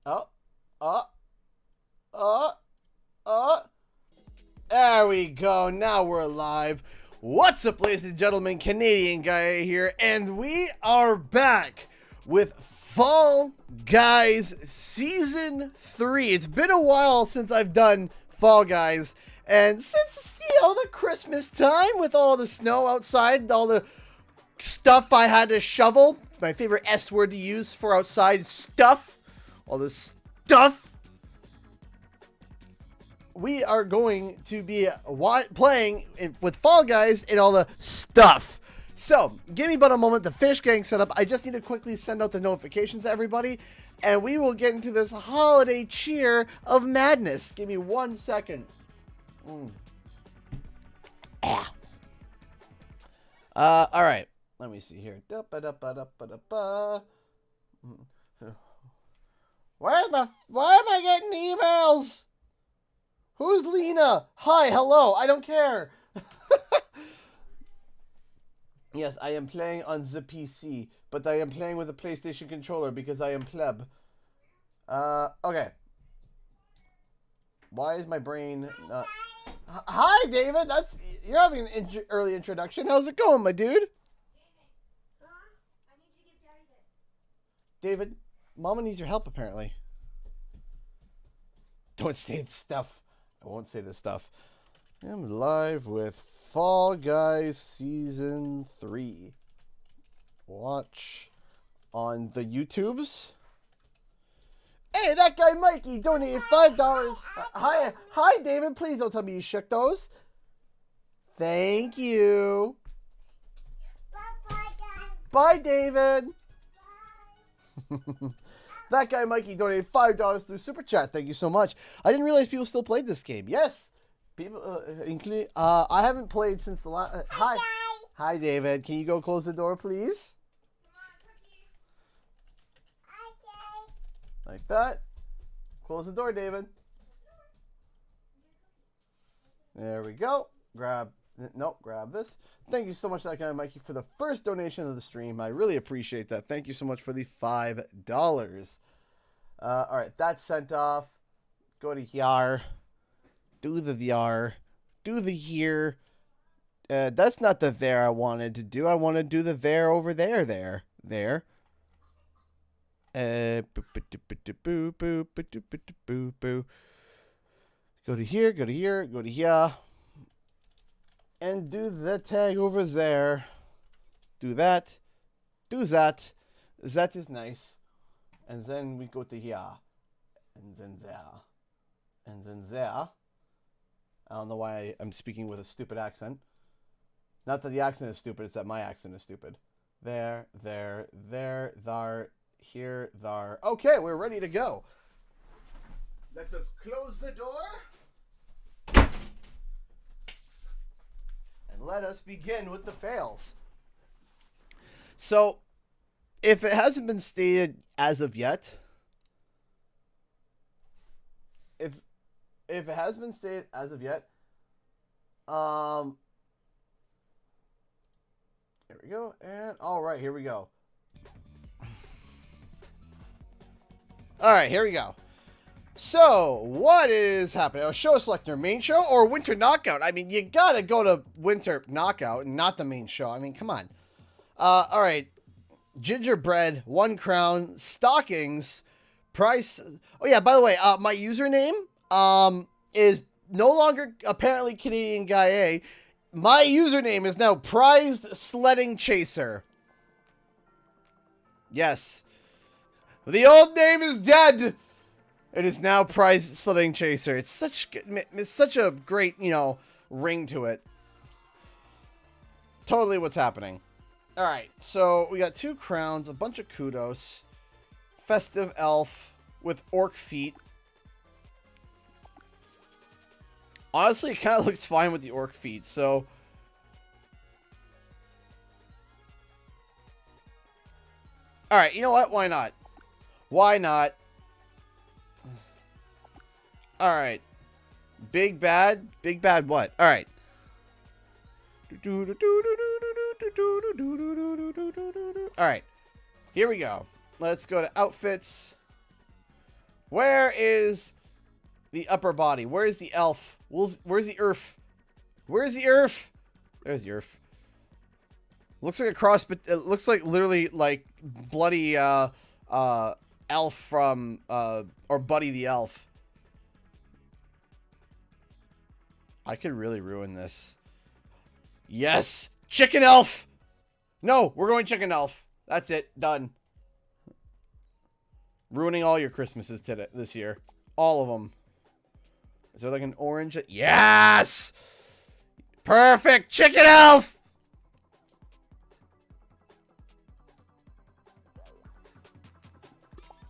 Oh, oh, oh, oh. There we go. Now we're live. What's up, ladies and gentlemen? Canadian Guy here, and we are back with Fall Guys Season 3. It's been a while since I've done Fall Guys, and since, the Christmas time with all the snow outside, all the stuff I had to shovel, my favorite S word to use for outside stuff, all the stuff, we are going to be playing with Fall Guys and all the stuff. So, give me about a moment to finish getting set up. I just need to quickly send out the notifications to everybody, and we will get into this holiday cheer of madness. Give me 1 second. All right. Let me see here. Why am I getting emails? Who's Lena? Hi, hello, I don't care. Yes, I am playing on the PC, but I am playing with a PlayStation controller because I am pleb. Okay. Why is my brain not... Hi, David. You're having an early introduction. How's it going, my dude? I need you to give Daddy this. David, Mama needs your help, apparently. Don't say the stuff. I won't say this stuff. I'm live with Fall Guys Season 3. Watch on the YouTubes. Hey, that guy Mikey donated $5. Hi, David. Please don't tell me you shook those. Thank you. Bye, guys. Bye, David. That guy Mikey donated $5 through Super Chat. Thank you so much. I didn't realize people still played this game. Yes, people, including I haven't played since the last. Hi, David. Can you go close the door, please? Come on, Cookie. Like that. Close the door, David. There we go. Grab this. Thank you so much, that guy Mikey, for the first donation of the stream. I really appreciate that. Thank you so much for the $5. All right, that's sent off. Go to here. Do the VR. Do the here. That's not the there I wanted to do. I want to do the there over there. There. Go to here. Go to here. And do the tag over there. Do that. Do that. That is nice. And then we go to here. And then there. And then there. I don't know why I'm speaking with a stupid accent. Not that the accent is stupid, it's that my accent is stupid. There, there, here, there. Okay, we're ready to go. Let us close the door. Let us begin with the fails. So, if it hasn't been stated as of yet, there we go, and all right, here we go. All right, here we go. So, what is happening? Oh, show selector, main show or winter knockout? I mean, you gotta go to winter knockout and not the main show. I mean, come on. All right. Gingerbread, 1 crown, stockings, price. Oh yeah, by the way, my username is no longer apparently Canadian Guy A. My username is now Prized Sledding Chaser. Yes. The old name is dead. It is now Prized Sledding Chaser. It's such a great, ring to it. Totally what's happening. All right, so we got 2 crowns, a bunch of kudos, festive elf with orc feet. Honestly, it kind of looks fine with the orc feet, so... All right, you know what? Why not? Why not? All right. Big bad what? All right. All right. Here we go. Let's go to outfits. Where is the upper body? Where's the elf? Where's the earth? Where's the earth? There's the earth. Looks like a cross, but it looks like literally like bloody elf from or Buddy the Elf. I could really ruin this. Yes, chicken elf. No, we're going chicken elf. That's it. Done. Ruining all your Christmases today this year. All of them. Is there like an orange? Yes! Perfect! Chicken elf!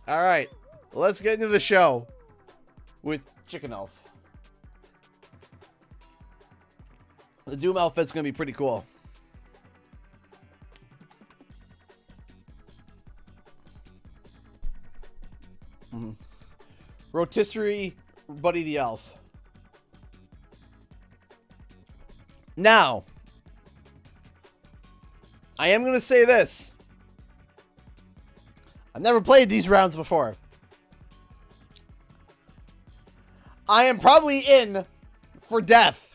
Alright. Let's get into the show. With chicken elf. The Doom outfit's gonna be pretty cool. Rotisserie Buddy the Elf. Now, I am going to say this. I've never played these rounds before. I am probably in for death.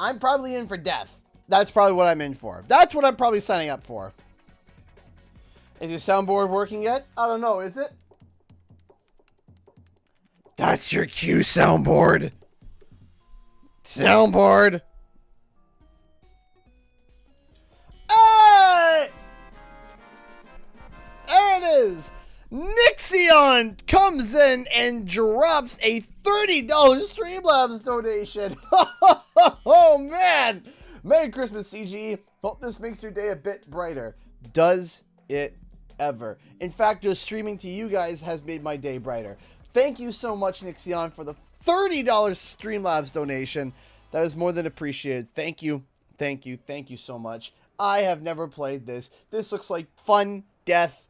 I'm probably in for death. That's probably what I'm in for. That's what I'm probably signing up for. Is your soundboard working yet? I don't know, is it? That's your cue, soundboard. Soundboard. Hey! There it is. Nixion comes in and drops a $30 Streamlabs donation. Oh, man. Merry Christmas, CG. Hope this makes your day a bit brighter. Does it ever? In fact, just streaming to you guys has made my day brighter. Thank you so much, Nixion, for the $30 Streamlabs donation. That is more than appreciated. Thank you. Thank you. Thank you so much. I have never played this. This looks like fun, death,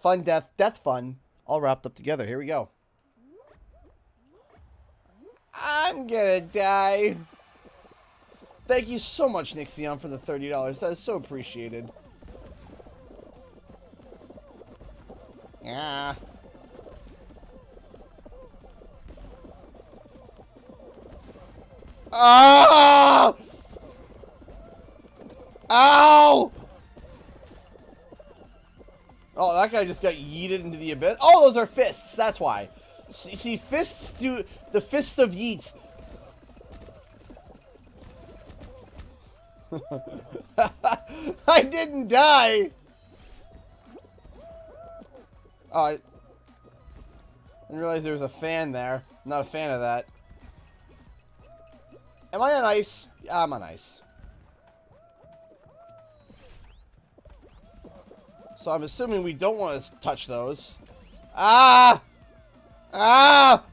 death fun, all wrapped up together. Here we go. I'm gonna die. Thank you so much, Nixion, for the $30. That is so appreciated. Yeah. Oh! Ow! Oh, that guy just got yeeted into the abyss. Oh, those are fists. That's why. See, fists do the fist of yeet. I didn't die. Oh, I didn't realize there was a fan there. I'm not a fan of that. Am I on ice? Yeah, I'm on ice. So I'm assuming we don't want to touch those. Ah! Ah!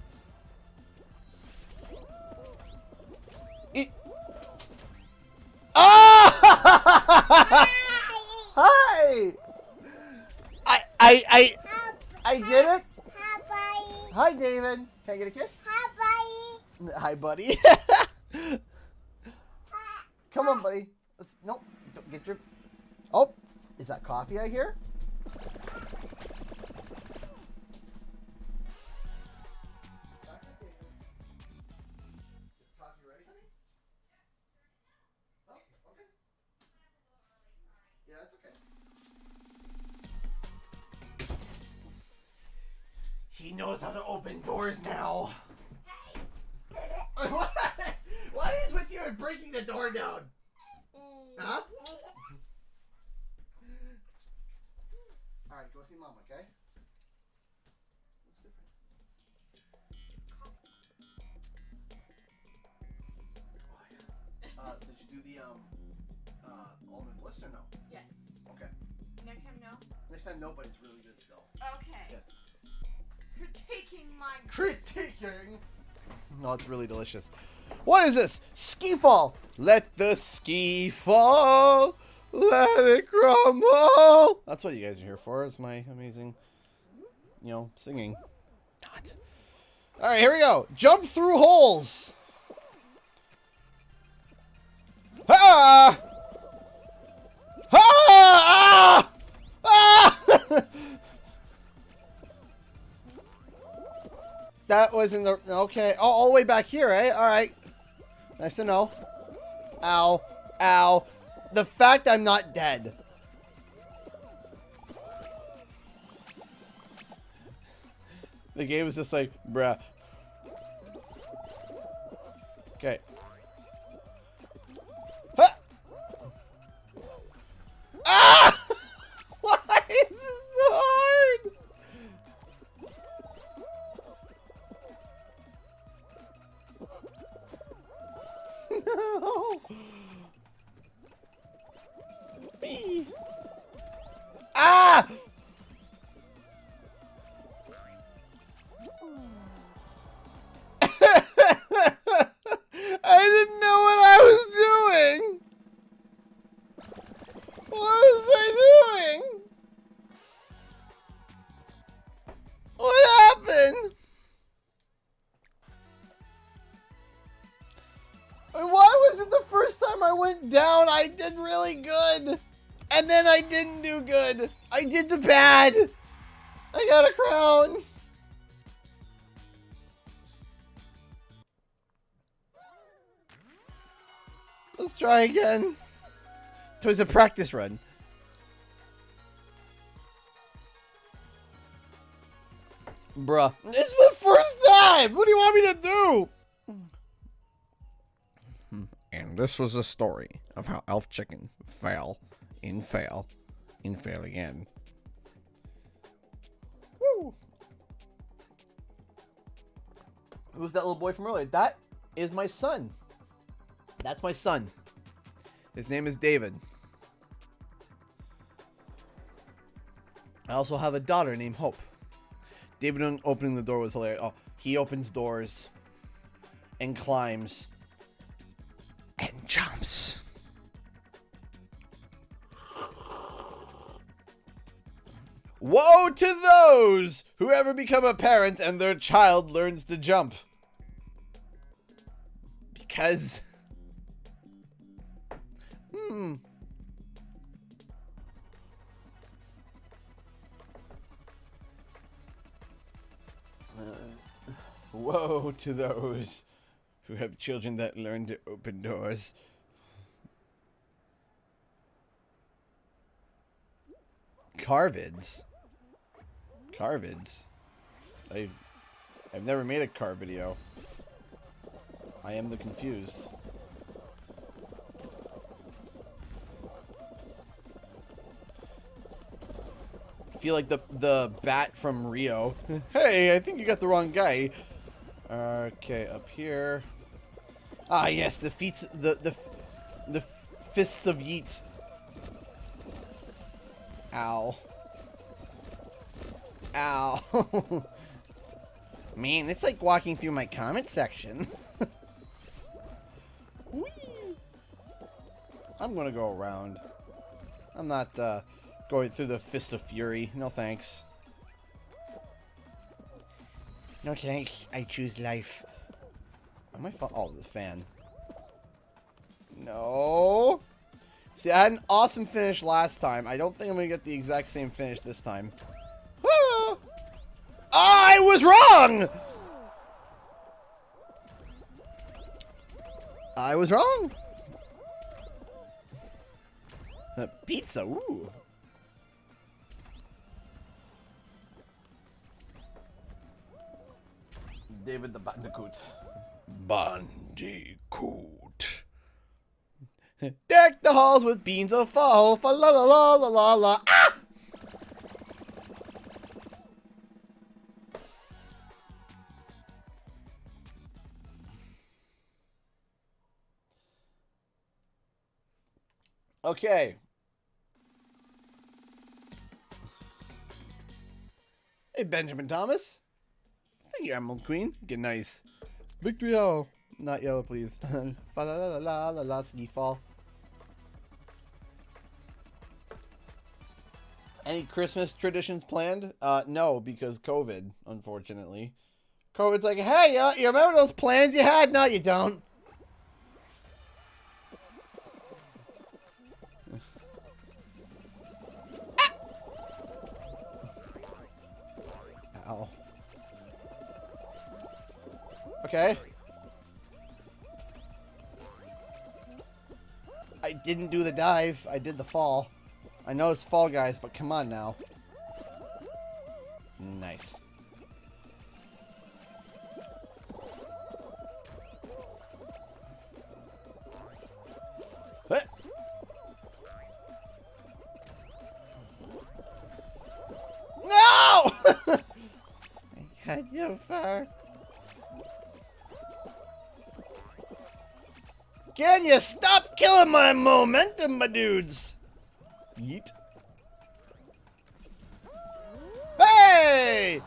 Ah! Hi! I did it. Hi, David. Can I get a kiss? Hi, buddy. Come on, buddy. Nope. Don't get your... Oh, is that coffee I hear? Coffee ready, honey? Oh, okay. Yeah, that's okay. He knows how to open doors now. What is with you and breaking the door down? Huh? Alright, go see Mom, okay? Looks different. Did you do the almond bliss or no? Yes. Okay. Next time, no? Next time, no, but it's really good still. Okay. Yeah. Critiquing my... Critiquing! No, it's really delicious. What is this? Ski fall! Let the ski fall! Let it crumble! That's what you guys are here for, is my amazing, singing. Not. Alright, here we go. Jump through holes! Ha! Ha! that was in the... Okay. Oh, all the way back here, eh? Alright. Nice to know. Ow. Ow. The fact I'm not dead. The game was just like, bruh. Okay. Huh! Ah! Why is this so hard? No. Me. Ah! I didn't know what I was doing. What was I doing? What happened? And why was it the first time I went down I did really good? And then I didn't do good. I did the bad. I got a crown. Let's try again. It was a practice run. Bruh. This is my first time! What do you want me to do? And this was the story of how Elf Chicken fell and fail again. Woo! Who's that little boy from earlier? That is my son. That's my son. His name is David. I also have a daughter named Hope. David opening the door was hilarious. Oh, he opens doors and climbs and jumps. Woe to those who ever become a parent and their child learns to jump. Because... Woe to those who have children that learn to open doors. Carvids? Carvids? I've never made a car video. I am the confused. I feel like the bat from Rio. Hey, I think you got the wrong guy. Okay, up here. Ah, yes, the fists of Yeet. Ow. Ow. Man, it's like walking through my comment section. Whee! I'm gonna go around. I'm not going through the Fist of Fury. No thanks. No thanks. I choose life. Am I oh, the fan. No. See, I had an awesome finish last time. I don't think I'm gonna get the exact same finish this time. Ah! I was wrong! I was wrong. Pizza, ooh. David the Bandicoot. Bandicoot. Deck the halls with beans of fall. Fa la la la la la la. Ah! Okay. Hey, Benjamin Thomas. Thank you, Emerald Queen. Get nice. Victory yellow. Not yellow, please. Fa la la la la la ski fall. Any Christmas traditions planned? No, because COVID, unfortunately. COVID's like, hey, you remember those plans you had? No, you don't. Ow. Okay. I didn't do the dive. I did the fall. I know it's Fall Guys, but come on now. Nice. What? No! I got so far. Can you stop killing my momentum, my dudes? Yeet. Hey!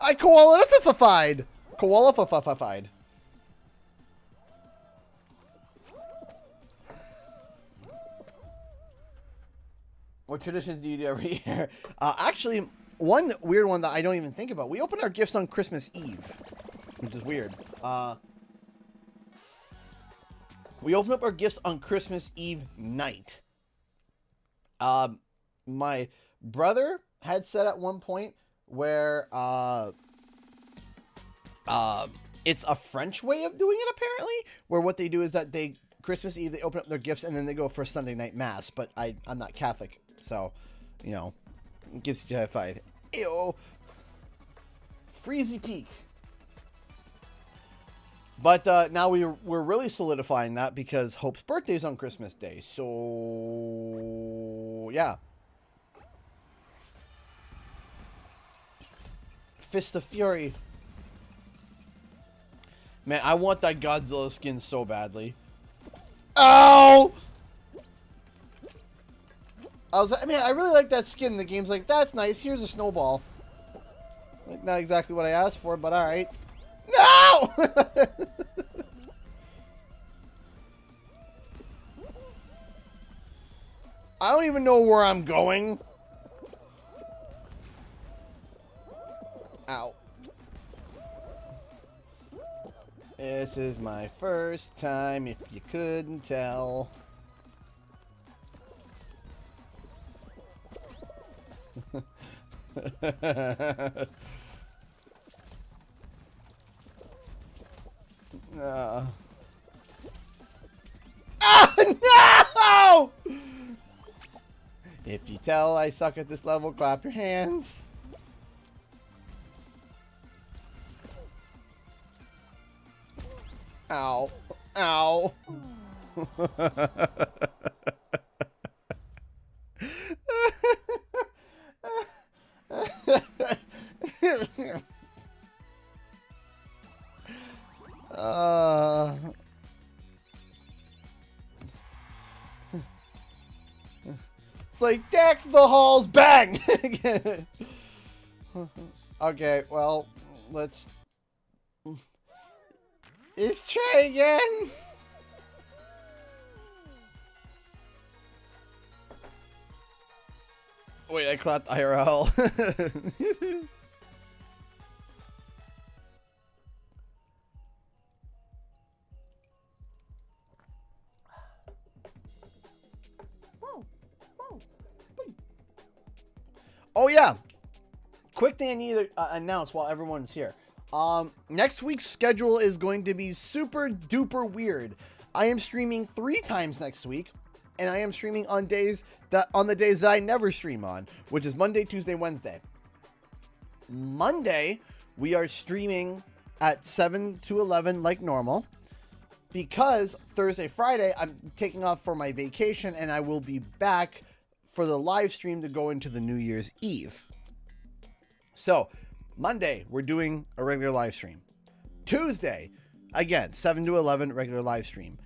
I koala-fified. Koala-fified. What traditions do you do every year? Actually, one weird one that I don't even think about. We open our gifts on Christmas Eve, which is weird. We open up our gifts on Christmas Eve night. My brother had said at one point where it's a French way of doing it, apparently, where what they do is that they Christmas Eve they open up their gifts and then they go for Sunday night mass. But I'm not Catholic, so you know, gifts you terrified. Ew, Freezy Peak. But now we're really solidifying that because Hope's birthday's on Christmas Day. So yeah. Fist of Fury. Man, I want that Godzilla skin so badly. Ow! I really like that skin. The game's like, that's nice. Here's a snowball. Like, not exactly what I asked for, but alright. No! I don't even know where I'm going. Ow. This is my first time, if you couldn't tell. No! If you tell I suck at this level, clap your hands. Ow. Ow. It's like, deck the halls, bang! Okay, well, let's try again. Wait, I clapped IRL. Oh yeah, quick thing I need to announce while everyone's here. Next week's schedule is going to be super duper weird. I am streaming 3 times next week, and I am streaming on the days that I never stream on, which is Monday, Tuesday, Wednesday. Monday, we are streaming at 7 to 11 like normal, because Thursday, Friday, I'm taking off for my vacation, and I will be back for the live stream to go into the New Year's Eve. So, Monday, we're doing a regular live stream. Tuesday, again, 7 to 11, regular live stream.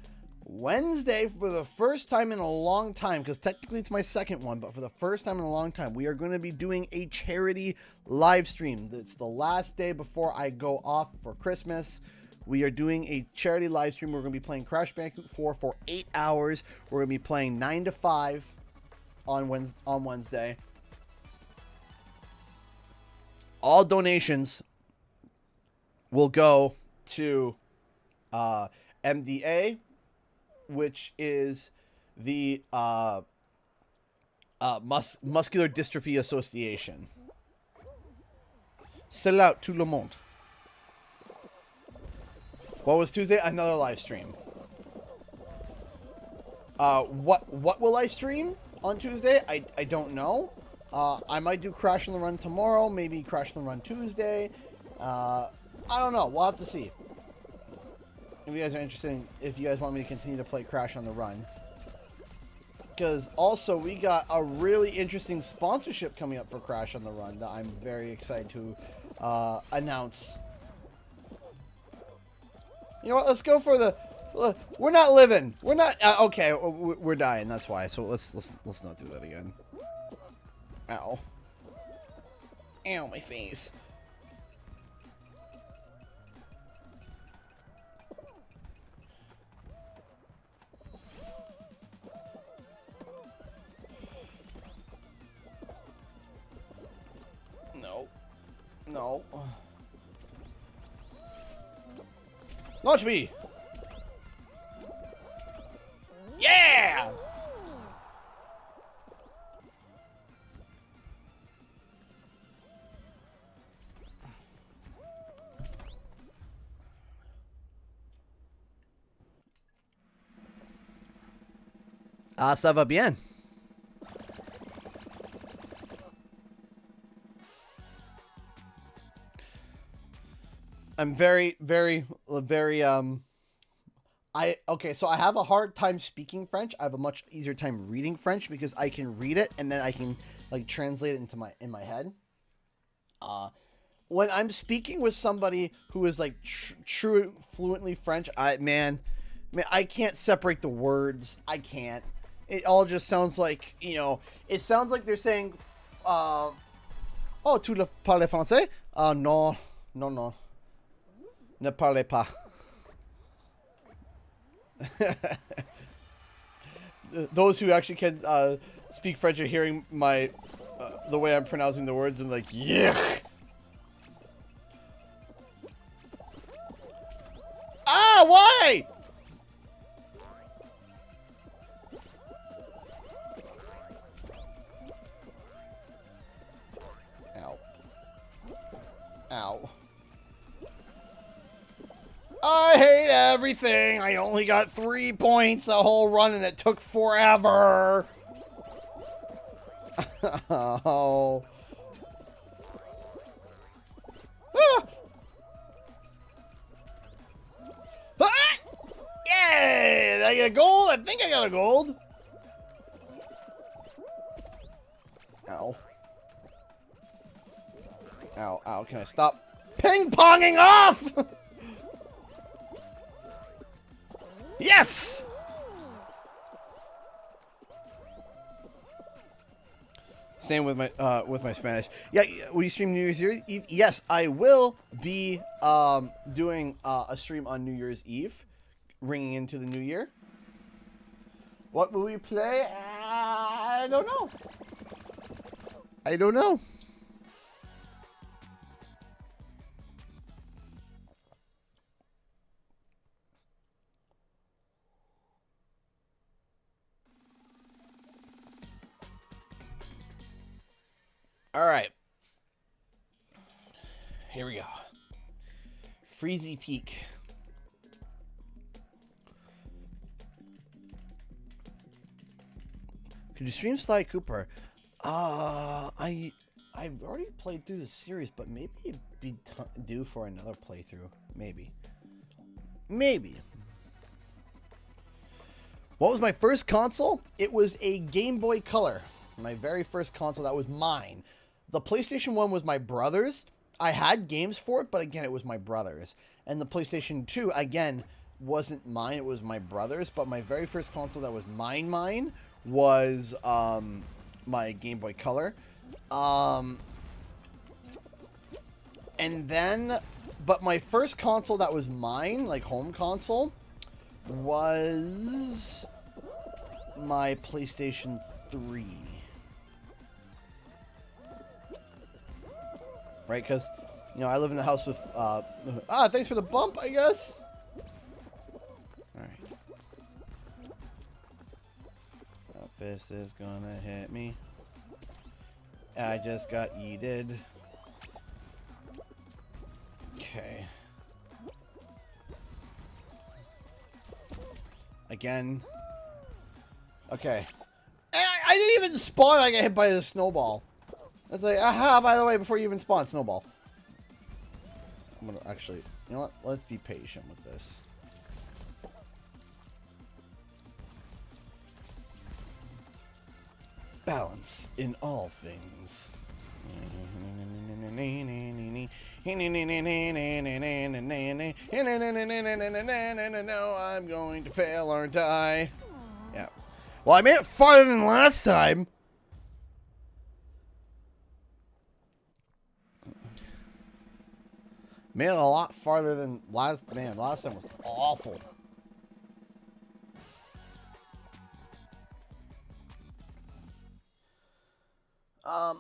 Wednesday, for the first time in a long time, because technically it's my second one, but for the first time in a long time, we are going to be doing a charity live stream. It's the last day before I go off for Christmas. We are doing a charity live stream. We're going to be playing Crash Bandicoot 4 for 8 hours. We're going to be playing 9 to 5 on Wednesday. All donations will go to MDA, which is the Muscular Dystrophy Association. Salut tout le monde. What was Tuesday? Another live stream. What will I stream on Tuesday? I don't know. I might do Crash on the Run tomorrow. Maybe Crash on the Run Tuesday. I don't know. We'll have to see. If you guys are interested, if you guys want me to continue to play Crash on the Run. Because also we got a really interesting sponsorship coming up for Crash on the Run that I'm very excited to announce. You know what? Let's go for the. We're not living. We're not. Okay, we're dying. That's why. So let's not do that again. Ow. Ow, my face. No. No. Launch me! Yeah! Ah, ça va bien. I'm very, okay, so I have a hard time speaking French. I have a much easier time reading French because I can read it and then I can like translate it into in my head. When I'm speaking with somebody who is like true fluently French, man, I can't separate the words. I can't. It all just sounds like, you know, it sounds like they're saying, oh, tu le parles français? Non, non. Ne parlez pas. Those who actually can speak French are hearing my the way I'm pronouncing the words and like, yuck. Ah, why? Ow. Ow. I hate everything. I only got 3 points the whole run and it took forever. Oh. Ah. Ah. Yay! Did I get a gold? I think I got a gold. Ow. Ow, ow. Can I stop ping-ponging off? Yes! Same with my Spanish. Yeah, will you stream New Year's Eve? Yes, I will be doing a stream on New Year's Eve, ringing into the new year. What will we play? I don't know. I don't know. All right. Here we go. Freezy Peak. Could you stream Sly Cooper? I've already played through the series, but maybe it'd be due for another playthrough. Maybe. What was my first console? It was a Game Boy Color. My very first console. That was mine. The PlayStation 1 was my brother's. I had games for it, but again, it was my brother's. And the PlayStation 2, again, wasn't mine. It was my brother's. But my very first console that was mine was my Game Boy Color. And then, but my first console that was mine, like home console, was my PlayStation 3. Right, because, you know, I live in a house with, thanks for the bump, I guess. Alright. Oh, fist is gonna hit me. I just got yeeted. Okay. Again. Okay. And I didn't even spawn. I got hit by a snowball. It's like, aha, by the way, before you even spawn, snowball. I'm gonna actually, you know what? Let's be patient with this. Balance in all things. No, I'm going to fail, aren't I? Yeah. Well, I made it farther than last time. Made it a lot farther than last. Man, last time was awful.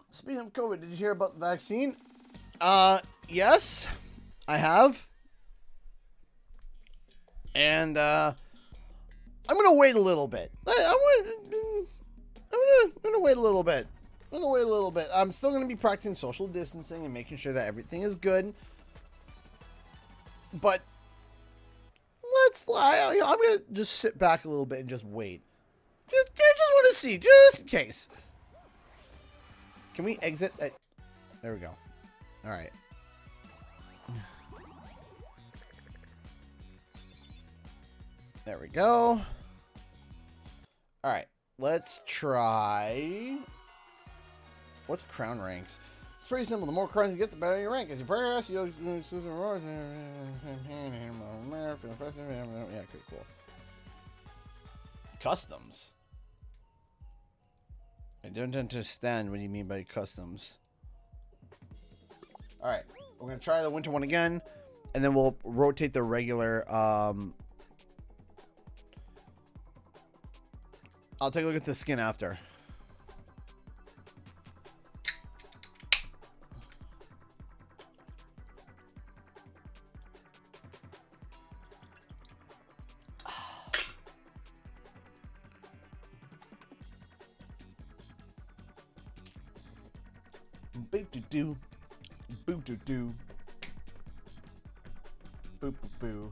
Speaking of COVID, did you hear about the vaccine? Yes, I have. And, I'm gonna wait a little bit. I'm gonna wait a little bit. I'm still gonna be practicing social distancing and making sure that everything is good. But I'm gonna just sit back a little bit and just wait. Just want to see, just in case. Can we exit? There we go. All right. There we go. All right. Let's try. What's crown ranks? It's pretty simple. The more crowns you get, the better your rank. As you progress, you'll exclusive rewards. Yeah, okay, cool. Customs. I don't understand what you mean by customs. Alright, we're going to try the winter one again, and then we'll rotate the regular, I'll take a look at the skin after. Boo-doo-doo. Boo-doo-doo. Boo-boo-boo.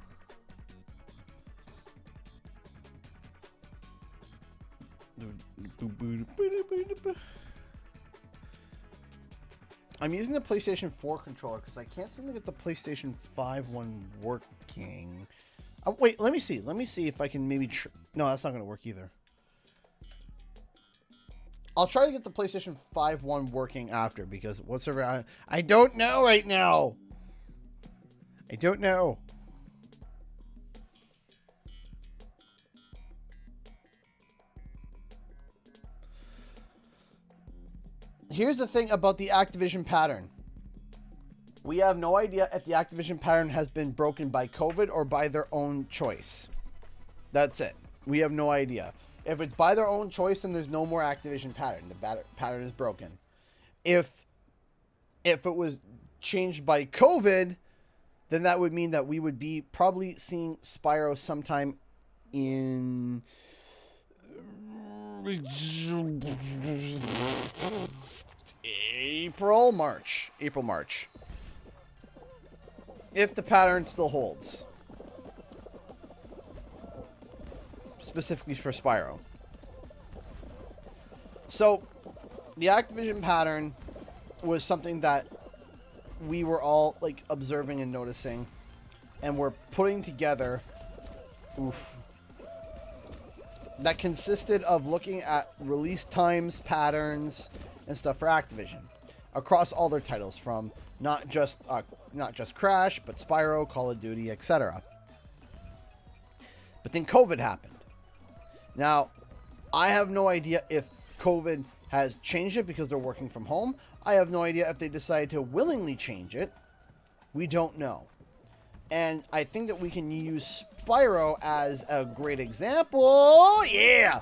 I'm using the PlayStation 4 controller because I can't seem to get the PlayStation 5 one working. Oh, wait, let me see. Let me see if I can maybe... No, that's not going to work either. I'll try to get the PlayStation 5 one working after because whatsoever I don't know right now. I don't know. Here's the thing about the Activision pattern. We have no idea if the Activision pattern has been broken by COVID or by their own choice. That's it. We have no idea. If it's by their own choice, then there's no more Activision pattern. The pattern is broken. If it was changed by COVID, then that would mean that we would be probably seeing Spyro sometime in April, March. If the pattern still holds. Specifically for Spyro. So, the Activision pattern was something that we were all like observing and noticing, and we're putting together. That consisted of looking at release times, patterns, and stuff for Activision across all their titles, from not just Crash, but Spyro, Call of Duty, etc. But then COVID happened. Now, I have no idea if COVID has changed it because they're working from home. I have no idea if they decided to willingly change it. We don't know. And I think that we can use Spyro as a great example. Yeah!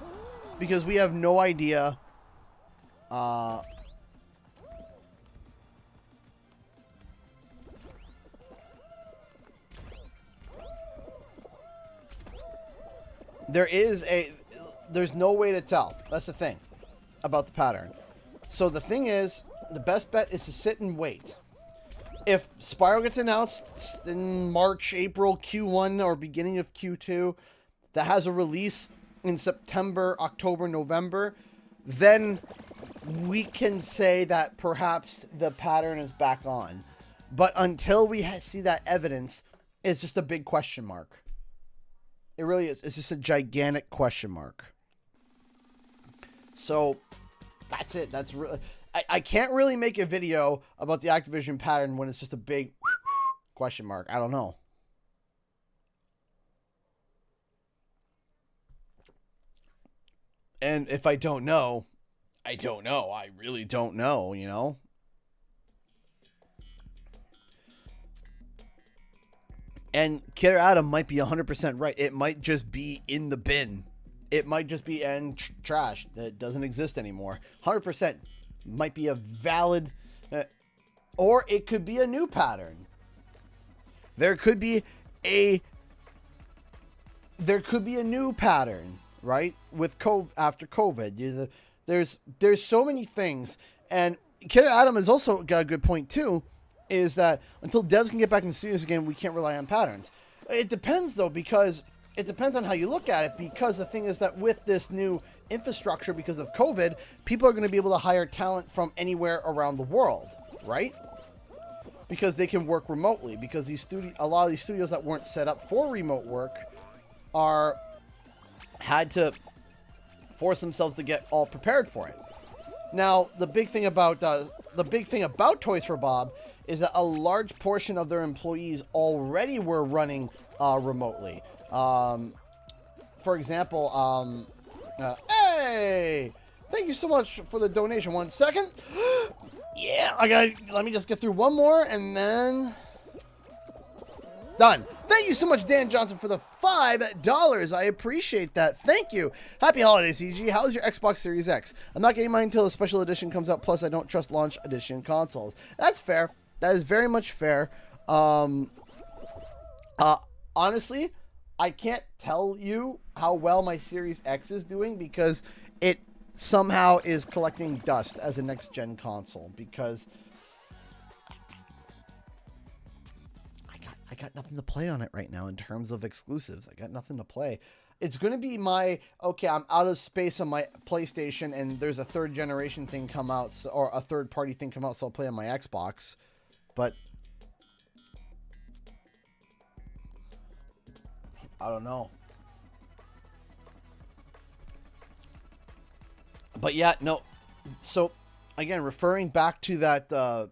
Because we have no idea. There's no way to tell. That's the thing about the pattern. So the thing is, the best bet is to sit and wait. If Spyro gets announced in March, April, Q1, or beginning of Q2, that has a release in September, October, November, then we can say that perhaps the pattern is back on. But until we see that evidence, it's just a big question mark. It really is. It's just a gigantic question mark. So that's it. That's really... I can't really make a video about the Activision pattern when it's just a big question mark. I don't know. And if I don't know, I don't know. I really don't know, you know? And Killer Adam might be 100% right. It might just be in the bin. It might just be trash that doesn't exist anymore. 100% might be a valid... or it could be a new pattern. There could be a new pattern, right? With COVID, after COVID. There's so many things. And Killer Adam has also got a good point too, is that until devs can get back in the studios again, we can't rely on patterns. It depends though, because it depends on how you look at it, because the thing is that with this new infrastructure, because of COVID, people are going to be able to hire talent from anywhere around the world, right? Because they can work remotely, because a lot of these studios that weren't set up for remote work had to force themselves to get all prepared for it. Now, the big thing about Toys for Bob is that a large portion of their employees already were running remotely. For example, hey, thank you so much for the donation. 1 second. Yeah, let me just get through one more and then done. Thank you so much, Dan Johnson, for the $5. I appreciate that. Thank you. Happy holidays, CG. How's your Xbox Series X? I'm not getting mine until the special edition comes out. Plus, I don't trust launch edition consoles. That's fair. That is very much fair. Honestly, I can't tell you how well my Series X is doing because it somehow is collecting dust as a next-gen console, because I got nothing to play on it right now in terms of exclusives. I got nothing to play. It's going to be okay, I'm out of space on my PlayStation and there's a third generation thing come out, or a third party thing come out, so I'll play on my Xbox. But I don't know. But yeah, no. So again, referring back to that, to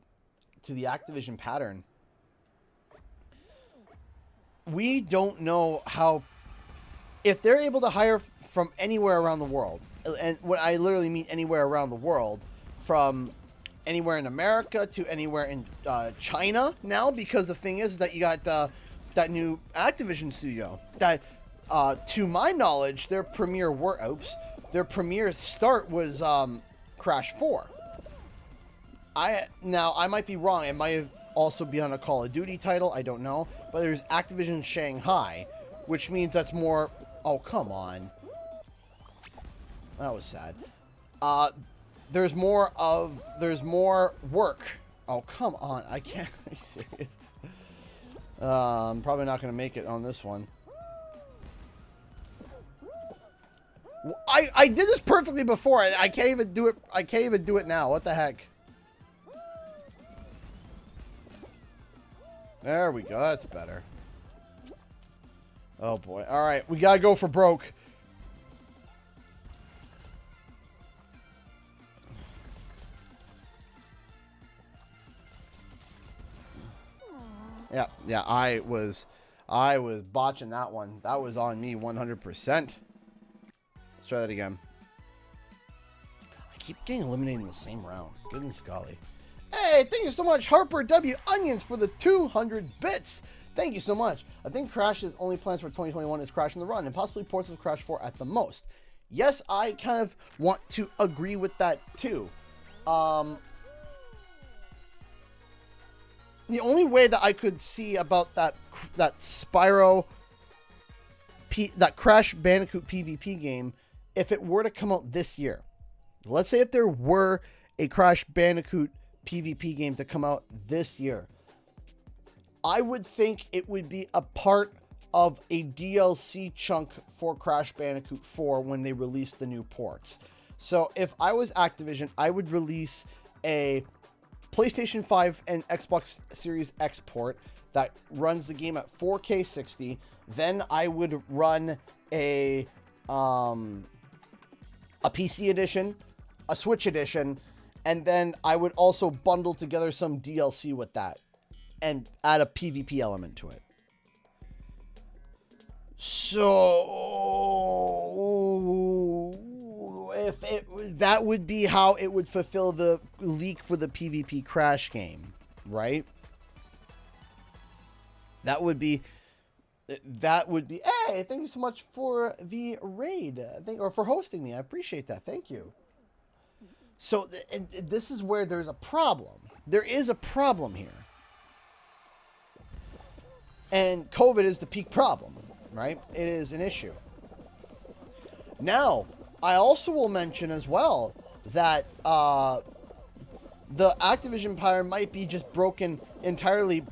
the Activision pattern, we don't know how, if they're able to hire from anywhere around the world, and what I literally mean anywhere around the world, from anywhere in America to anywhere in China now, because the thing is that you got that new Activision studio that, to my knowledge, their premier start was Crash 4. I might be wrong. It might have also be on a Call of Duty title. I don't know. But there's Activision Shanghai, which means that's more... Oh, come on. That was sad. There's more work. Oh, come on. I can't... Are you serious? I'm probably not going to make it on this one. I did this perfectly before. I can't even do it. I can't even do it now. What the heck? There we go. That's better. Oh boy. All right, we gotta go for broke. Yeah. I was botching that one. That was on me 100%. Let's try that again. I keep getting eliminated in the same round. Goodness golly. Hey, thank you so much, Harper W. Onions, for the 200 bits. Thank you so much. I think Crash's only plans for 2021 is Crash on the Run, and possibly ports of Crash 4 at the most. Yes, I kind of want to agree with that too. The only way that I could see about that Spyro, that Crash Bandicoot PvP game, if it were to come out this year. Let's say if there were a Crash Bandicoot PvP game to come out this year, I would think it would be a part of a DLC chunk for Crash Bandicoot 4 when they release the new ports. So if I was Activision, I would release a PlayStation 5 and Xbox Series X port that runs the game at 4K 60. Then I would run a PC edition, a Switch edition, and then I would also bundle together some DLC with that and add a PvP element to it. So that would be how it would fulfill the leak for the PvP Crash game, right? That would be, hey, thank you so much for the raid, or for hosting me. I appreciate that. Thank you. So, and this is where there's a problem. There is a problem here. And COVID is the peak problem, right? It is an issue. Now, I also will mention as well that the Activision pattern might be just broken entirely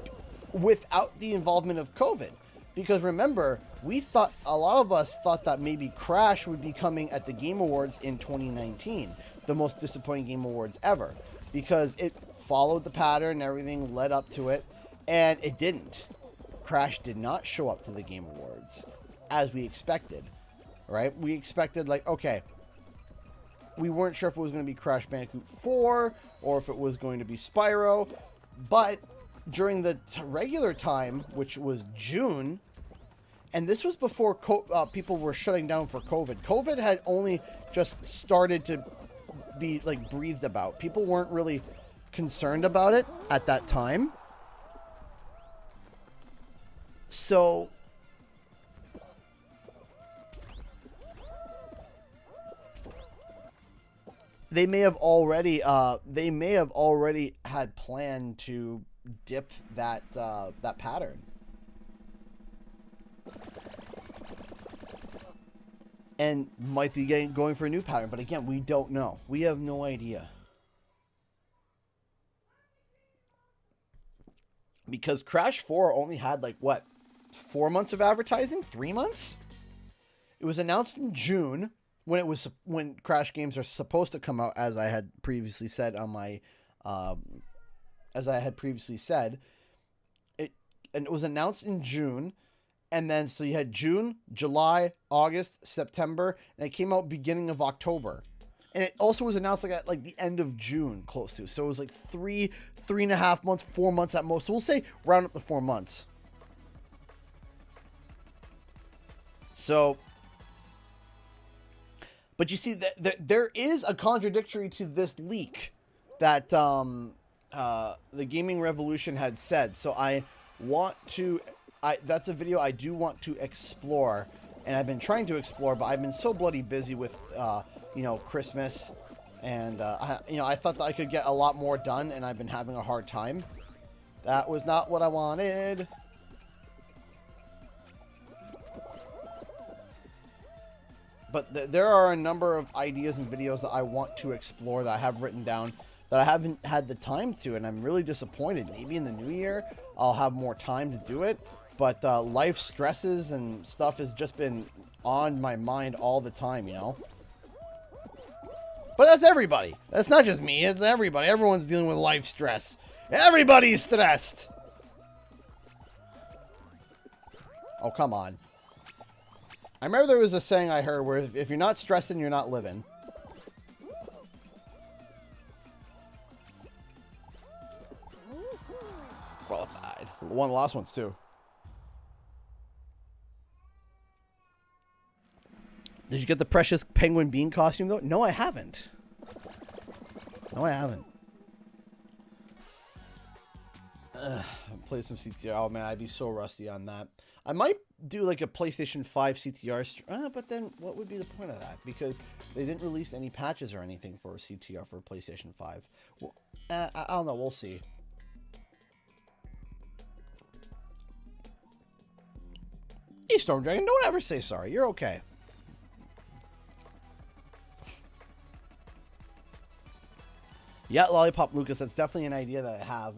without the involvement of COVID. Because remember, a lot of us thought that maybe Crash would be coming at the Game Awards in 2019. The most disappointing Game Awards ever. Because it followed the pattern, everything led up to it, and it didn't. Crash did not show up to the Game Awards as we expected, right? We expected, like, okay, we weren't sure if it was going to be Crash Bandicoot 4 or if it was going to be Spyro, but during the regular time, which was June, and this was before people were shutting down for COVID. COVID had only just started to be, like, breathed about. People weren't really concerned about it at that time. So they may have already had planned to dip that pattern. And might be going for a new pattern, but again, we don't know. We have no idea. Because Crash 4 only had, like, what, 4 months of advertising? 3 months? It was announced in June when Crash games are supposed to come out, as I had previously said on my and it was announced in June, and then so you had June, July, August, September, and it came out beginning of October. And it also was announced like at like the end of June, close to. So it was like 3.5 months, 4 months at most. So we'll say round up to 4 months. So, but you see that there is a contradictory to this leak that the Gaming Revolution had said. So that's a video I do want to explore, and I've been trying to explore, but I've been so bloody busy with Christmas, and I thought that I could get a lot more done, and I've been having a hard time. That was not what I wanted. But there are a number of ideas and videos that I want to explore that I have written down that I haven't had the time to, and I'm really disappointed. Maybe in the new year I'll have more time to do it, but life stresses and stuff has just been on my mind all the time, But that's everybody. That's not just me. It's everybody. Everyone's dealing with life stress. Everybody's stressed. Oh, come on. I remember there was a saying I heard where if you're not stressing, you're not living. Qualified. One of the last ones, too. Did you get the precious penguin bean costume, though? No, I haven't. No, I haven't. Play some CTR. Oh, man, I'd be so rusty on that. I might do, like, a PlayStation 5 CTR. But then what would be the point of that? Because they didn't release any patches or anything for CTR for PlayStation 5. Well, I don't know. We'll see. Hey, Storm Dragon, don't ever say sorry. You're okay. Yeah, Lollipop Lucas, that's definitely an idea that I have,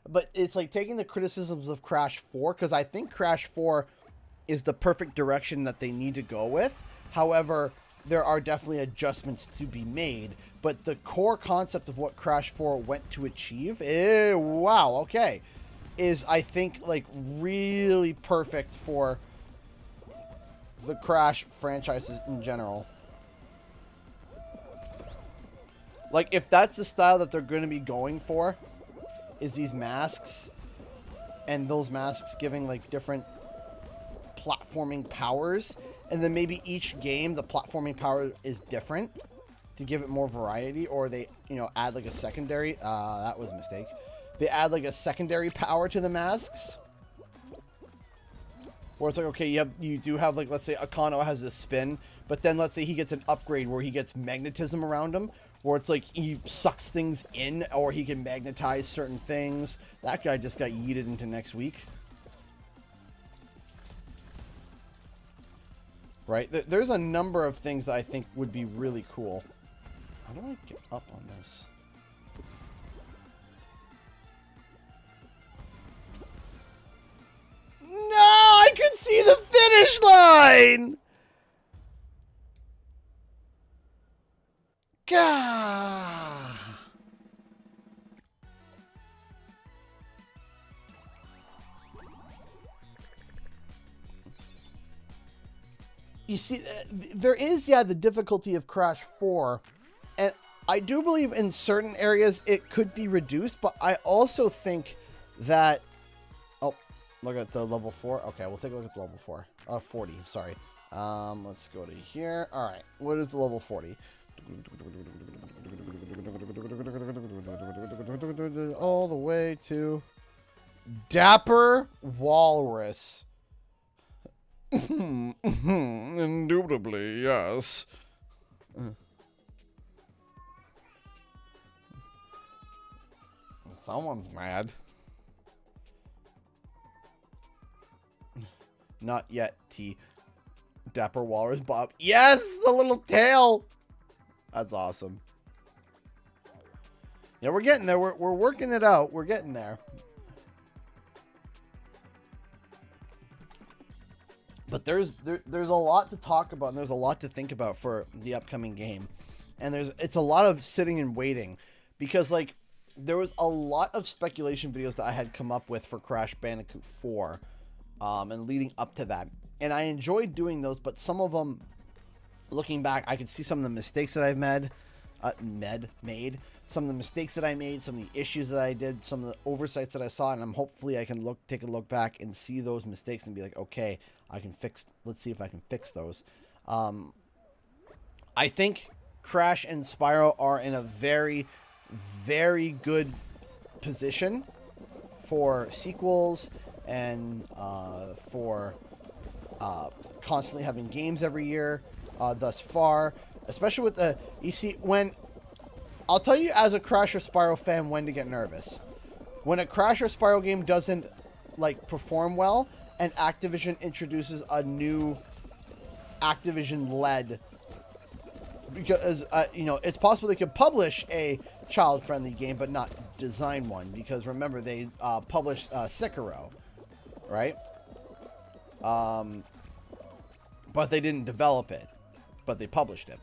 But it's like taking the criticisms of Crash 4, because I think Crash 4 is the perfect direction that they need to go with. However, there are definitely adjustments to be made, but the core concept of what Crash 4 went to achieve, wow, okay, is, I think, like, really perfect for the Crash franchises in general. Like, if that's the style that they're going to be going for, is these masks, and those masks giving, like, different platforming powers, and then maybe each game the platforming power is different to give it more variety, or they, you know, add like a secondary, that was a mistake. They add like a secondary power to the masks, where it's like, okay, you do have, like, let's say Akano has a spin, but then let's say he gets an upgrade where he gets magnetism around him, where it's like he sucks things in, or he can magnetize certain things. That guy just got yeeted into next week. Right? There's a number of things that I think would be really cool. How do I get up on this? No! I can see the finish line! Gah! You see, there is, yeah, the difficulty of Crash 4, and I do believe in certain areas it could be reduced, but I also think that... Oh, look at the level 4. Okay, we'll take a look at the level 4. 40, sorry. Let's go to here. Alright, what is the level 40? All the way to... Dapper Walrus. Indubitably, yes. Someone's mad. Not yet, T. Dapper Walrus Bob. Yes! The little tail! That's awesome. Yeah, we're getting there. We're working it out. We're getting there. But there's a lot to talk about, and there's a lot to think about for the upcoming game. And it's a lot of sitting and waiting, because, like, there was a lot of speculation videos that I had come up with for Crash Bandicoot 4, and leading up to that. And I enjoyed doing those, but some of them, looking back, I could see some of the mistakes that I've made, some of the mistakes that I made, some of the issues that I did, some of the oversights that I saw, and hopefully I can take a look back and see those mistakes and be like, okay, let's see if I can fix those. I think Crash and Spyro are in a very, very good position for sequels and for constantly having games every year thus far, especially with the, you see, when, I'll tell you as a Crash or Spyro fan when to get nervous. When a Crash or Spyro game doesn't, like, perform well, and Activision introduces a new Activision-led, because, you know, it's possible they could publish a child-friendly game, but not design one, because remember, they published Sekiro, right? But they didn't develop it, but they published it.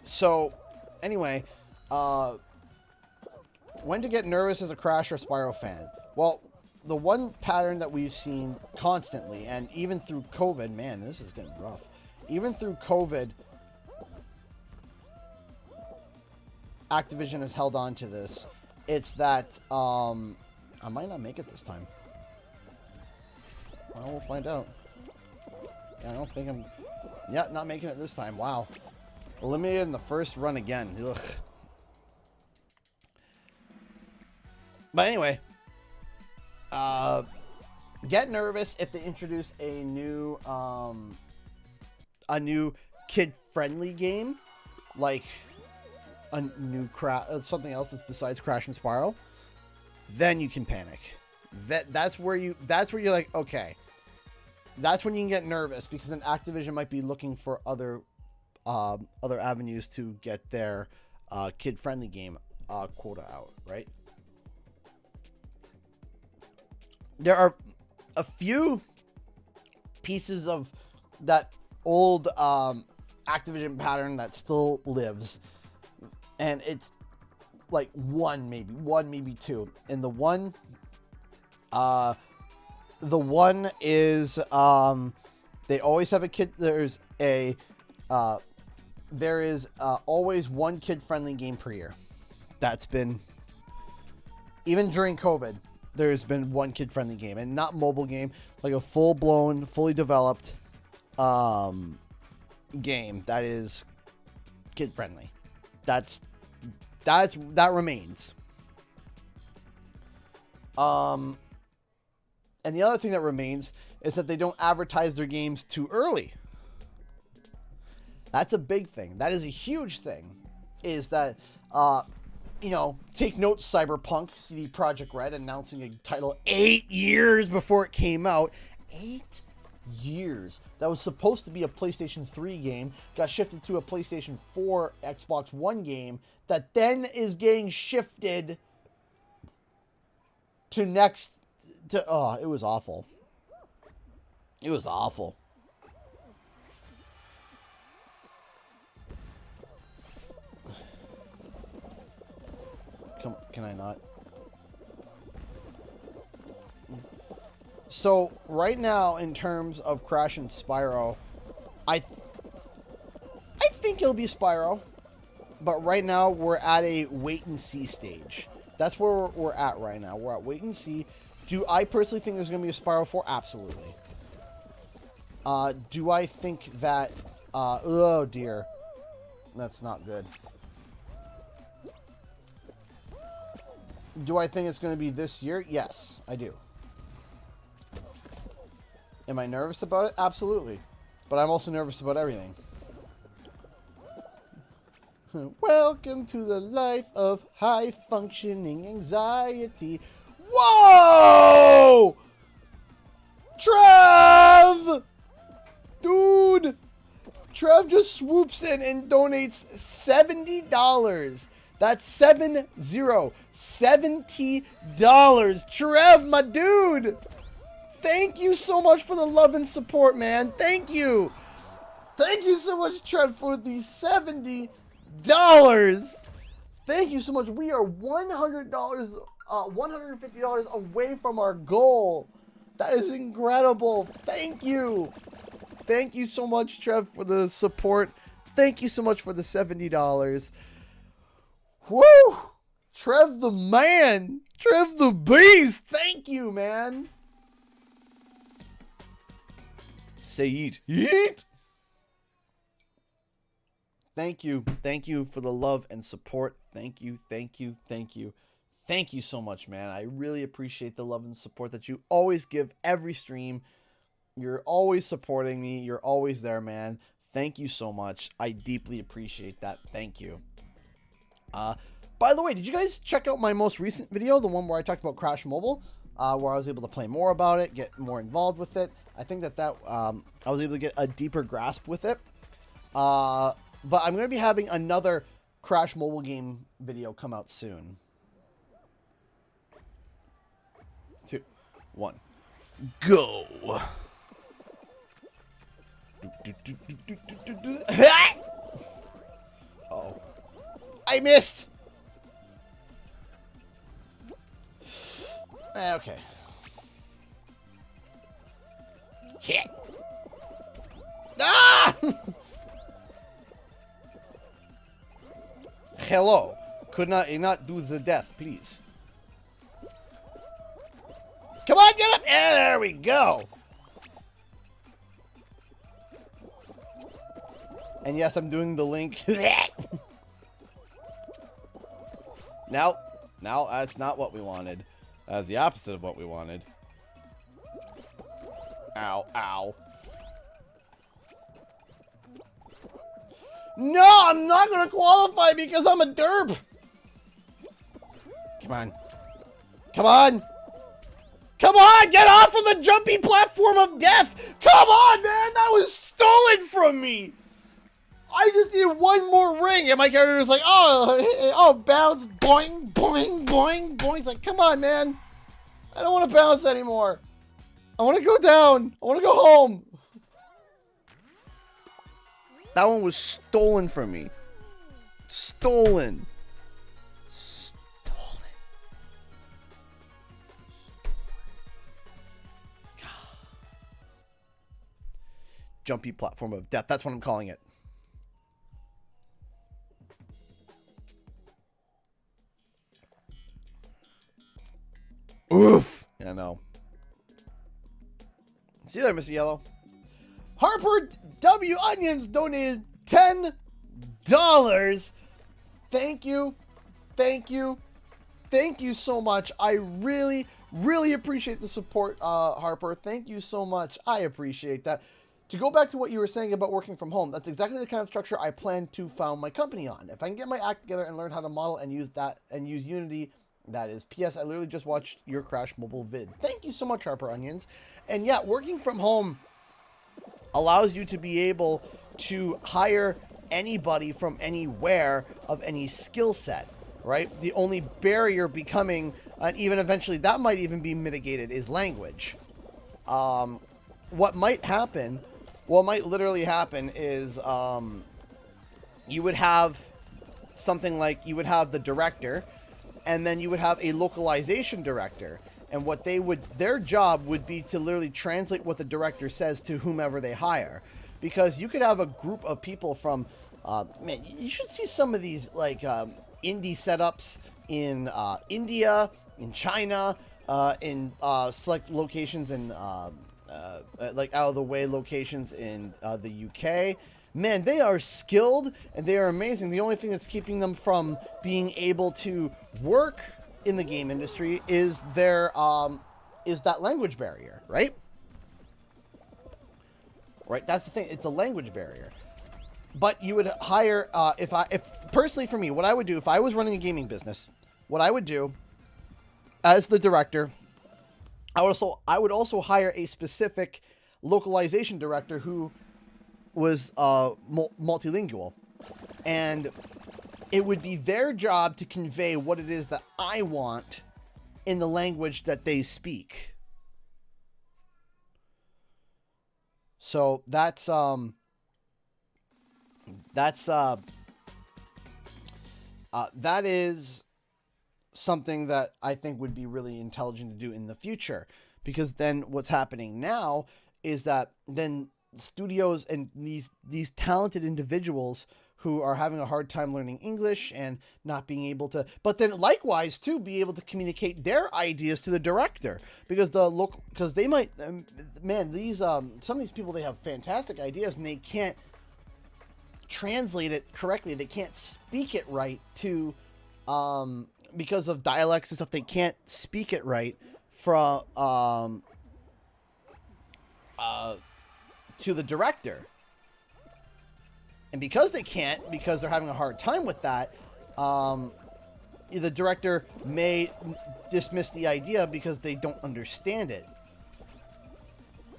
So, anyway, when to get nervous as a Crash or Spyro fan? Well, the one pattern that we've seen constantly, and even through COVID, man, this is getting rough. Even through COVID, Activision has held on to this. It's that, I might not make it this time. Well, we'll find out. Yeah, I don't think I'm... Yeah, not making it this time. Wow. Eliminated in the first run again. Ugh. But anyway, get nervous if they introduce a new kid-friendly game, like a new something else that's besides Crash and Spyro. Then you can panic. That's where you're like, okay. That's when you can get nervous, because then Activision might be looking for other avenues to get their kid-friendly game quota out, right? There are a few pieces of that old Activision pattern that still lives. And it's like one, maybe two. And the one is they always have a kid. There is always one kid-friendly game per year. That's been, even during COVID, there's been one kid-friendly game, and not mobile game, like a full-blown, fully developed game that is kid-friendly. That remains. And the other thing that remains is that they don't advertise their games too early. That's a big thing. That is a huge thing. Is that, take note, Cyberpunk, CD Projekt Red announcing a title 8 years before it came out. 8 years. That was supposed to be a PlayStation 3 game, got shifted to a PlayStation 4, Xbox One game, that then is getting shifted to it was awful. It was awful. Can I not? So right now, in terms of Crash and Spyro, I think it'll be Spyro, but right now we're at a wait and see stage. That's where we're at right now. We're at wait and see. Do I personally think there's going to be a Spyro 4? Absolutely. Do I think that... oh, dear. That's not good. Do I think it's going to be this year? Yes, I do. Am I nervous about it? Absolutely. But I'm also nervous about everything. Welcome to the life of high-functioning anxiety. Whoa! Trev! Dude! Trev just swoops in and donates $70. That's $70. $70. Trev, my dude! Thank you so much for the love and support, man. Thank you. Thank you so much, Trev, for the $70. Thank you so much. We are $150 away from our goal. That is incredible. Thank you. Thank you so much, Trev, for the support. Thank you so much for the $70. Woo! Trev the man. Trev the beast. Thank you, man. Say yeet. Yeet! Thank you. Thank you for the love and support. Thank you. Thank you. Thank you. Thank you so much, man. I really appreciate the love and support that you always give every stream. You're always supporting me. You're always there, man. Thank you so much. I deeply appreciate that. Thank you. By the way, did you guys check out my most recent video? The one where I talked about Crash Mobile? Where I was able to play more about it, get more involved with it. I think that I was able to get a deeper grasp with it. But I'm going to be having another Crash mobile game video come out soon. 2, 1, go! Uh-oh. I missed! Okay. Shit. Ah! Hello. Could not do the death, please. Come on, get up! Yeah, there we go. And yes, I'm doing the link. No, that's not what we wanted. That's the opposite of what we wanted. Ow, ow. No, I'm not going to qualify because I'm a derp. Come on. Come on. Come on, get off of the jumpy platform of death. Come on, man, that was stolen from me. I just need one more ring. And my character is like, oh, bounce, boing, boing, boing, boing. It's like, come on, man. I don't want to bounce anymore. I want to go down. I want to go home. That one was stolen from me. Stolen. Stolen. Jumpy platform of death. That's what I'm calling it. Oof. Yeah, I know. See you there, Mr. Yellow. Harper W. Onions donated $10. Thank you. Thank you. Thank you so much. I really, really appreciate the support, Harper. Thank you so much. I appreciate that. To go back to what you were saying about working from home, that's exactly the kind of structure I plan to found my company on. If I can get my act together and learn how to model and use that and use Unity, that is. P.S. I literally just watched your Crash mobile vid. Thank you so much, Harper Onions. And yeah, working from home allows you to be able to hire anybody from anywhere of any skill set, right? The only barrier becoming, and even eventually that might even be mitigated, is language. What might happen, what might literally happen is you would have something like, you would have the director, and then you would have a localization director. And what they would, their job would be to literally translate what the director says to whomever they hire. Because you could have a group of people from, man, you should see some of these, like, indie setups in India, in China, in select locations in, like, out-of-the-way locations in the UK. Man, they are skilled, and they are amazing. The only thing that's keeping them from being able to work in the game industry is their is that language barrier, right? Right, that's the thing. It's a language barrier. But you would hire if personally for me, what I would do if I was running a gaming business, what I would do as the director, I would also hire a specific localization director who was multilingual, and it would be their job to convey what it is that I want in the language that they speak. So that is something that I think would be really intelligent to do in the future, because then what's happening now is that then studios and these talented individuals who are having a hard time learning English and not being able to, but then likewise too, be able to communicate their ideas to the director, because because they might, man, these some of these people, they have fantastic ideas and they can't translate it correctly. They can't speak it right to, because of dialects and stuff. They can't speak it right from to the director. And because they can't, because they're having a hard time with that, the director may dismiss the idea because they don't understand it.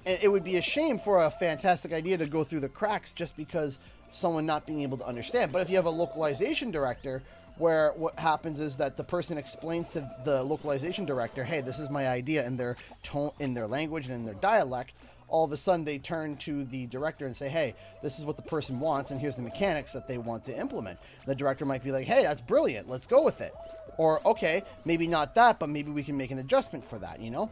And it would be a shame for a fantastic idea to go through the cracks just because someone not being able to understand. But if you have a localization director, where what happens is that the person explains to the localization director, hey, this is my idea, in their tone, in their language, and in their dialect, all of a sudden they turn to the director and say, hey, this is what the person wants, and here's the mechanics that they want to implement. The director might be like, hey, that's brilliant, let's go with it. Or, okay, maybe not that, but maybe we can make an adjustment for that, you know?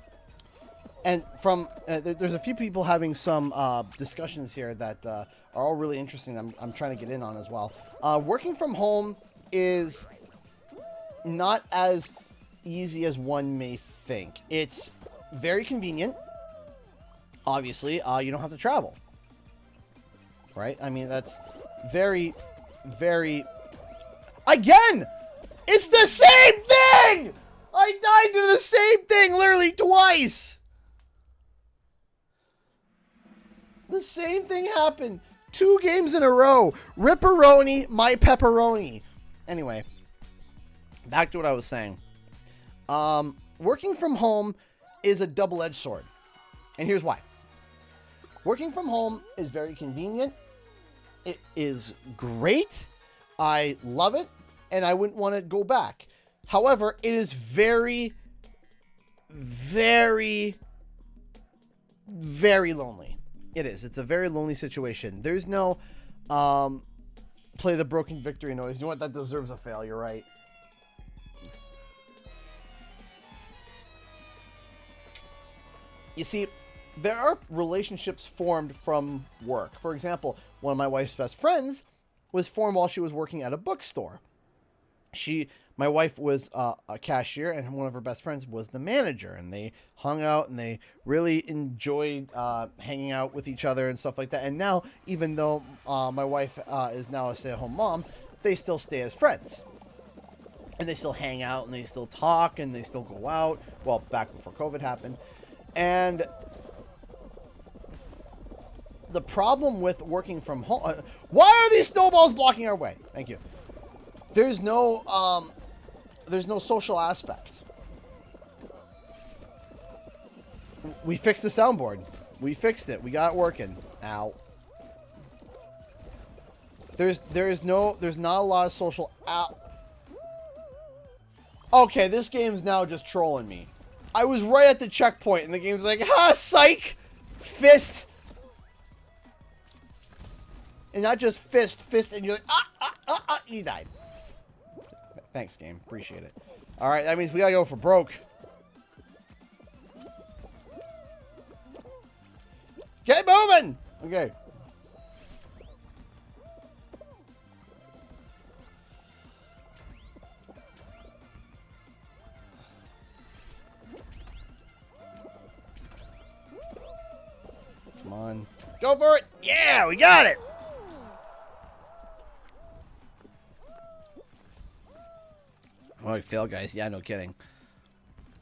And from, there's a few people having some discussions here that are all really interesting. I'm trying to get in on as well. Working from home is not as easy as one may think. It's very convenient. Obviously, you don't have to travel, right? I mean, that's very, very... Again! It's the same thing! I died to the same thing literally twice! The same thing happened 2 games in a row. Ripperoni, my pepperoni. Anyway, back to what I was saying. Working from home is a double-edged sword. And here's why. Working from home is very convenient. It is great. I love it. And I wouldn't want to go back. However, it is very, very very lonely. It is. It's a very lonely situation. There's no play the broken victory noise. You know what? That deserves a fail. You're right. You see, there are relationships formed from work. For example, one of my wife's best friends was formed while she was working at a bookstore. My wife was a cashier, and one of her best friends was the manager, and they hung out and they really enjoyed hanging out with each other and stuff like that. And now, even though my wife is now a stay-at-home mom, they still stay as friends. And they still hang out and they still talk and they still go out. Well, back before COVID happened. And the problem with working from home... why are these snowballs blocking our way? Thank you. There's no social aspect. We fixed the soundboard. We fixed it. We got it working. Ow. There's not a lot of social... Ow. Okay, this game's now just trolling me. I was right at the checkpoint, and the game's like, ha, psych! Fist! And not just fist, and you're like, you died. Thanks, game. Appreciate it. Alright, that means we gotta go for broke. Get moving! Okay. Come on. Go for it! Yeah, we got it! Oh, I fail, guys. Yeah, no kidding.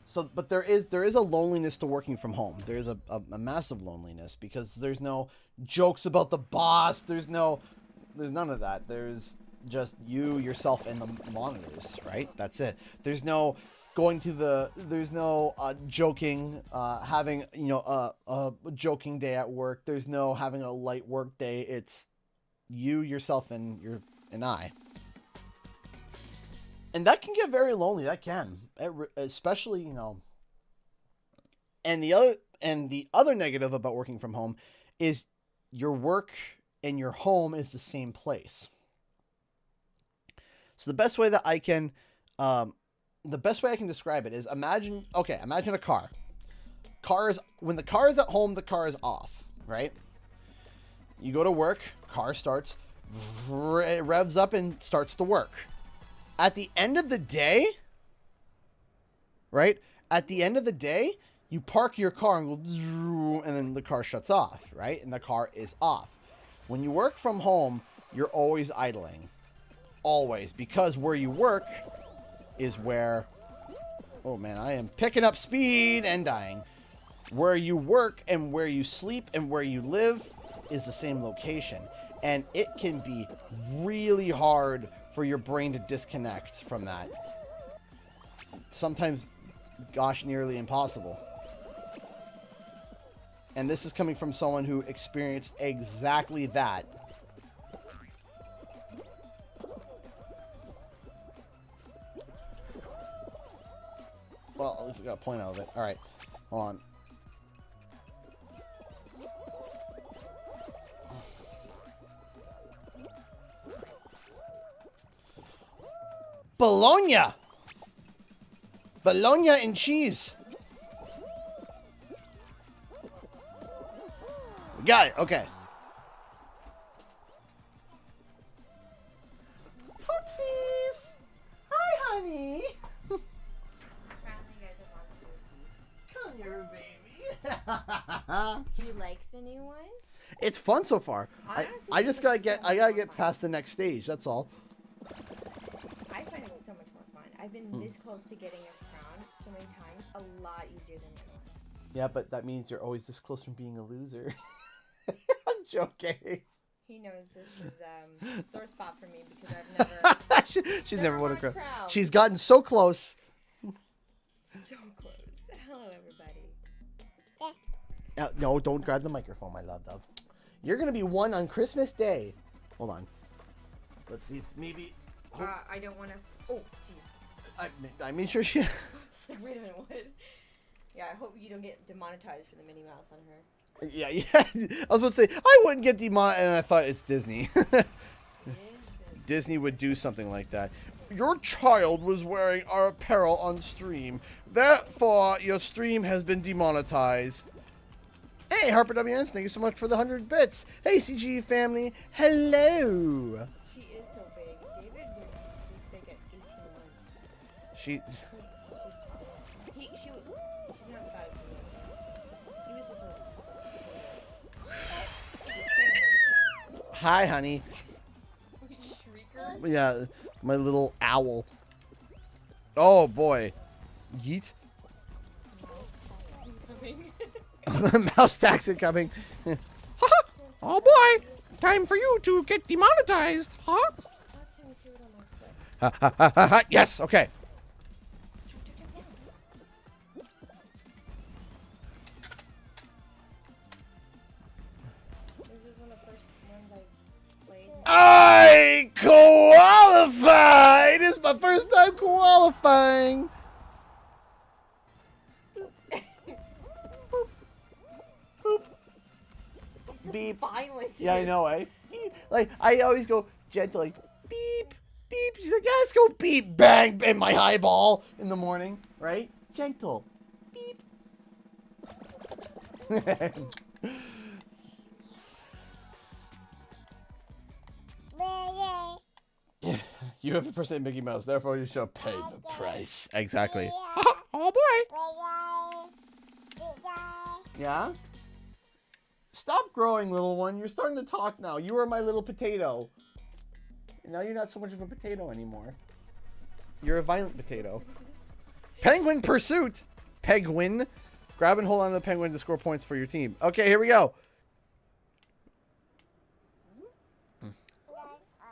So, but there is a loneliness to working from home. There's a massive loneliness because there's no jokes about the boss. There's none of that. There's just you, yourself, and the monitors, right? That's it. There's no going to there's no joking, having, a joking day at work. There's no having a light work day. It's you, yourself, and I. And that can get very lonely. That can, especially, And the other negative about working from home is your work and your home is the same place. So the best way I can describe it is imagine a car. When the car is at home, the car is off, right? You go to work, car starts, it revs up and starts to work. At the end of the day, right? At the end of the day, you park your car and go, and then the car shuts off, right? And the car is off. When you work from home, you're always idling. Always. Because where you work is where... Oh, man, I am picking up speed and dying. Where you work and where you sleep and where you live is the same location. And it can be really hard for your brain to disconnect from that. Sometimes, gosh, nearly impossible. And this is coming from someone who experienced exactly that. Well, at least I got a point out of it. Alright, hold on. Bologna! Bologna and cheese. Got it, okay. Oopsies! Hi, honey! Come here, baby. Do you like the new one? It's fun so far. Honestly, I just gotta get past the next stage, that's all. I find it so much more fun. I've been this close to getting a crown so many times. A lot easier than anyone. Yeah, but that means you're always this close from being a loser. I'm joking. He knows this is a sore spot for me because I've never. She's never won a crown. crown. She's gotten so close. So close. Hello, everybody. No, don't grab the microphone, my love. You're gonna be one on Christmas Day. Hold on. Let's see if maybe. I don't want to. Oh, jeez. I made sure she. Wait a minute. What? Yeah, I hope you don't get demonetized for the Minnie Mouse on her. Yeah, yeah. I was about to say, I wouldn't get demonetized, and I thought it's Disney. It is good. Disney would do something like that. Your child was wearing our apparel on stream. Therefore, your stream has been demonetized. Hey, Harper WNs, thank you so much for the 100 bits. Hey, CG family. Hello. She is so big. David was this big at 18 months. She... She's not as bad as me. He was just a... Hi, honey. Shrieker? Yeah, my little owl. Oh, boy. Yeet. Mouse taxi coming. Oh, boy. Time for you to get demonetized, huh? Last time you threw it on my foot. Yes, okay. This is one of the first ones I played. I qualified! It's my first time qualifying. She's so Beep. violent. Yeah, I know, eh? Beep. Like, I always go gentle, like, beep, beep. She's like, yeah, let's go beep, bang, in my eyeball in the morning, right? Gentle. Beep. You have impersonated Mickey Mouse, therefore you shall pay the price. Exactly. Oh, boy. Yeah? Stop growing, little one. You're starting to talk now. You are my little potato. And now you're not so much of a potato anymore. You're a violent potato. Penguin pursuit. Penguin. Grab and hold on to the penguin to score points for your team. Okay, here we go.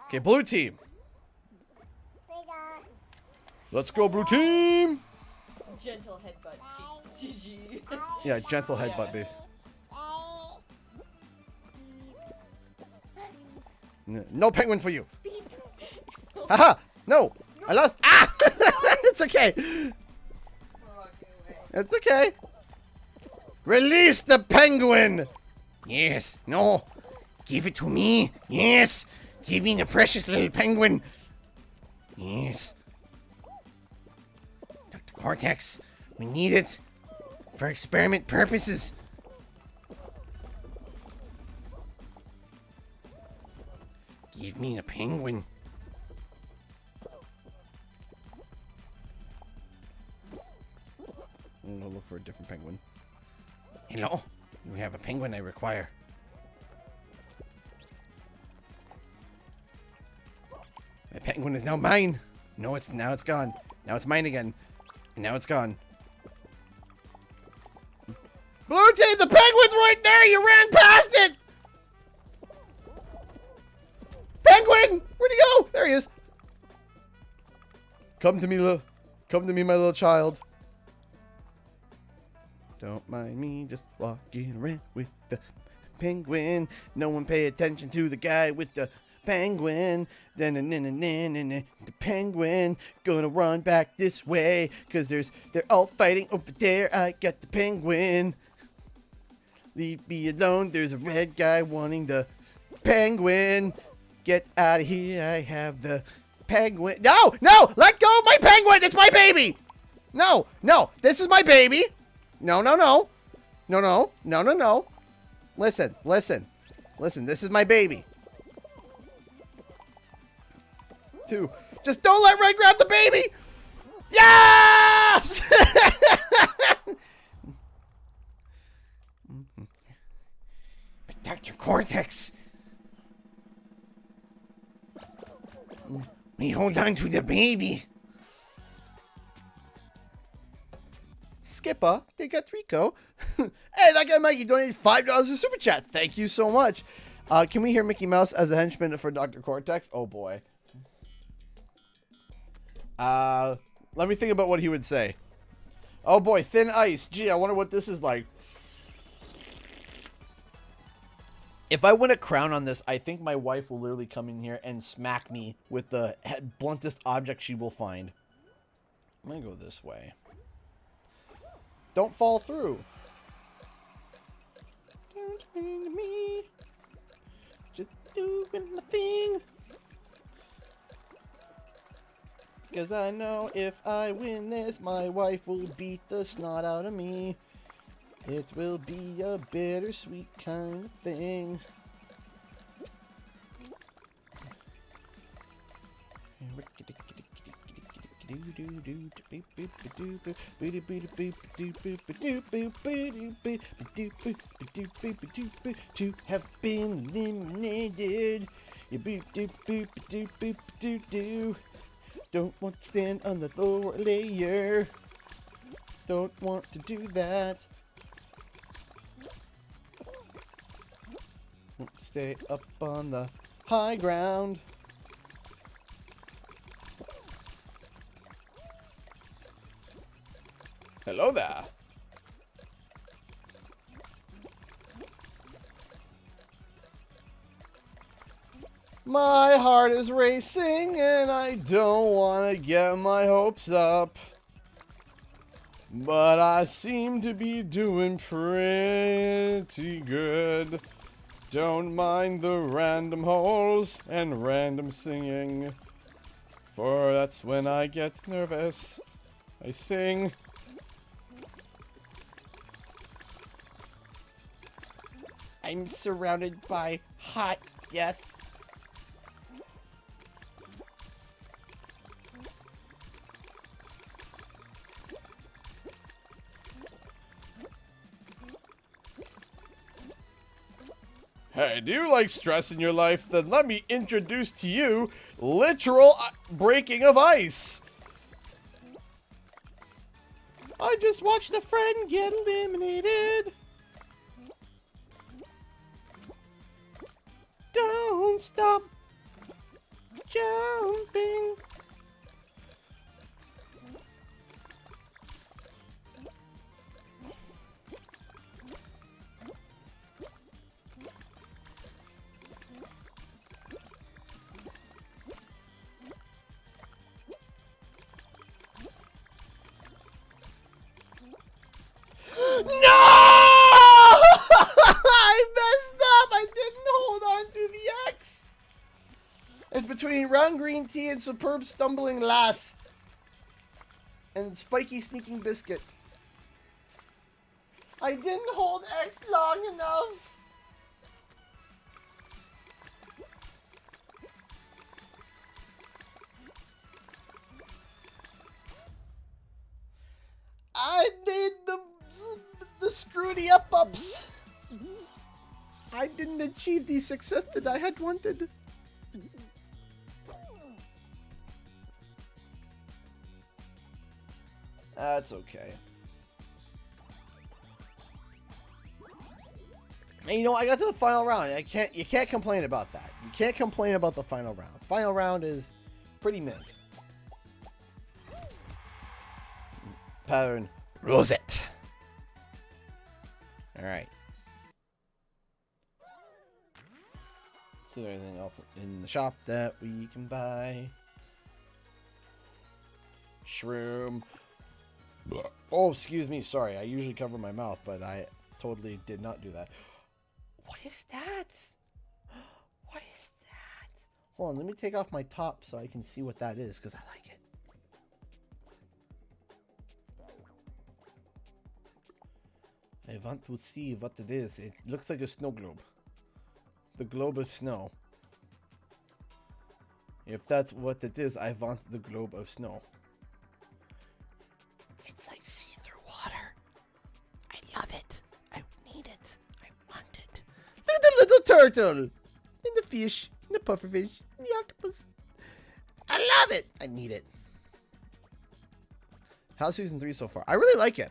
Okay, blue team. Let's go, blue team. Gentle headbutt. CG. Yeah, gentle headbutt, base. No penguin for you. Haha! No! I lost. Ah! It's okay. It's okay. Release the penguin! Yes. No. Give it to me. Yes. Give me the precious little penguin. Yes. Dr. Cortex, we need it for experiment purposes. Give me the penguin. I'm gonna look for a different penguin. Hello? You have a penguin I require. The penguin is now mine. No, it's gone. Now it's mine again. And now it's gone. Blue team, the penguin's right there! You ran past it! Penguin! Where'd he go? There he is. Come to me, my little child. Don't mind me just walking around with the penguin. No one pay attention to the guy with the penguin. The penguin gonna run back this way, cause they're all fighting over there. I got the penguin. Leave me alone. There's a red guy wanting the penguin. Get out of here. I have the penguin. No, no, let go of my penguin. It's my baby. No, no, this is my baby. No, no, no. No, no, no, no, no. Listen, listen, listen. This is my baby. 2. Just don't let Red grab the baby. Yes! But Dr. Cortex. We hold on to the baby. Skipper, they got Rico. Hey, that guy Mikey donated $5 to Super Chat. Thank you so much. Can we hear Mickey Mouse as a henchman for Dr. Cortex? Oh boy. Let me think about what he would say. Oh boy, thin ice. Gee, I wonder what this is like. If I win a crown on this, I think my wife will literally come in here and smack me with the bluntest object she will find. I'm gonna go this way. don't fall through. Don't mean to me. Just doing my thing. Cause I know if I win this, my wife will beat the snot out of me. It will be a bittersweet kind of thing. To have been eliminated. Don't want to stand on the lower layer. Don't want to do that. Stay up on the high ground. Hello there. My heart is racing and I don't want to get my hopes up. But I seem to be doing pretty good. Don't mind the random holes and random singing. For that's when I get nervous. I sing. I'm surrounded by hot death. Hey, do you like stress in your life? Then let me introduce to you literal breaking of ice. I just watched a friend get eliminated. Don't stop jumping. No! I messed up! I didn't hold on to the X! It's between round green tea and superb stumbling lass. And spiky sneaking biscuit. I didn't hold X long enough! I did the screwy up-ups. I didn't achieve the success that I had wanted. That's okay. And you know, I got to the final round. You can't complain about that. You can't complain about the final round. Final round is pretty mint. Pattern Rosette. Alright. So anything else in the shop that we can buy? Shroom. Oh, excuse me. Sorry. I usually cover my mouth, but I totally did not do that. What is that? What is that? Hold on. Let me take off my top so I can see what that is, because I like it. I want to see what it is. It looks like a snow globe. The globe of snow. If that's what it is, I want the globe of snow. It's like see-through water. I love it. I need it. I want it. Look at the little turtle. And the fish. And the pufferfish. And the octopus. I love it. I need it. How's Season 3 so far? I really like it.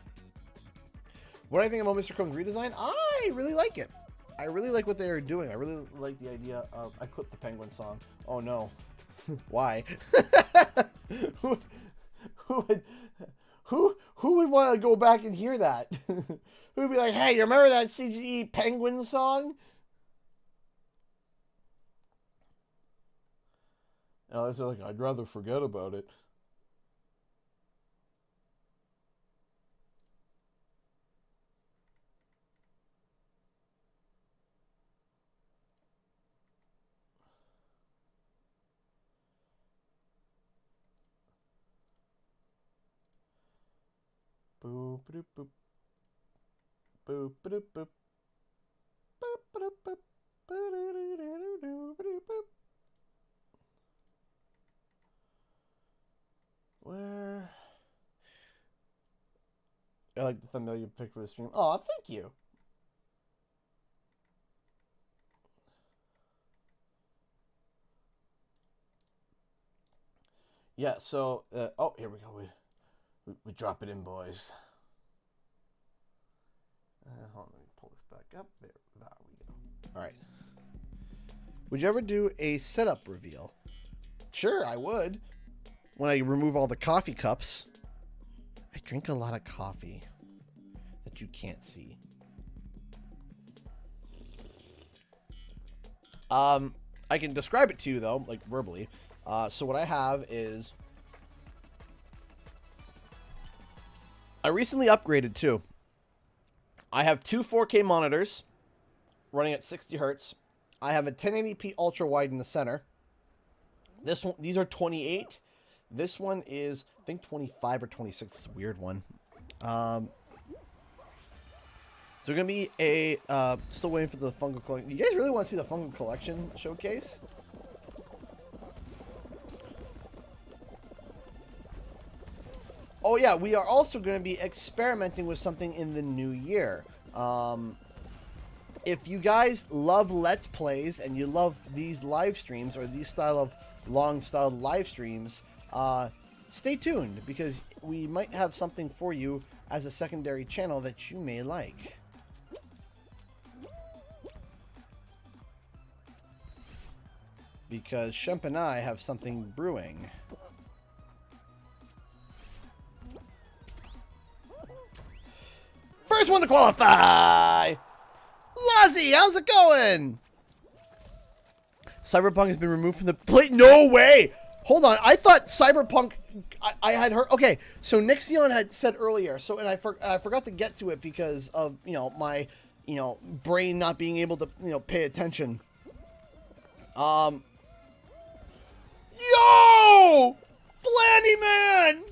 What do I think about Mr. Chrome's redesign? I really like it. I really like what they are doing. I really like the idea of... I clipped the Penguin song. Oh no. Why? who would want to go back and hear that? Who would be like, hey, you remember that CGE Penguin song? And I was like, I'd rather forget about it. Boop, boop, boop. Boop, boop, boop. Boop, boop, boop. Boop. Where? I like the thumbnail you picked for the stream. Oh, thank you. Yeah, so, oh, here we go. We drop it in, boys. Hold on, let me pull this back up. There we go. All right. Would you ever do a setup reveal? Sure, I would. When I remove all the coffee cups. I drink a lot of coffee that you can't see. I can describe it to you, though, like verbally. So what I have is, I recently upgraded too. I have two 4K monitors running at 60 hertz. I have a 1080p ultra wide in the center. This one, these are 28. This one is, I think, 25 or 26. It's a weird one. So gonna be a still waiting for the Funko collection. You guys really want to see the Funko collection showcase? Oh yeah, we are also going to be experimenting with something in the new year. If you guys love Let's Plays and you love these live streams or these style of long style live streams, stay tuned because we might have something for you as a secondary channel that you may like. Because Shemp and I have something brewing. First one to qualify! Lozzie, how's it going? Cyberpunk has been removed from the plate. No way! Hold on, I thought Cyberpunk, I had heard, okay, so Nixion had said earlier, so, and I forgot to get to it because of, you know, my, you know, brain not being able to, you know, pay attention. Yo! Flanny Man!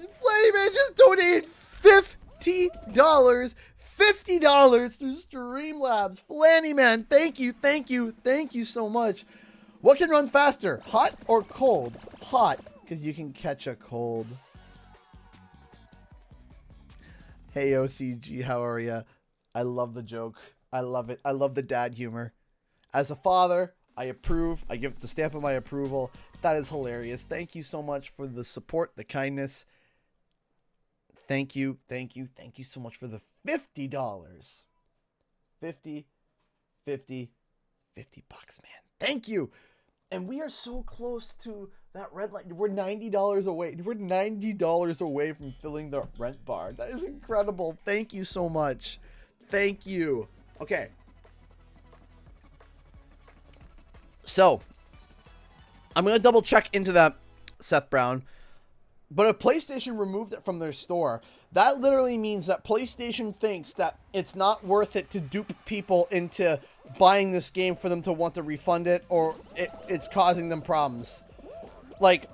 Flanny Man just donated $50. $50 through Streamlabs. Flanny Man, thank you, thank you, thank you so much. What can run faster, hot or cold? Hot, because you can catch a cold. Hey OCG, how are ya? I love the joke. I love it. I love the dad humor. As a father, I approve. I give the stamp of my approval. That is hilarious. Thank you so much for the support, the kindness. Thank you, thank you, thank you so much for the $50. 50 bucks, man. Thank you. And we are so close to that rent line. We're $90 away. We're $90 away from filling the rent bar. That is incredible. Thank you so much. Thank you. Okay. So, I'm going to double check into that, Seth Brown. But if PlayStation removed it from their store, that literally means that PlayStation thinks that it's not worth it to dupe people into buying this game for them to want to refund it, or it's causing them problems. Like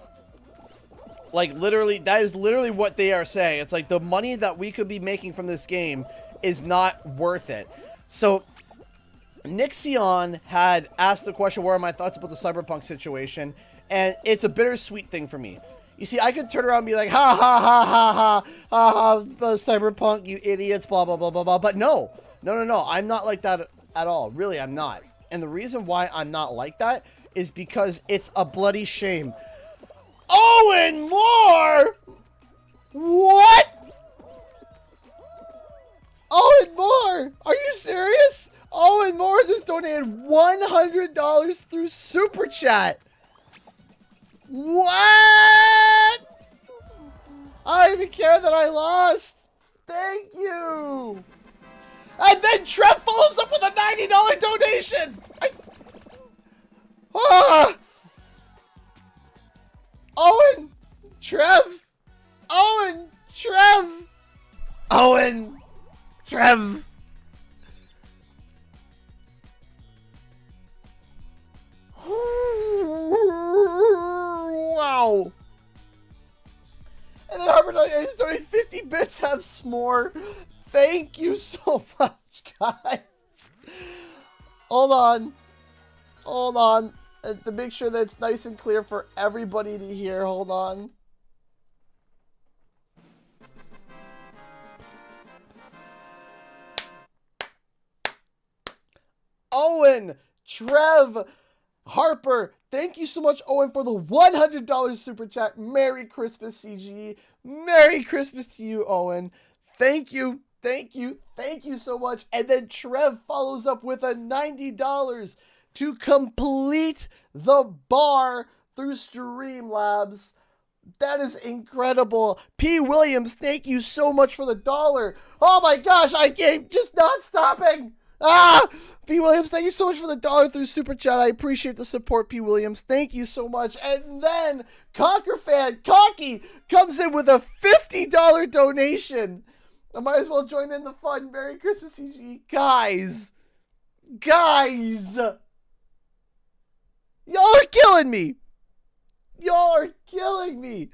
literally, that is literally what they are saying. It's like the money that we could be making from this game is not worth it. So, Nixion had asked the question, what are my thoughts about the Cyberpunk situation? And it's a bittersweet thing for me. You see, I could turn around and be like, ha, ha, ha, ha, ha, ha, ha, Cyberpunk, you idiots, blah, blah, blah, blah, blah. But no, I'm not like that at all. Really, I'm not. And the reason why I'm not like that is because it's a bloody shame. Owen Moore! What? Owen Moore! Are you serious? Owen Moore just donated $100 through Super Chat. What? I don't even care that I lost. Thank you. And then Trev follows up with a $90 donation. Owen, Trev, Owen, Trev, Owen, Trev. Wow. bits have s'more. Thank you so much, guys. Hold on. Hold on. To make sure that it's nice and clear for everybody to hear. Hold on. Owen, Trev, Harper, thank you so much, Owen, for the $100 super chat. Merry Christmas, CG. Merry Christmas to you, Owen. Thank you, thank you, thank you so much. And then Trev follows up with a $90 to complete the bar through Streamlabs. That is incredible. P. Williams, thank you so much for the $1. Oh my gosh, I can't, just not stopping. Ah! P. Williams, thank you so much for the $1 through Super Chat. I appreciate the support, P. Williams. Thank you so much. And then Conquer Fan Conky comes in with a $50 donation. I might as well join in the fun. Merry Christmas, CG. Guys. Y'all are killing me. Y'all are killing me.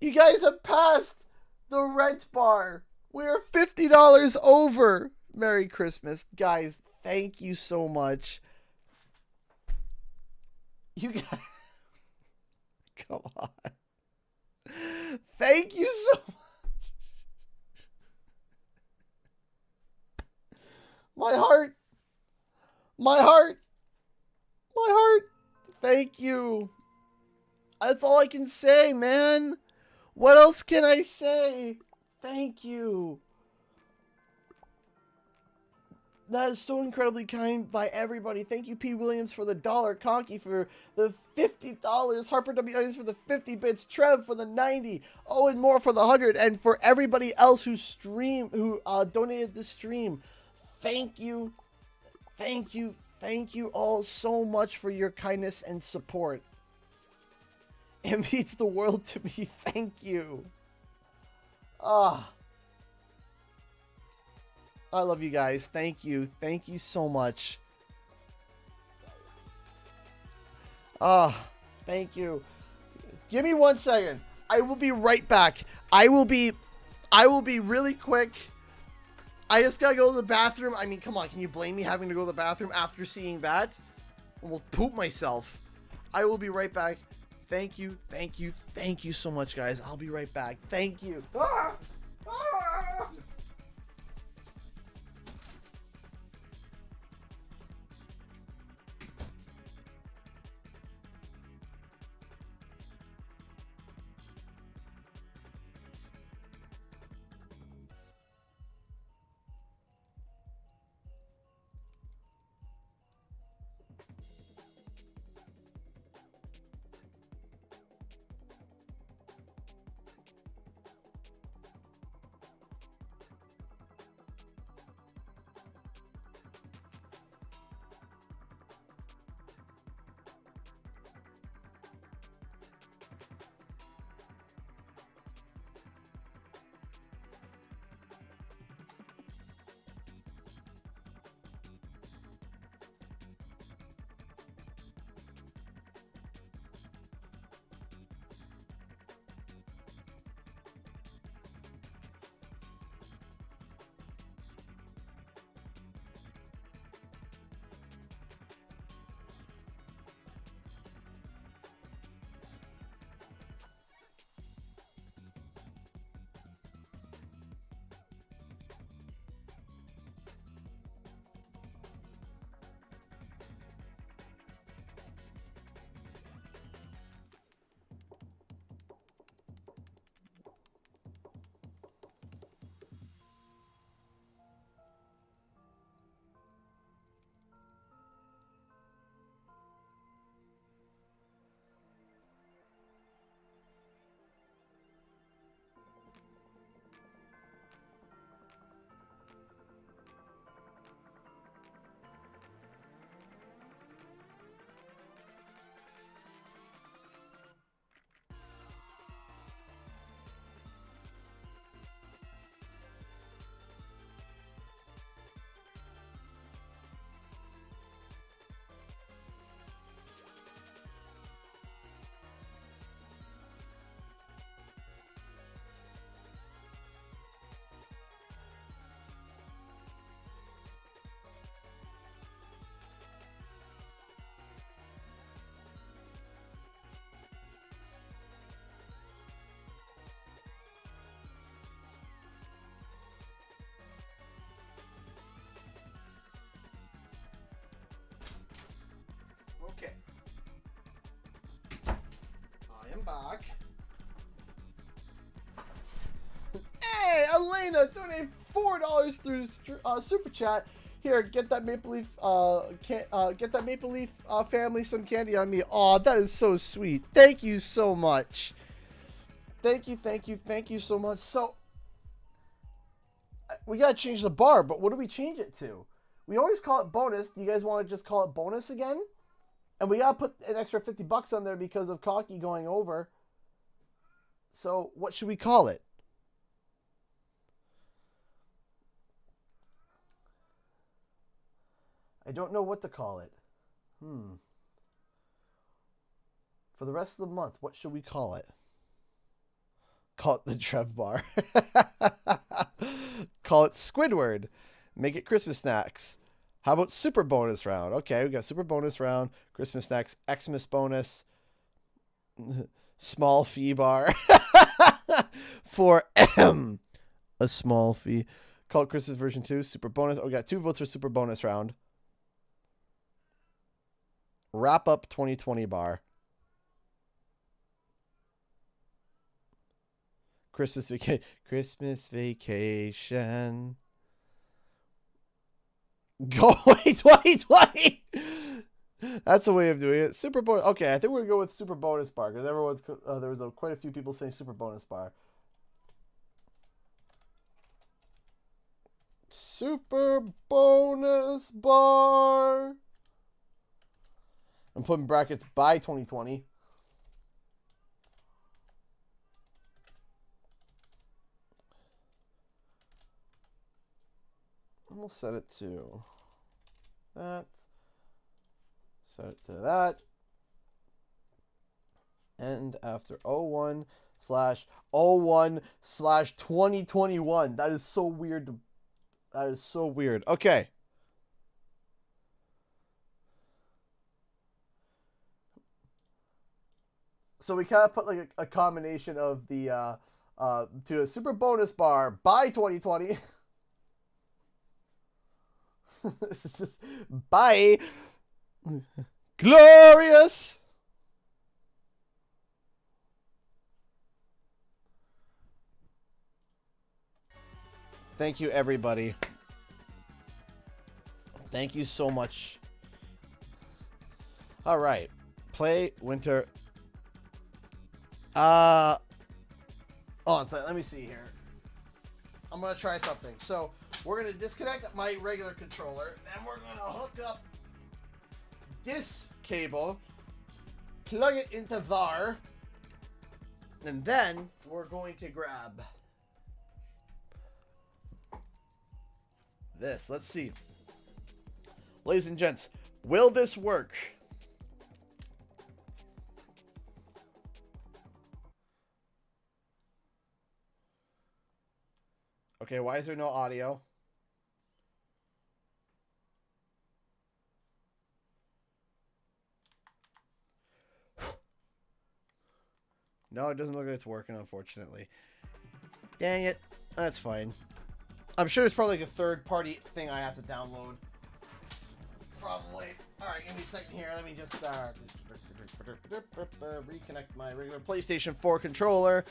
You guys have passed the rent bar. We're $50 over. Merry Christmas. Guys, thank you so much. You guys... Come on. Thank you so much. My heart. My heart. My heart. Thank you. That's all I can say, man. What else can I say? Thank you. That is so incredibly kind by everybody. Thank you, P. Williams, for the $1. Conky for the $50. Harper W. Onions for the 50 bits. Trev for the 90. Owen Moore for the 100. And for everybody else who donated the stream. Thank you. Thank you. Thank you all so much for your kindness and support. It means the world to me. Thank you. Ah. I love you guys. Thank you. Thank you so much. Ah, thank you. Give me 1 second. I will be right back. I will be really quick. I just gotta go to the bathroom. I mean, come on. Can you blame me having to go to the bathroom after seeing that? I will poop myself. I will be right back. Thank you. Thank you. Thank you so much, guys. I'll be right back. Thank you. Ah! Ah! back. Hey, Elena, donate $4 through super chat. Here, get that Maple Leaf, family some candy on me. Aw, that is so sweet. Thank you so much. Thank you so much. So, we gotta change the bar, but what do we change it to? We always call it bonus. Do you guys want to just call it bonus again? And we gotta put an extra $50 on there because of Cocky going over. So, what should we call it? I don't know what to call it. For the rest of the month, what should we call it? Call it the Trev Bar. Call it Squidward. Make it Christmas snacks. How about super bonus round? Okay, we got super bonus round, Christmas snacks, Xmas bonus, small fee bar for a small fee. Call it Christmas version 2, super bonus. Oh, we got 2 votes for super bonus round. Wrap up 2020 bar. Christmas vacation. Go away 2020. That's a way of doing it. Super bonus. Okay, I think we're gonna go with super bonus bar because everyone's there was quite a few people saying super bonus bar. Super bonus bar. I'm putting brackets by 2020. And we'll set it to that. Set it to that. And after 01/01/2021. That is so weird. That is so weird. Okay. So we kind of put like a combination of the to a super bonus bar by 2020. It's just bye. Glorious. Thank you, everybody. Thank you so much. All right. Play winter. Let me see here. I'm gonna try something. So we're gonna disconnect my regular controller, and we're gonna hook up this cable, plug it into VAR, and then we're going to grab this. Let's see. Ladies and gents, will this work? Okay, why is there no audio? No, it doesn't look like it's working, unfortunately. Dang it. That's fine. I'm sure it's probably like a third-party thing I have to download. Probably. Alright, give me a second here. Let me just reconnect my regular PlayStation 4 controller.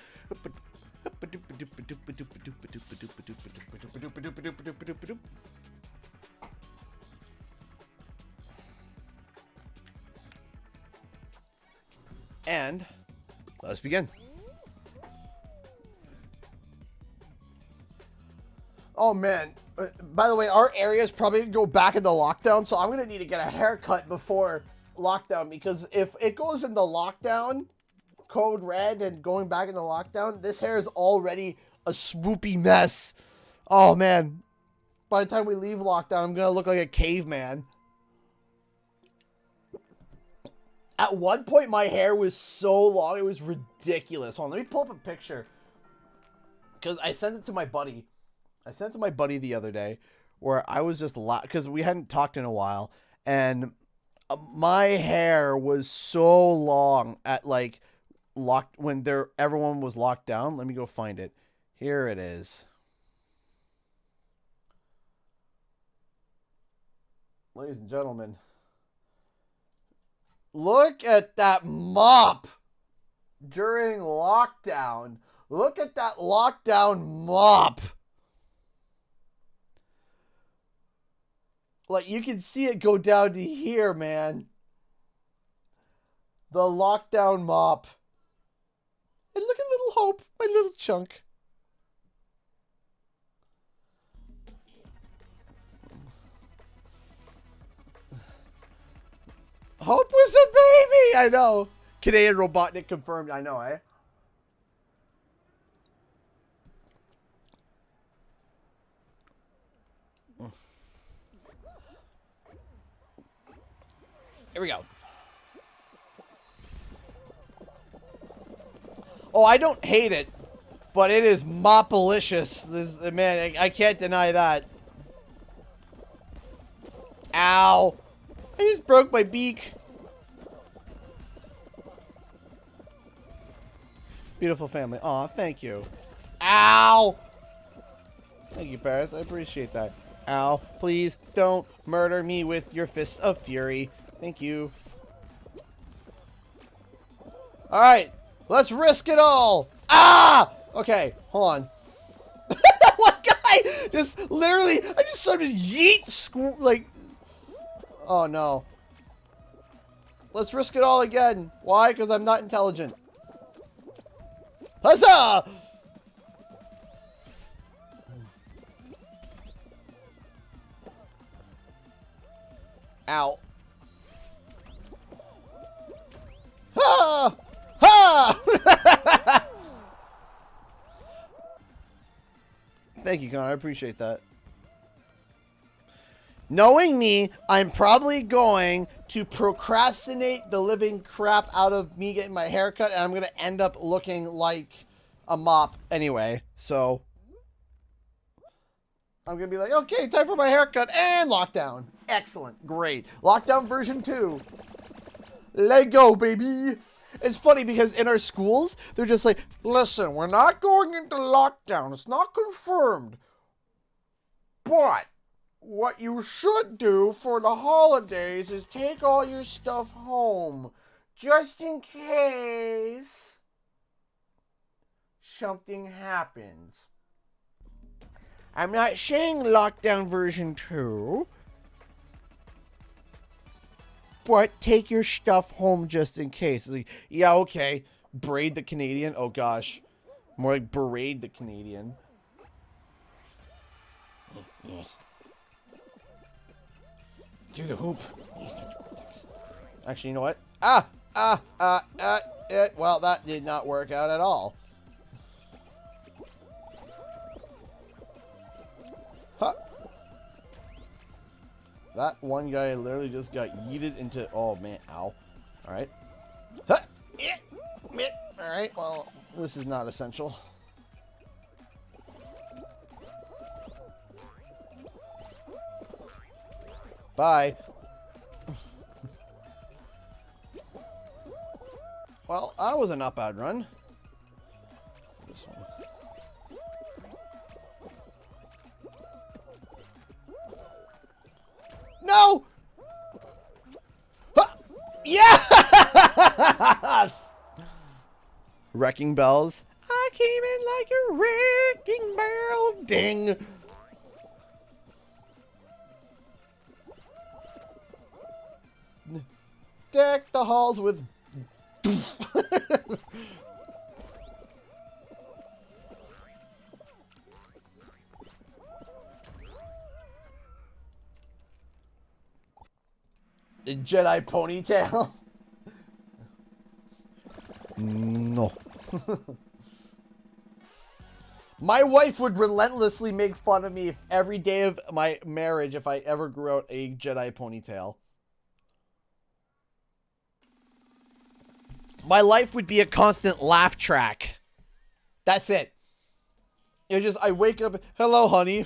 And let us begin. Oh man, by the way, our area is probably going to go back into lockdown, so I'm going to need to get a haircut before lockdown, because if it goes into lockdown, code red, and going back into lockdown, this hair is already a swoopy mess. Oh man, by the time we leave lockdown, I'm going to look like a caveman. At one point, my hair was so long, it was ridiculous. Hold on, let me pull up a picture, because I sent it to my buddy. I sent it to my buddy the other day, where I was just because we hadn't talked in a while, and my hair was so long at like when everyone was locked down. Let me go find it. Here it is. Ladies and gentlemen, look at that mop. during lockdown. Look at that lockdown mop. Like, you can see it go down to here, man. The lockdown mop. And look at little Hope, my little chunk. Hope was a baby! I know. Canadian Robotnik confirmed. I know, eh? Here we go. Oh, I don't hate it, but it is mopalicious. This, man, I can't deny that. Ow. I just broke my beak. Beautiful family. Aw, thank you. Ow. Thank you, Paris. I appreciate that. Ow. Please don't murder me with your fists of fury. Thank you. Alright. Let's risk it all. Ah! Okay, hold on. That one guy just literally, I just saw him just yeet, like, oh no. Let's risk it all again. Why? Because I'm not intelligent. Huzzah! Ow. Ha! Ha! Thank you, Connor. I appreciate that. Knowing me, I'm probably going to procrastinate the living crap out of me getting my hair cut, and I'm going to end up looking like a mop anyway. So, I'm going to be like, okay, time for my haircut, and lockdown. Excellent. Great. Lockdown version 2. Let go, baby. It's funny because in our schools, they're just like, listen, we're not going into lockdown. It's not confirmed. But what you should do for the holidays is take all your stuff home. Just in case something happens. I'm not saying lockdown version 2. But take your stuff home just in case. Like, yeah, okay. Braid the Canadian. Oh, gosh. More like berate the Canadian. Yes. Through the hoop. Actually, you know what? Well, that did not work out at all. Huh. That one guy literally just got yeeted into... Oh, man. Ow. Alright. Huh. Alright, well, this is not essential. Bye. Well, that was a not bad run. This one. No! Huh. Yes! Wrecking bells. I came in like a wrecking barrel. Ding. Deck the halls with... The Jedi ponytail? No. My wife would relentlessly make fun of me if every day of my marriage if I ever grew out a Jedi ponytail. My life would be a constant laugh track. That's it. It just, I wake up, hello, honey.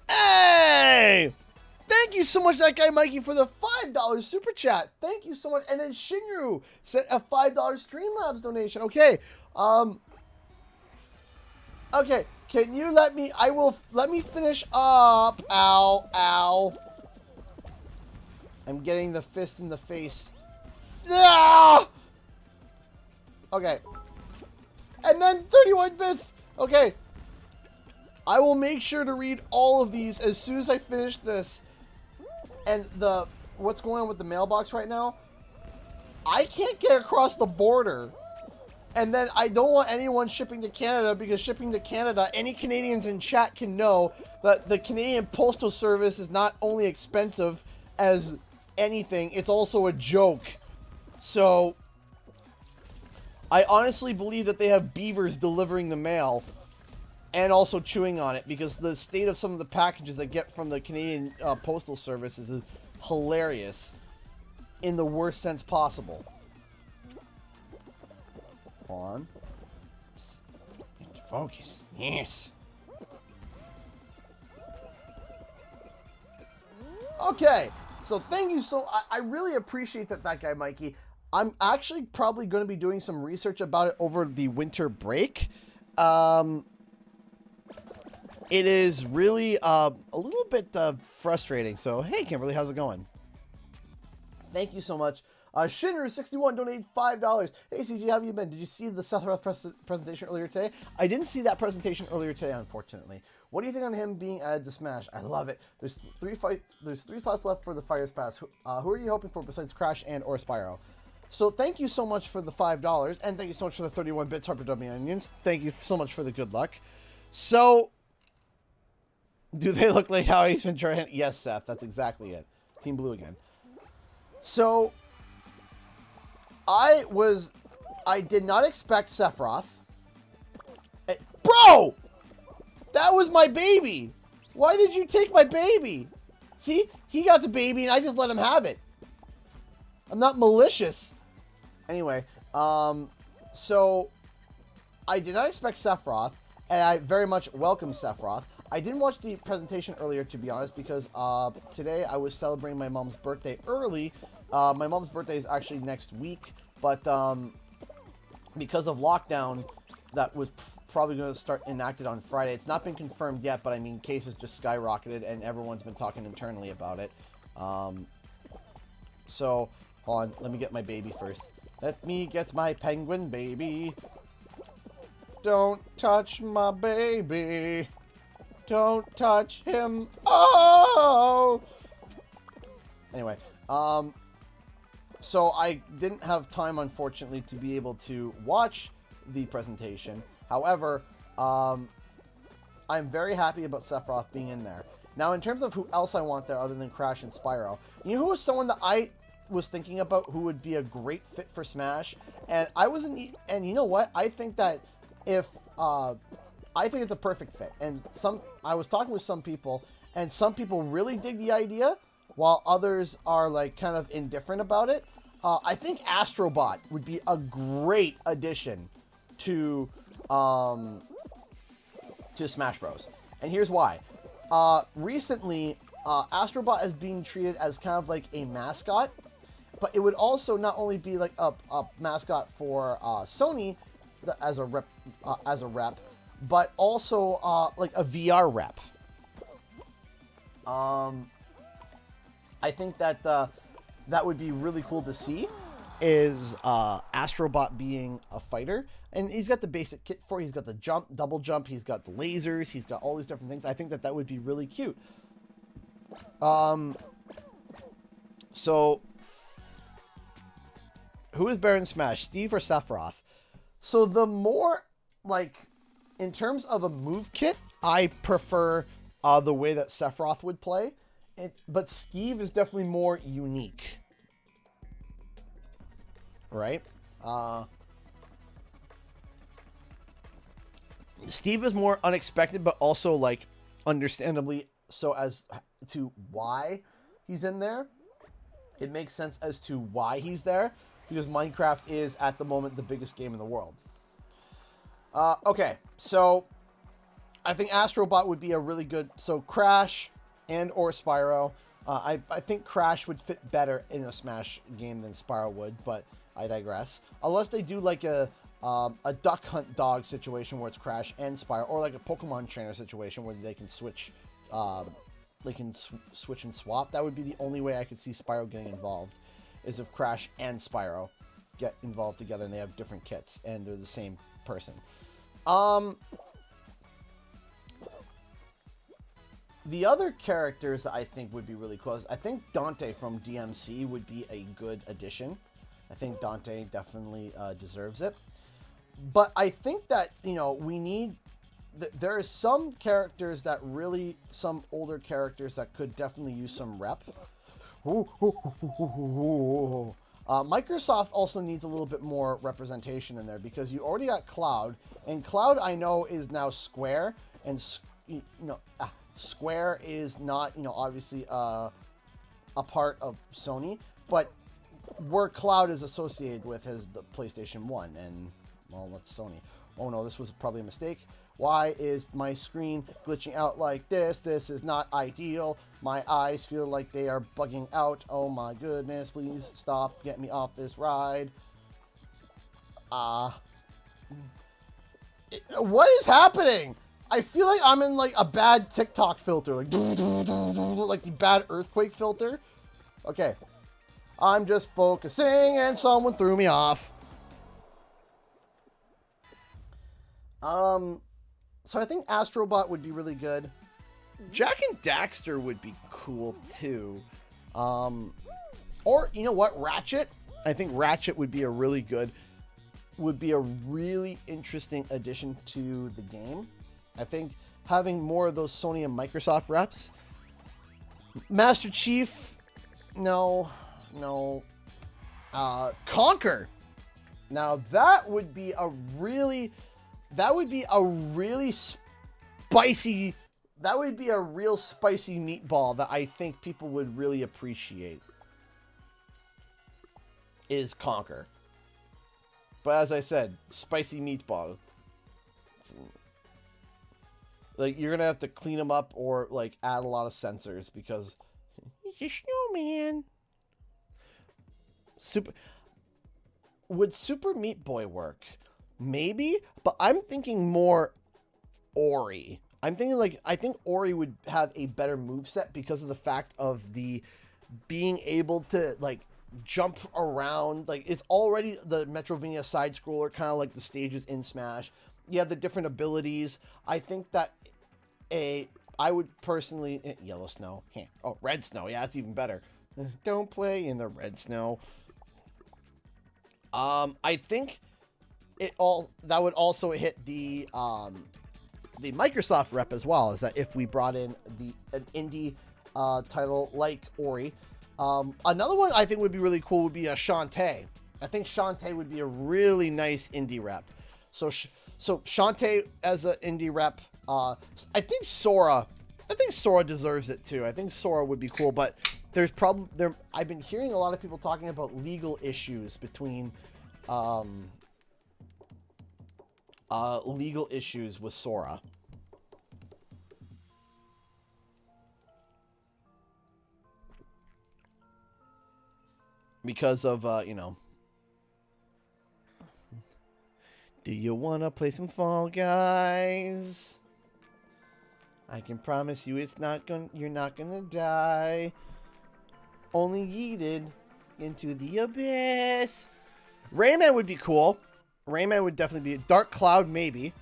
Hey! Thank you so much, that guy Mikey, for the $5 super chat. Thank you so much. And then Shinru sent a $5 Streamlabs donation. Okay. Okay. Can you let me... Let me finish up. Ow, ow. I'm getting the fist in the face. Ah! Okay. And then 31 bits. Okay. I will make sure to read all of these as soon as I finish this. And what's going on with the mailbox right now? I can't get across the border. And then I don't want anyone shipping to Canada, because shipping to Canada, any Canadians in chat can know that the Canadian Postal Service is not only expensive as anything, it's also a joke. So I honestly believe that they have beavers delivering the mail and also chewing on it, because the state of some of the packages I get from the Canadian Postal Service is hilarious in the worst sense possible. Hold on. Just focus. Yes. Okay. So thank you. So I really appreciate that guy, Mikey. I'm actually probably going to be doing some research about it over the winter break. It is really a little bit frustrating. So, hey, Kimberly, how's it going? Thank you so much. Shinru61 donated $5. Hey, CG, how have you been? Did you see the Sephiroth presentation earlier today? I didn't see that presentation earlier today, unfortunately. What do you think on him being added to Smash? I love it. There's three slots left for the Fighters Pass. Who are you hoping for besides Crash and or Spyro? So thank you so much for the $5, and thank you so much for the 31 bits, Harper W Onions. Thank you so much for the good luck. So, do they look like how Ace Ventura? Yes, Seth, that's exactly it. Team Blue again. So, I did not expect Sephiroth. Bro! That was my baby! Why did you take my baby? See? He got the baby and I just let him have it. I'm not malicious. Anyway, so I did not expect Sephiroth, and I very much welcome Sephiroth. I didn't watch the presentation earlier, to be honest, because today I was celebrating my mom's birthday early. My mom's birthday is actually next week, but because of lockdown, that was probably going to start enacted on Friday. It's not been confirmed yet, but I mean, cases just skyrocketed, and everyone's been talking internally about it. So, hold on, let me get my baby first. Let me get my penguin baby. Don't touch my baby. Don't touch him. Oh! Anyway, so I didn't have time, unfortunately, to be able to watch the presentation. However, I'm very happy about Sephiroth being in there. Now, in terms of who else I want there other than Crash and Spyro, you know who was someone that I was thinking about who would be a great fit for Smash? And and you know what? I think that I think it's a perfect fit. And I was talking with some people, and some people really dig the idea, while others are like kind of indifferent about it. I think Astrobot would be a great addition to Smash Bros. And here's why. Recently, Astrobot is being treated as kind of like a mascot, but it would also not only be like a mascot for Sony as a rep, but also like a VR rep. I think that that would be really cool to see, is Astrobot being a fighter. And he's got the basic kit for it. He's got the jump, double jump, he's got the lasers, he's got all these different things. I think that would be really cute. So, who is better in Smash, Steve or Sephiroth? So the more, like, in terms of a move kit, I prefer the way that Sephiroth would play. But Steve is definitely more unique. Right? Steve is more unexpected, but also, like, understandably so as to why he's in there. It makes sense as to why he's there, because Minecraft is, at the moment, the biggest game in the world. Okay, so I think Astrobot would be a really good... So Crash and or Spyro. I think Crash would fit better in a Smash game than Spyro would, but I digress. Unless they do like a a Duck Hunt dog situation where it's Crash and Spyro, or like a Pokemon trainer situation where they can switch, switch and swap. That would be the only way I could see Spyro getting involved, is if Crash and Spyro get involved together and they have different kits and they're the same person. The other characters I think would be really cool. I think Dante from DMC would be a good addition. I think Dante definitely deserves it. But I think that, you know, we need... there are some characters that really... some older characters that could definitely use some rep. Microsoft also needs a little bit more representation in there, because you already got Cloud, and Cloud I know is now Square, and you know, Square is not, you know, obviously a part of Sony, but where Cloud is associated with is the PlayStation 1, and, well, that's Sony. Oh no, this was probably a mistake. Why is my screen glitching out like this? This is not ideal. My eyes feel like they are bugging out. Oh my goodness, please stop. Get me off this ride. What is happening? I feel like I'm in like a bad TikTok filter. Like the bad earthquake filter. Okay. I'm just focusing and someone threw me off. So I think Astrobot would be really good. Jack and Daxter would be cool too. Or you know what, Ratchet? I think Ratchet would be a really interesting addition to the game. I think having more of those Sony and Microsoft reps. Master Chief, no. Conquer. Now that would be a really spicy. That would be a real spicy meatball that I think people would really appreciate. Is Conquer. But as I said, spicy meatball. Like, you're gonna have to clean them up or like add a lot of sensors because he's a snowman. Would Super Meat Boy work? Maybe, but I'm thinking more Ori. I'm thinking like, I think Ori would have a better moveset because of the fact of the being able to like jump around. Like, it's already the Metrovania side scroller, kind of like the stages in Smash. You have the different abilities. I think that I would personally... Yellow snow. Oh, red snow. Yeah, that's even better. Don't play in the red snow. I think that would also hit the Microsoft rep as well, is that if we brought in an indie title like Ori. Another one I think would be really cool would be a Shantae. I think Shantae would be a really nice indie rep. So Shantae as an indie rep. I think Sora deserves it too. I think Sora would be cool, but there's I've been hearing a lot of people talking about legal issues between legal issues with Sora. Because of you know. Do you wanna play some Fall Guys? I can promise you you're not gonna die. Only yeeted into the abyss. Rayman would be cool. Rayman would definitely be... Dark Cloud, maybe.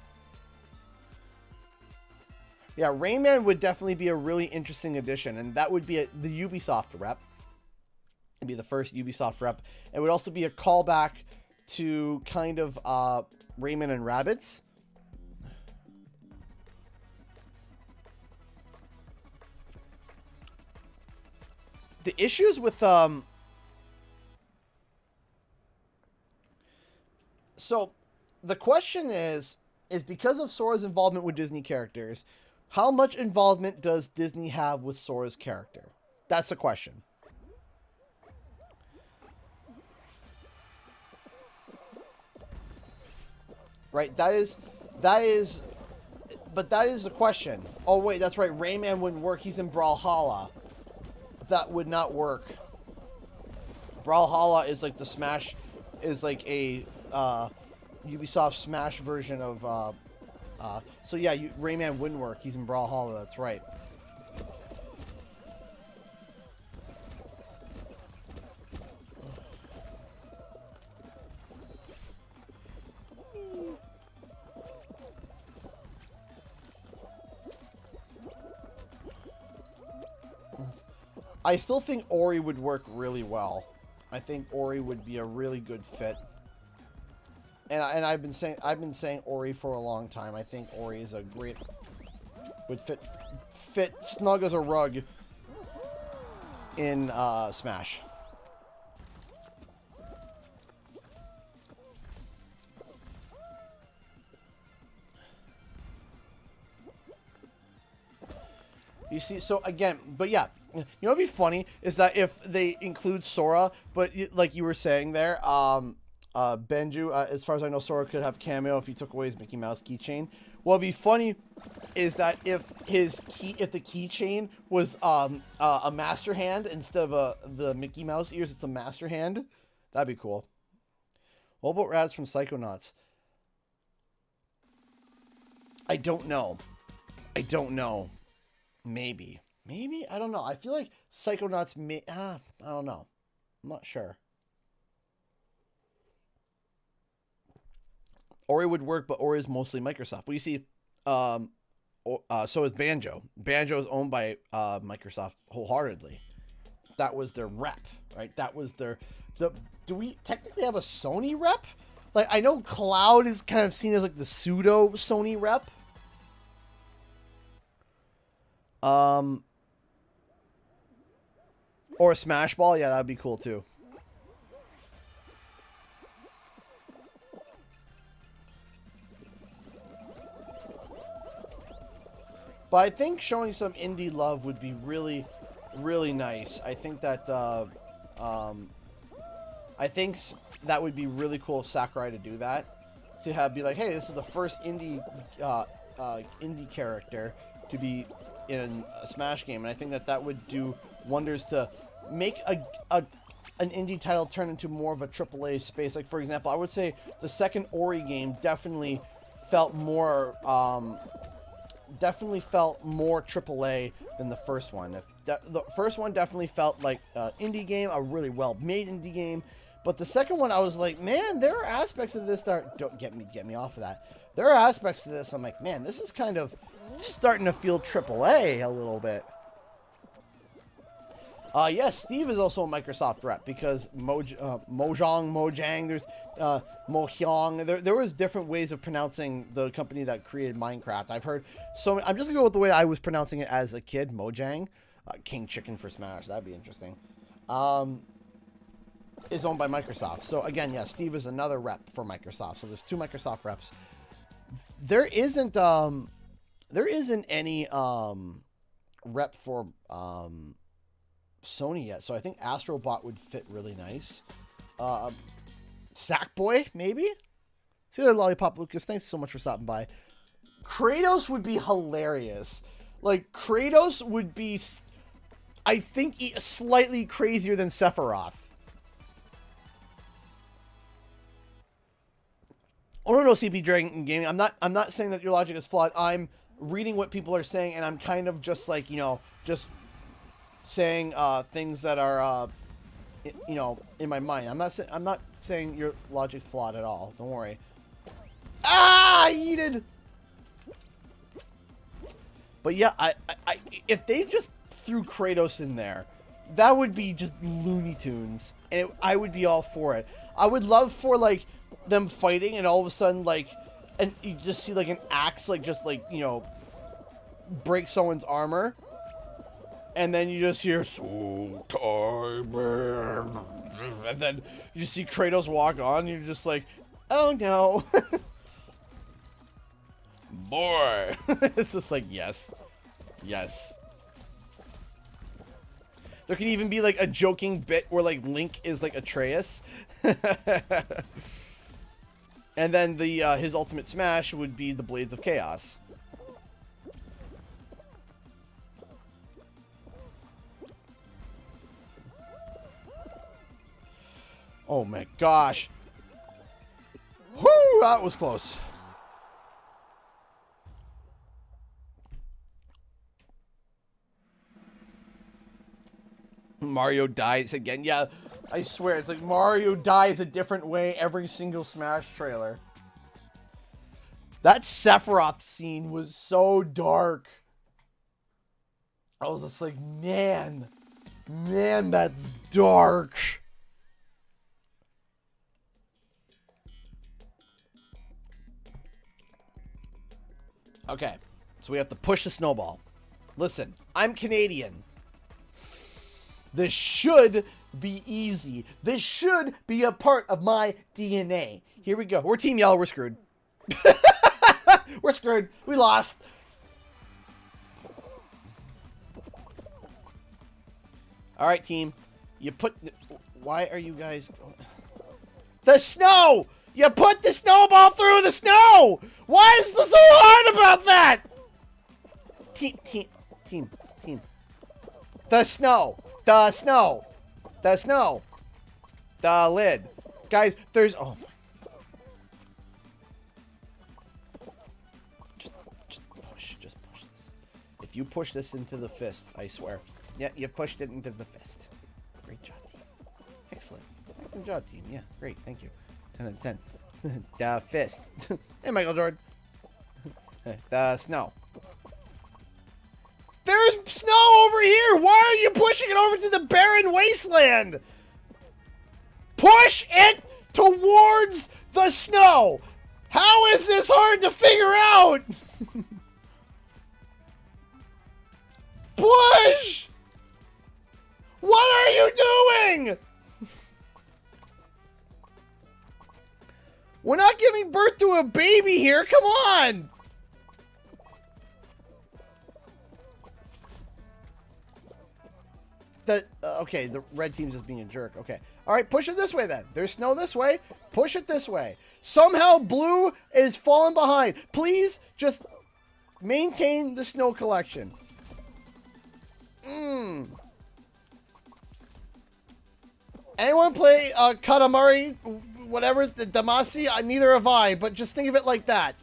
Yeah, Rayman would definitely be a really interesting addition, and that would be the Ubisoft rep. It'd be the first Ubisoft rep. It would also be a callback to kind of Rayman and Rabbids. The issues with so the question is because of Sora's involvement with Disney characters, how much involvement does Disney have with Sora's character? That's the question. Right, that is but that is the question. Oh wait, that's right, Rayman wouldn't work, he's in Brawlhalla. That would not work. Brawlhalla is like the Smash, is like a Ubisoft Smash version of. So yeah, Rayman wouldn't work. He's in Brawlhalla. That's right. I still think Ori would work really well. I think Ori would be a really good fit. And I've been saying Ori for a long time. I think Ori is a great would fit snug as a rug in Smash. You see, so again, but yeah, you know what'd be funny is that if they include Sora, but like you were saying there, Benju, as far as I know, Sora could have cameo if he took away his Mickey Mouse keychain. What'd be funny is that if the keychain was a master hand instead of the Mickey Mouse ears, it's a master hand. That'd be cool. What about Raz from Psychonauts? I don't know. Maybe. I don't know. I feel like Psychonauts may... I don't know. I'm not sure. Ori would work, but Ori is mostly Microsoft. But you see, so is Banjo. Banjo is owned by Microsoft wholeheartedly. That was their rep, right? That was their... Do we technically have a Sony rep? Like, I know Cloud is kind of seen as like the pseudo Sony rep. Or a Smash Ball, yeah, that'd be cool too. But I think showing some indie love would be really, really nice. I think that, that would be really cool of Sakurai to do that. To be like, hey, this is the first indie character to be in a Smash game. And I think that would do wonders to make an indie title turn into more of a AAA space. Like, for example, I would say the second Ori game definitely felt more AAA than the first one. The first one definitely felt like an indie game, a really well-made indie game. But the second one, I was like, man, there are aspects of this that don't get me off of that. There are aspects to this I'm like, man, this is kind of starting to feel AAA a little bit. Yes, Steve is also a Microsoft rep because Mojang, there's Mohyang. There was different ways of pronouncing the company that created Minecraft. I've heard so. I'm just gonna go with the way I was pronouncing it as a kid. Mojang, King Chicken for Smash. That'd be interesting. Is owned by Microsoft. So again, yeah, Steve is another rep for Microsoft. So there's two Microsoft reps. There isn't any rep for Sony yet, so I think Astrobot would fit really nice. Sackboy, maybe? See you there, Lollipop Lucas. Thanks so much for stopping by. Kratos would be hilarious. Like, Kratos would be, I think, slightly crazier than Sephiroth. Oh, no, CP Dragon Gaming. I'm not saying that your logic is flawed. I'm reading what people are saying, and I'm kind of just like, just saying things that are in my mind. I'm not saying your logic's flawed at all. Don't worry. Ah, yeeted. But yeah, I if they just threw Kratos in there, that would be just Looney Tunes, and I would be all for it. I would love for like them fighting, and all of a sudden and you just see like an axe break someone's armor. And then you just hear, "So tired," and then you see Kratos walk on, and you're just like, oh no. Boy. It's just like, yes. Yes. There could even be like a joking bit where like Link is like Atreus. And then his ultimate smash would be the Blades of Chaos. Oh my gosh. Woo! Ooh, that was close. Mario dies again. Yeah, I swear, it's like Mario dies a different way every single Smash trailer. That Sephiroth scene was so dark. I was just like, man, that's dark. Okay, so we have to push the snowball. Listen, I'm Canadian. This should be easy. This should be a part of my DNA. Here we go. We're Team Yellow. We're screwed. We're screwed. We lost. All right, team. You put... Why are you guys... The snow! You put the snowball through the snow! Why is this so hard about that? Team. The snow. The snow. The snow. The lid. Guys, there's... Oh, my... Just push this. If you push this into the fists, I swear. Yeah, you pushed it into the fist. Great job, team. Excellent. Excellent job, team. Yeah, great. Thank you. 10 out of 10. The fist. Hey, Michael Jordan. The snow. There's snow over here! Why are you pushing it over to the barren wasteland? Push it towards the snow! How is this hard to figure out? Push! What are you doing? We're not giving birth to a baby here, come on! Okay, the red team's just being a jerk. Okay. Alright, push it this way then. There's snow this way. Push it this way. Somehow blue is falling behind. Please just maintain the snow collection. Anyone play Katamari? Whatever's the Damacy? Neither have I, but just think of it like that.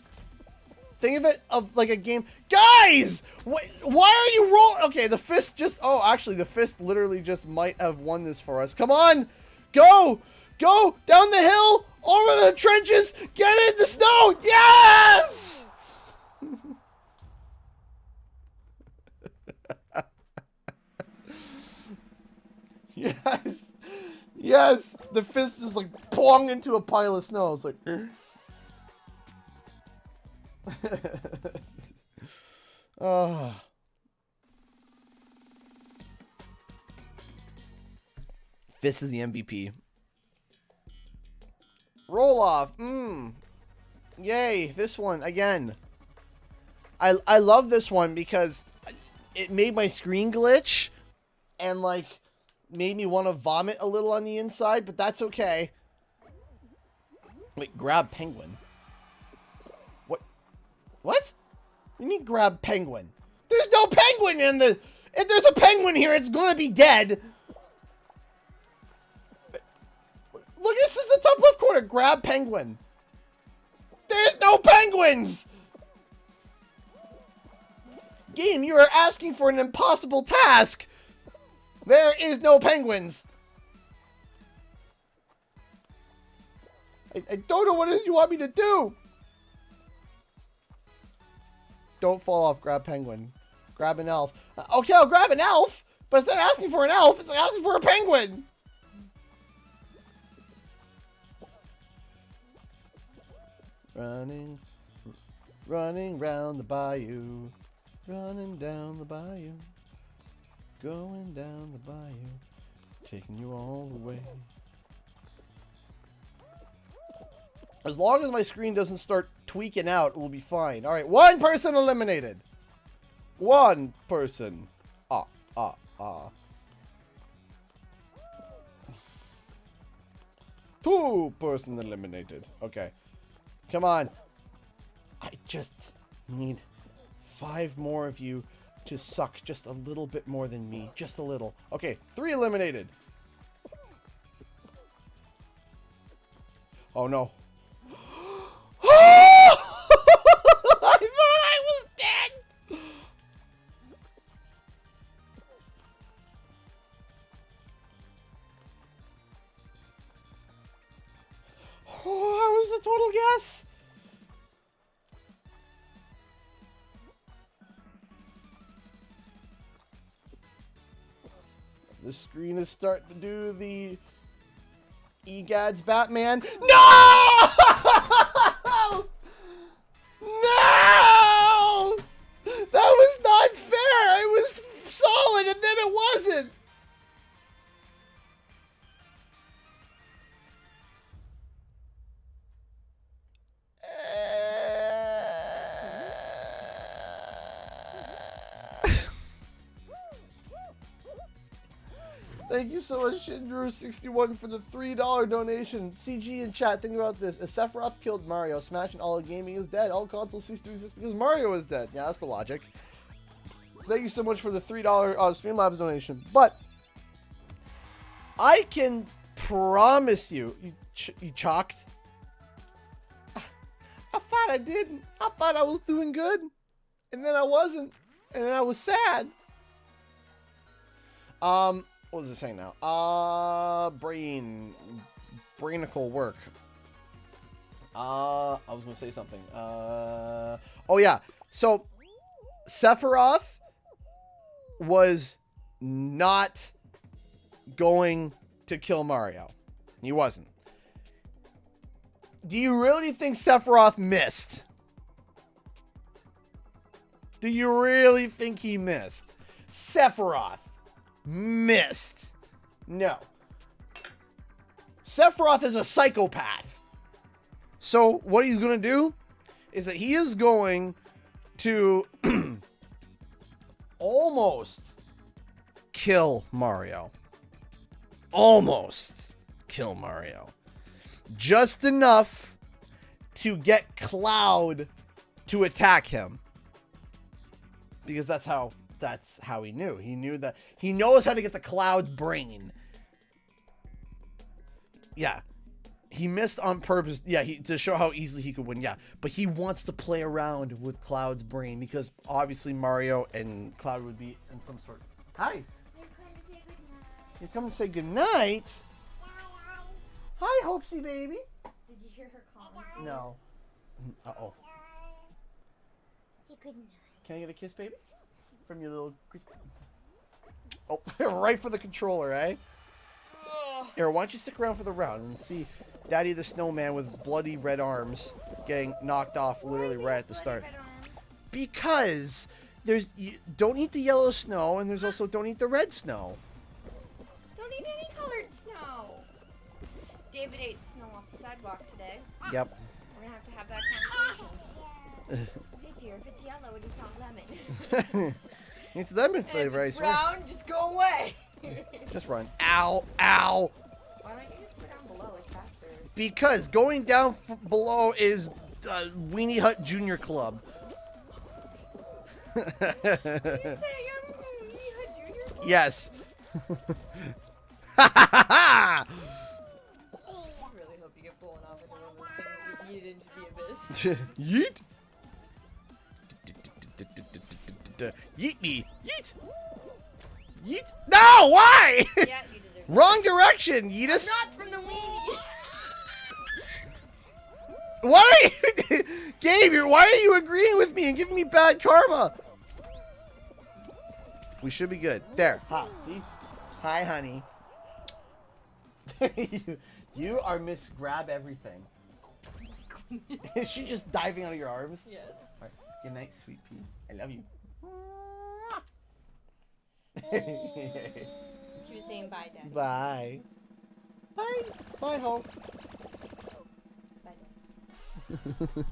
Think of it of like a game. Guys! Why are you rolling? Okay, the fist just... Oh, actually, the fist literally just might have won this for us. Come on! Go! Go! Down the hill! Over the trenches! Get in the snow! Yes! Yes! Yes! The fist is like plunged into a pile of snow. It's like... Oh. Fist is the MVP. Roll off. Yay, this one again. I love this one because it made my screen glitch and like made me want to vomit a little on the inside, but that's okay. Wait, grab penguin. What? You mean grab penguin? There's no penguin in the... If there's a penguin here, it's gonna be dead. Look, this is the top left corner. Grab penguin. There's no penguins! Game, you are asking for an impossible task. There is no penguins. I don't know what it is you want me to do. Don't fall off. Grab penguin. Grab an elf. Okay, I'll grab an elf. But it's not asking for an elf. It's asking for a penguin. Running round the bayou. Running down the bayou. Going down the bayou. Taking you all the way. As long as my screen doesn't start tweaking out, we'll be fine. Alright, one person eliminated. One person. Two person eliminated. Okay. Come on. I just need 5 more of you to suck just a little bit more than me. Just a little. Okay, 3 eliminated. Oh no. total guess? The screen is starting to do the EGAD's Batman. No! No! That was not fair. It was solid and then it wasn't. Thank you so much, Shindrew61, for the $3 donation. CG in chat, think about this. If Sephiroth killed Mario, Smash and all of gaming is dead. All consoles cease to exist because Mario is dead. Yeah, that's the logic. Thank you so much for the $3 Streamlabs donation. But I can promise you, you chalked. I thought I didn't. I thought I was doing good. And then I wasn't. And then I was sad. What was it saying now? Brainical work. I was gonna say something. Oh yeah. So Sephiroth was not going to kill Mario. He wasn't. Do you really think Sephiroth missed? Do you really think he missed? Sephiroth missed. No. Sephiroth is a psychopath. So what he's going to do is that he is going to almost kill Mario. Almost kill Mario. Just enough to get Cloud to attack him. Because that's how he knew. He knew that he knows how to get the Cloud's brain. Yeah. He missed on purpose. Yeah, to show how easily he could win. Yeah. But he wants to play around with Cloud's brain because obviously Mario and Cloud would be in some sort. Hi. You're coming to say goodnight? Hi, Hopesy baby. Did you hear her calling? No. Uh-oh. Can I get a kiss, baby? From your little... Oh, right for the controller, eh? Here, why don't you stick around for the round and see Daddy the Snowman with bloody red arms getting knocked off literally right at the start. Because there's... don't eat the yellow snow, and there's also don't eat the red snow. Don't eat any colored snow. David ate snow off the sidewalk today. Yep. We're gonna have that conversation. Hey dear, if it's yellow, it is not lemon. It's lemon If flavor, I it's swear. brown, just go away. Just run. Ow, ow. Why don't you just go down below? It's faster. Because going down below is Weenie Hut Junior Club. Are you saying I'm Weenie Hut Junior Club? Yes. I really hope you get blown off with one of those things that yeet into the abyss. Yeet. Yeet me. Yeet. Yeet. No, why? Yeah, you deserve it. Wrong direction, Yeetus. Not from the weenie. Why are you... Gabe, why are you agreeing with me and giving me bad karma? We should be good. There. Ha. See? Hi, honey. you are Miss Grab Everything. Is she just diving out of your arms? Yes. All right. Good night, sweet pea. I love you. She was saying bye, Daddy. Bye. Bye. Bye, Hope. Bye, Daddy.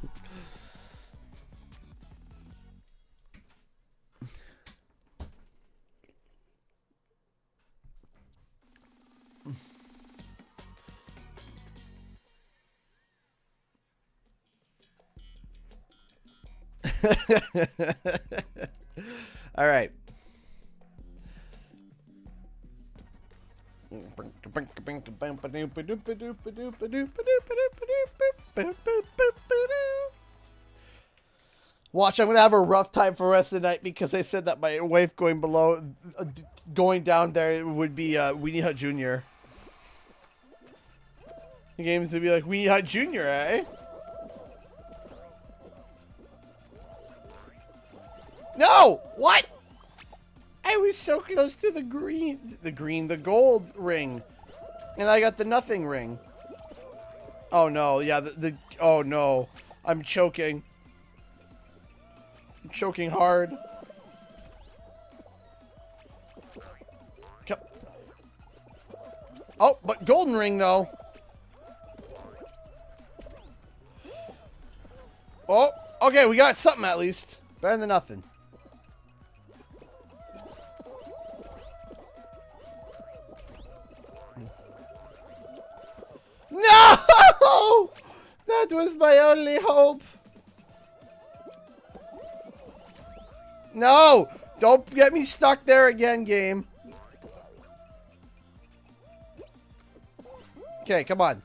All right. Watch, I'm gonna have a rough time for the rest of the night because I said that my wife going going down there would be Weenie Hut Jr. The game's gonna be like Weenie Hut Jr., eh? No! What? I was so close to the gold ring. And I got the nothing ring. Oh no, yeah, oh no. I'm choking. I'm choking hard. Oh, but golden ring though. Oh, okay, we got something at least. Better than nothing. No! That was my only hope. No! Don't get me stuck there again, game. Okay, come on.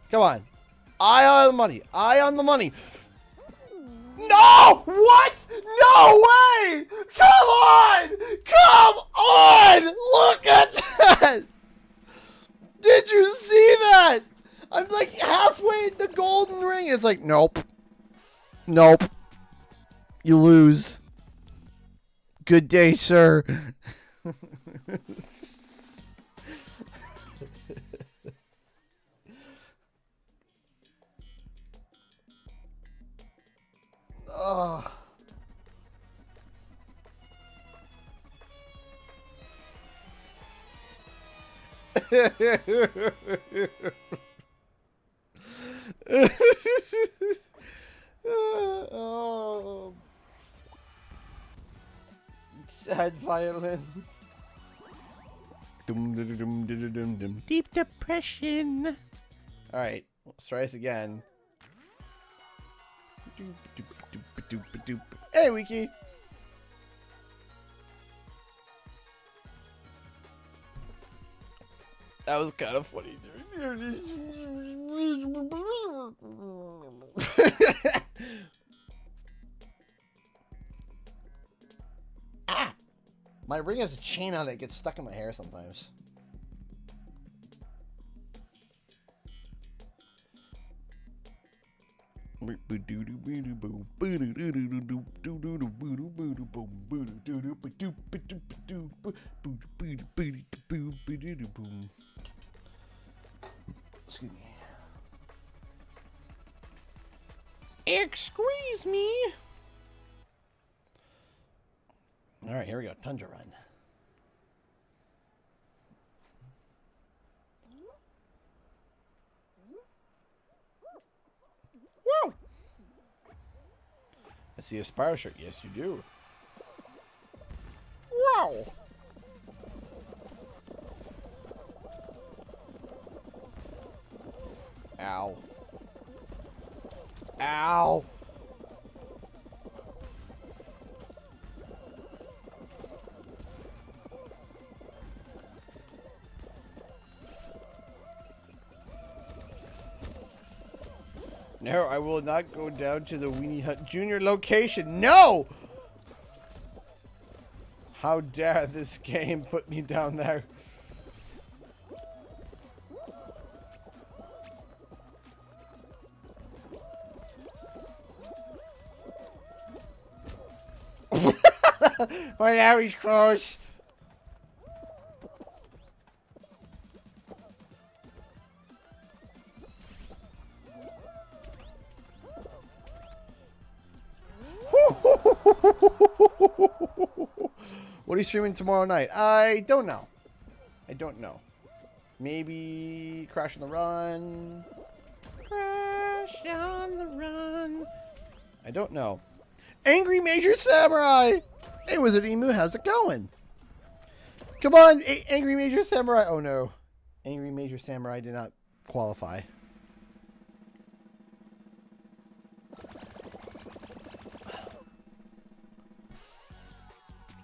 Come on. Eye on the money. Eye on the money. No! What? No way! Come on! Come on! Look at that! Did you see that? I'm like halfway in the golden ring. It's like, nope. Nope. You lose. Good day, sir. Oh. Oh. Sad violence. Deep depression. All right, let's try this again. Hey, Wiki. That was kind of funny. Ah! My ring has a chain on it. It gets stuck in my hair sometimes. Excuse me. Excuse me. All right, here we go. Tundra Run. Woo! I see a Spyro shirt. Yes, you do. Wow! Ow. Ow! No, I will not go down to the Weenie Hut Junior location. No! How dare this game put me down there? My Harry's close. What are you streaming tomorrow night? I don't know. I don't know. Maybe Crash on the Run. Crash on the Run. I don't know. Angry Major Samurai! Hey, Wizard Emu, how's it going? Come on, Angry Major Samurai. Oh no. Angry Major Samurai did not qualify.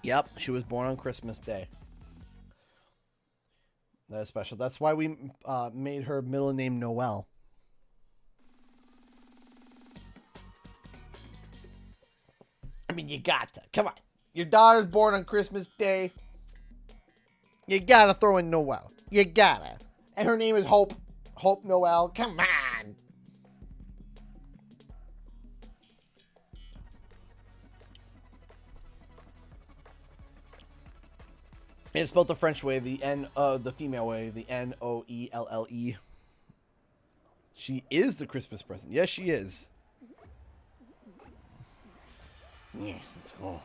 Yep, she was born on Christmas Day. That is special. That's why we made her middle name Noelle. I mean, you got to. Come on. Your daughter's born on Christmas Day. You gotta throw in Noelle. You gotta. And her name is Hope. Hope Noelle. Come on. It's spelled the French way, the female way, the Noelle. She is the Christmas present. Yes, she is. Yes, let's go.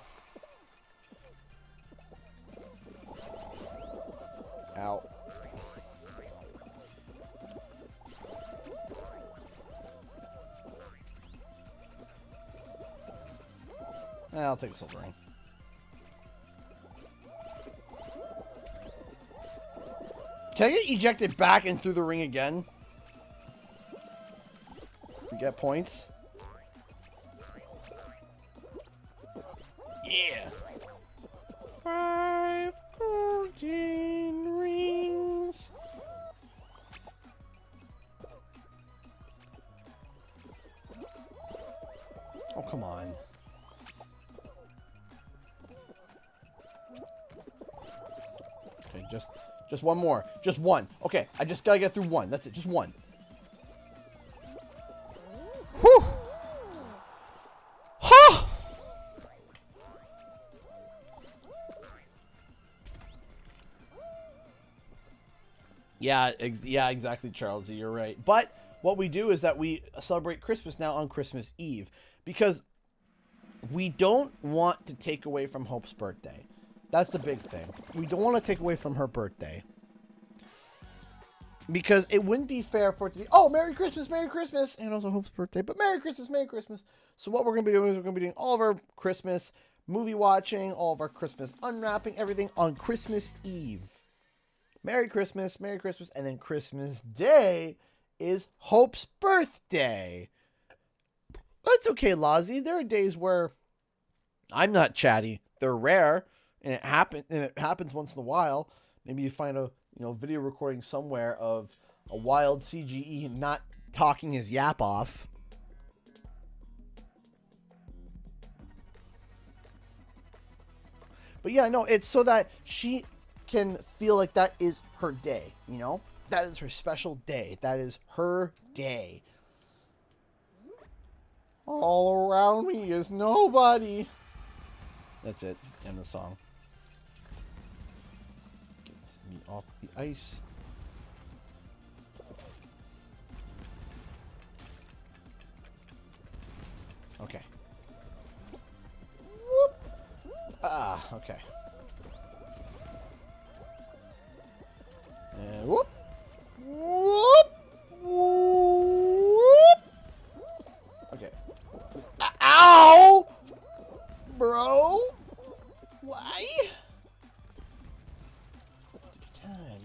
Ow. I'll take a silver ring. Can I get ejected back and through the ring again? To get points? Yeah. 5 golden rings. Oh, come on. Okay, just one more. Just one. Okay, I just gotta get through one. That's it. Just one. Whew. Huh. Yeah, exactly, Charles. You're right. But what we do is that we celebrate Christmas now on Christmas Eve because we don't want to take away from Hope's birthday. That's the big thing. We don't want to take away from her birthday. Because it wouldn't be fair for it to be, oh, Merry Christmas, and also Hope's birthday, but Merry Christmas. So what we're going to be doing is we're going to be doing all of our Christmas movie watching, all of our Christmas unwrapping, everything on Christmas Eve. Merry Christmas, and then Christmas Day is Hope's birthday. That's okay, Lozzie. There are days where I'm not chatty. They're rare, and it happens once in a while. Maybe you find a video recording somewhere of a wild CGE not talking his yap off. But yeah, no, it's so that she can feel like that is her day, That is her special day. That is her day. All around me is nobody. That's it. End of the song. Get me off the ice. Okay. Whoop. Okay. And whoop. Whoop. Whoop. Okay. Ow! Bro? Why? Take your time.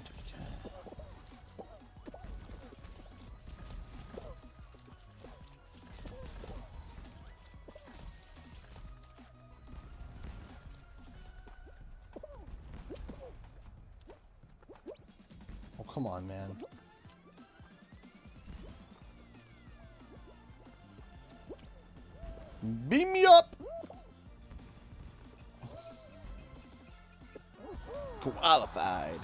Oh, come on, man. Beam me up! Qualified.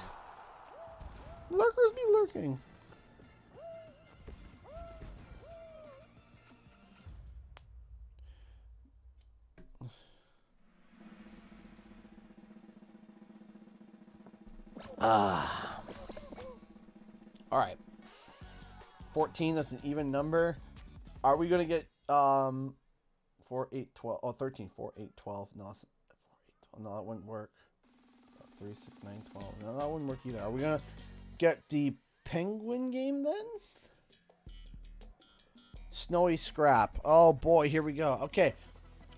Lurkers be lurking. All right. 14, that's an even number. Are we going to get 4, 8, 12. Oh, 13, 4, 8, 12. No, 4, 8, 12. No, that wouldn't work. 3, 6, 9, 12. No, that wouldn't work either. Are we going to get the penguin game then? Snowy Scrap. Oh boy, here we go. Okay.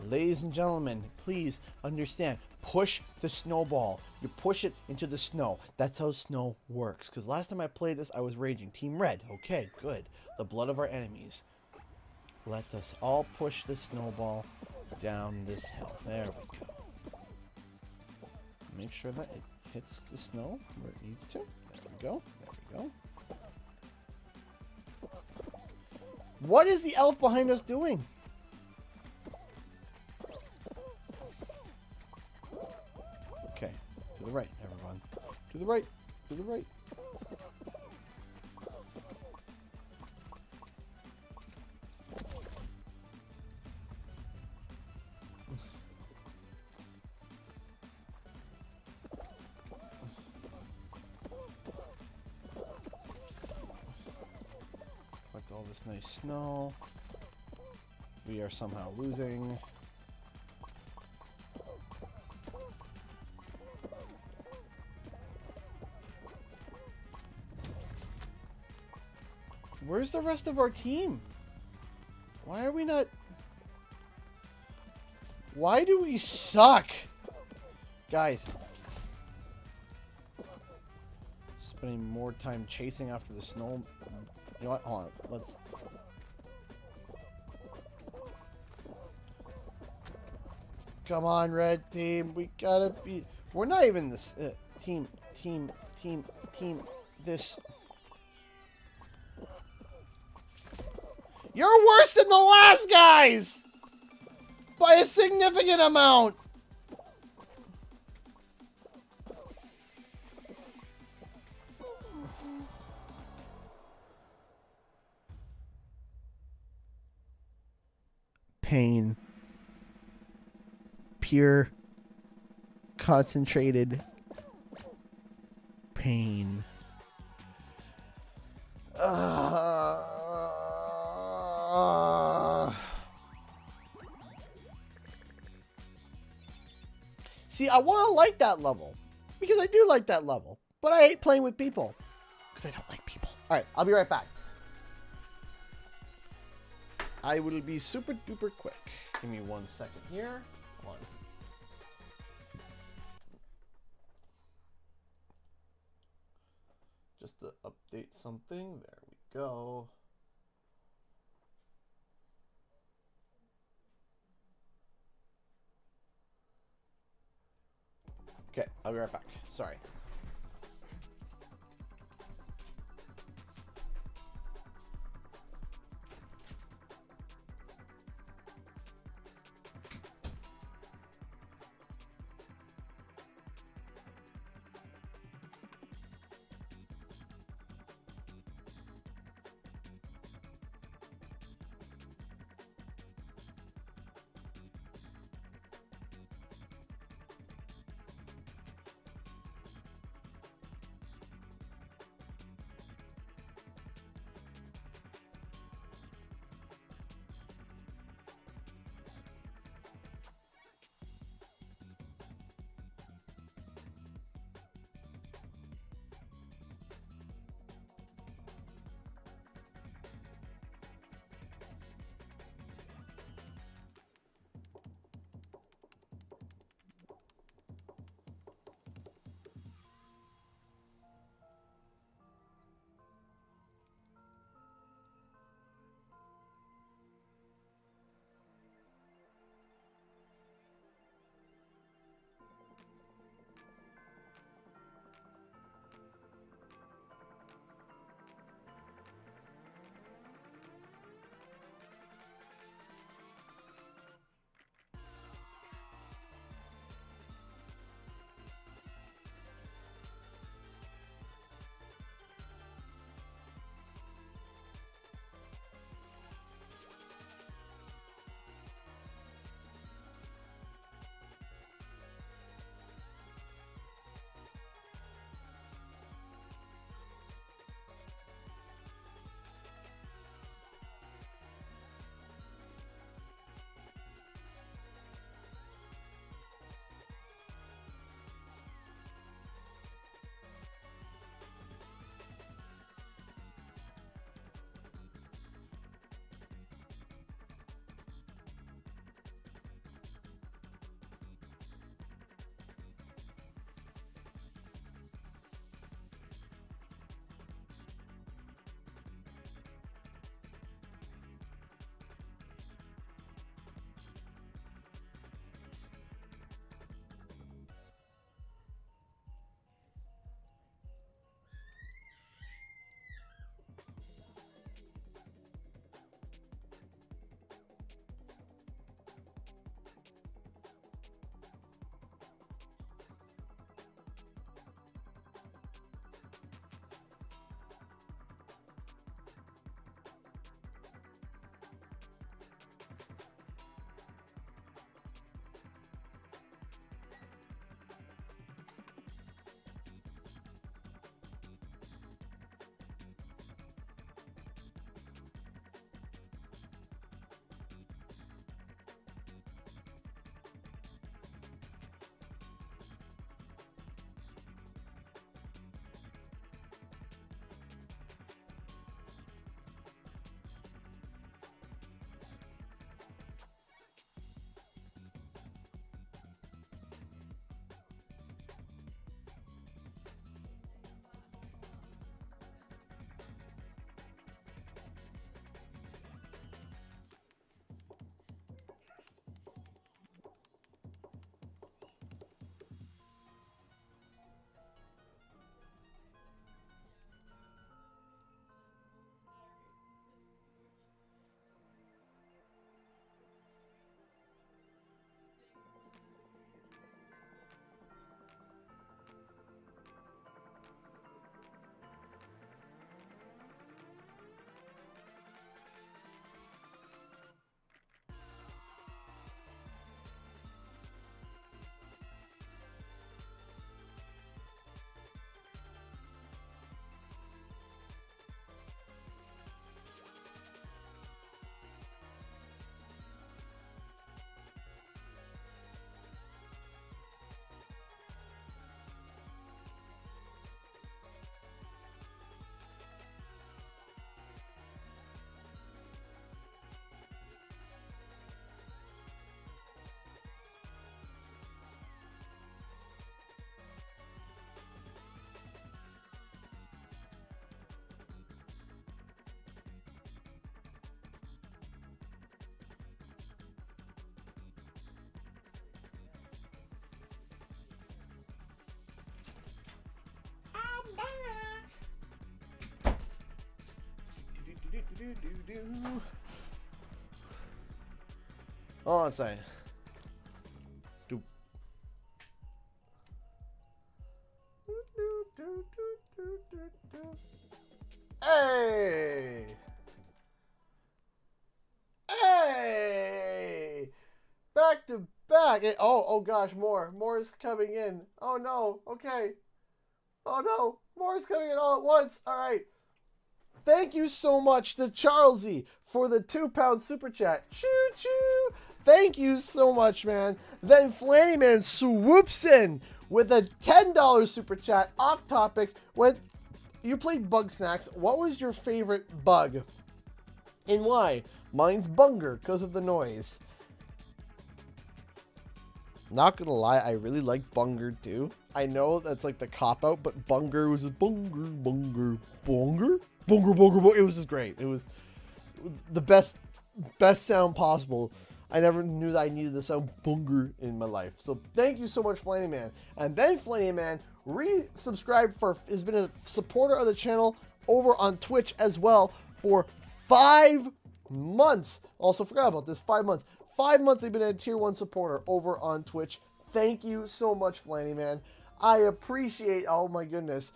Ladies and gentlemen, please understand. Push the snowball. You push it into the snow. That's how snow works. Because last time I played this, I was raging. Team Red. Okay, good. The blood of our enemies. Let us all push the snowball down this hill. There we go. Make sure that it hits the snow where it needs to. There we go. There we go. What is the elf behind us doing? Okay. To the right, everyone. To the right. To the right. this nice snow. We are somehow losing. Where's the rest of our team? Why are we not... Why do we suck? Guys. Spending more time chasing after the snow. You know what? Hold on. Let's... Come on, red team. We gotta be... We're not even this... team. This... You're worse than the last guys! By a significant amount! Pain. Pure, concentrated pain. See, I want to like that level. Because I do like that level. But I hate playing with people. Because I don't like people. Alright, I'll be right back. I will be super duper quick. Give me 1 second here. Hold on. Just to update something. There we go. Okay, I'll be right back. Sorry. Hold on a second. Hey! Hey! Back to back. Oh gosh, more is coming in. Oh no. Okay. Oh no, more is coming in all at once. All right. Thank you so much to Charlesy for the £2 super chat. Choo choo. Thank you so much, man. Then Flanny Man swoops in with a $10 super chat. Off topic. When you played Bug Snacks, what was your favorite bug? And why? Mine's Bunger because of the noise. Not gonna lie, I really like Bunger too. I know that's like the cop out, but Bunger was just Bunger. It was just great. It was the best sound possible. I never knew that I needed the sound Bunger in my life. So thank you so much, Flanny Man. And then Flanny Man has been a supporter of the channel over on Twitch as well for 5 months. Also forgot about this, 5 months. 5 months they've been a tier 1 supporter over on Twitch. Thank you so much, Flanny Man. I appreciate, oh my goodness.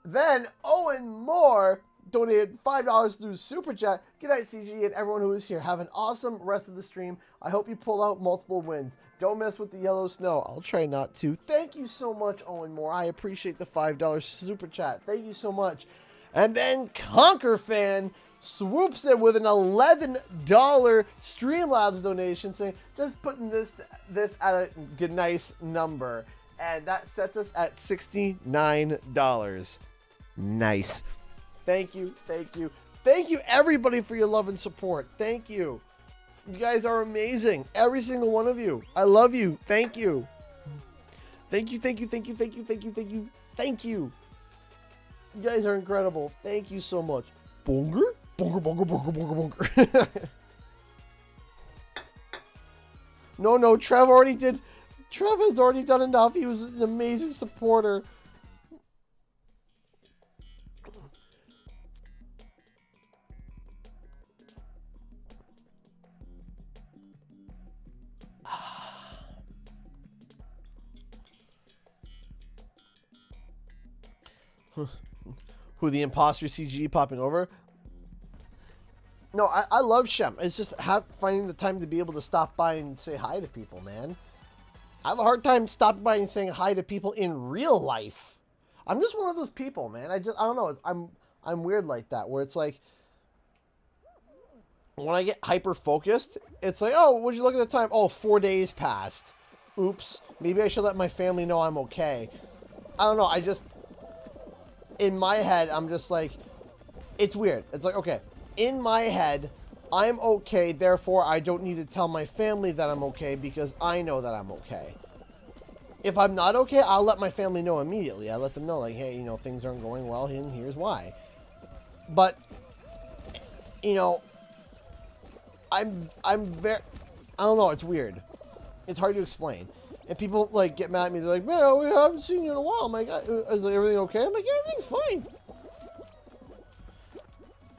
Then Owen Moore donated $5 through Super Chat. Good night, CG, and everyone who is here. Have an awesome rest of the stream. I hope you pull out multiple wins. Don't mess with the yellow snow. I'll try not to. Thank you so much, Owen Moore. I appreciate the $5 Super Chat. Thank you so much. And then Conquer Fan swoops in with an $11 Streamlabs donation, saying just putting this at a good nice number, and that sets us at $69. Nice. Thank you everybody for your love and support. Thank you. You guys are amazing, every single one of you. I love you. Thank you. You guys are incredible. Thank you so much. Bunger. No, Trev has already done enough. He was an amazing supporter. Who, the imposter CG popping over? No, I love Shem. It's just finding the time to be able to stop by and say hi to people, man. I have a hard time stopping by and saying hi to people in real life. I'm just one of those people, man. I don't know. I'm weird like that, where it's like, when I get hyper focused, it's like, oh, would you look at the time? Oh, 4 days passed. Oops. Maybe I should let my family know I'm okay. I don't know. In my head, I'm just like, it's weird. It's like, okay, in my head, I'm okay, therefore I don't need to tell my family that I'm okay because I know that I'm okay. If I'm not okay, I'll let my family know immediately. I let them know, like, hey, things aren't going well, and here's why. But, I'm very, I don't know, it's weird. It's hard to explain. And people, like, get mad at me. They're like, man, we haven't seen you in a while. I'm like, is everything okay? I'm like, yeah, everything's fine.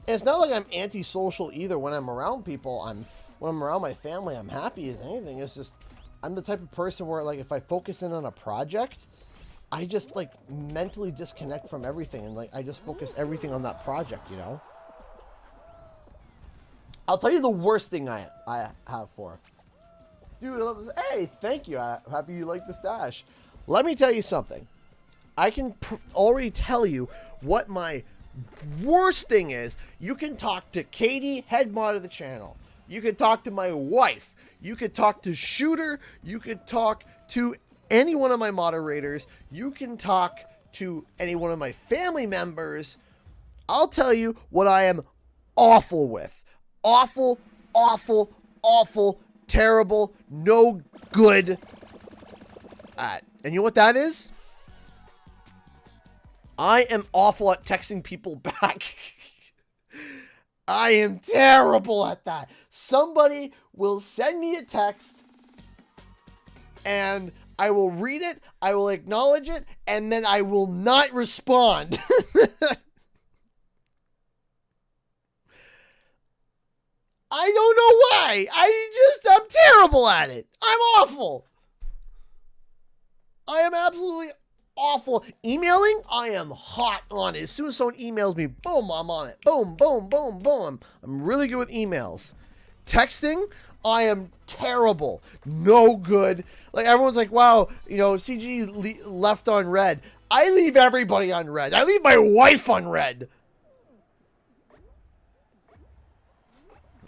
And it's not like I'm antisocial either when I'm around people. When I'm around my family, I'm happy as anything. It's just, I'm the type of person where, like, if I focus in on a project, I just, like, mentally disconnect from everything. And, like, I just focus everything on that project, I'll tell you the worst thing I have for. Dude, I love this. Hey, thank you. I'm happy you like the stash. Let me tell you something. I can already tell you what my worst thing is. You can talk to Katie, head mod of the channel. You can talk to my wife. You could talk to Shooter. You could talk to any one of my moderators. You can talk to any one of my family members. I'll tell you what I am awful with. Awful, terrible, no good at. And you know what that is? I am awful at texting people back. I am terrible at that. Somebody will send me a text and I will read it, I will acknowledge it, and then I will not respond. I don't know why. I'm terrible at it. I'm awful. I am absolutely awful. Emailing, I am hot on it. As soon as someone emails me, boom, I'm on it. Boom, boom, boom, boom. I'm really good with emails. Texting, I am terrible. No good. Like, everyone's like, wow, you know, CG left on red. I leave everybody on red. I leave my wife on red.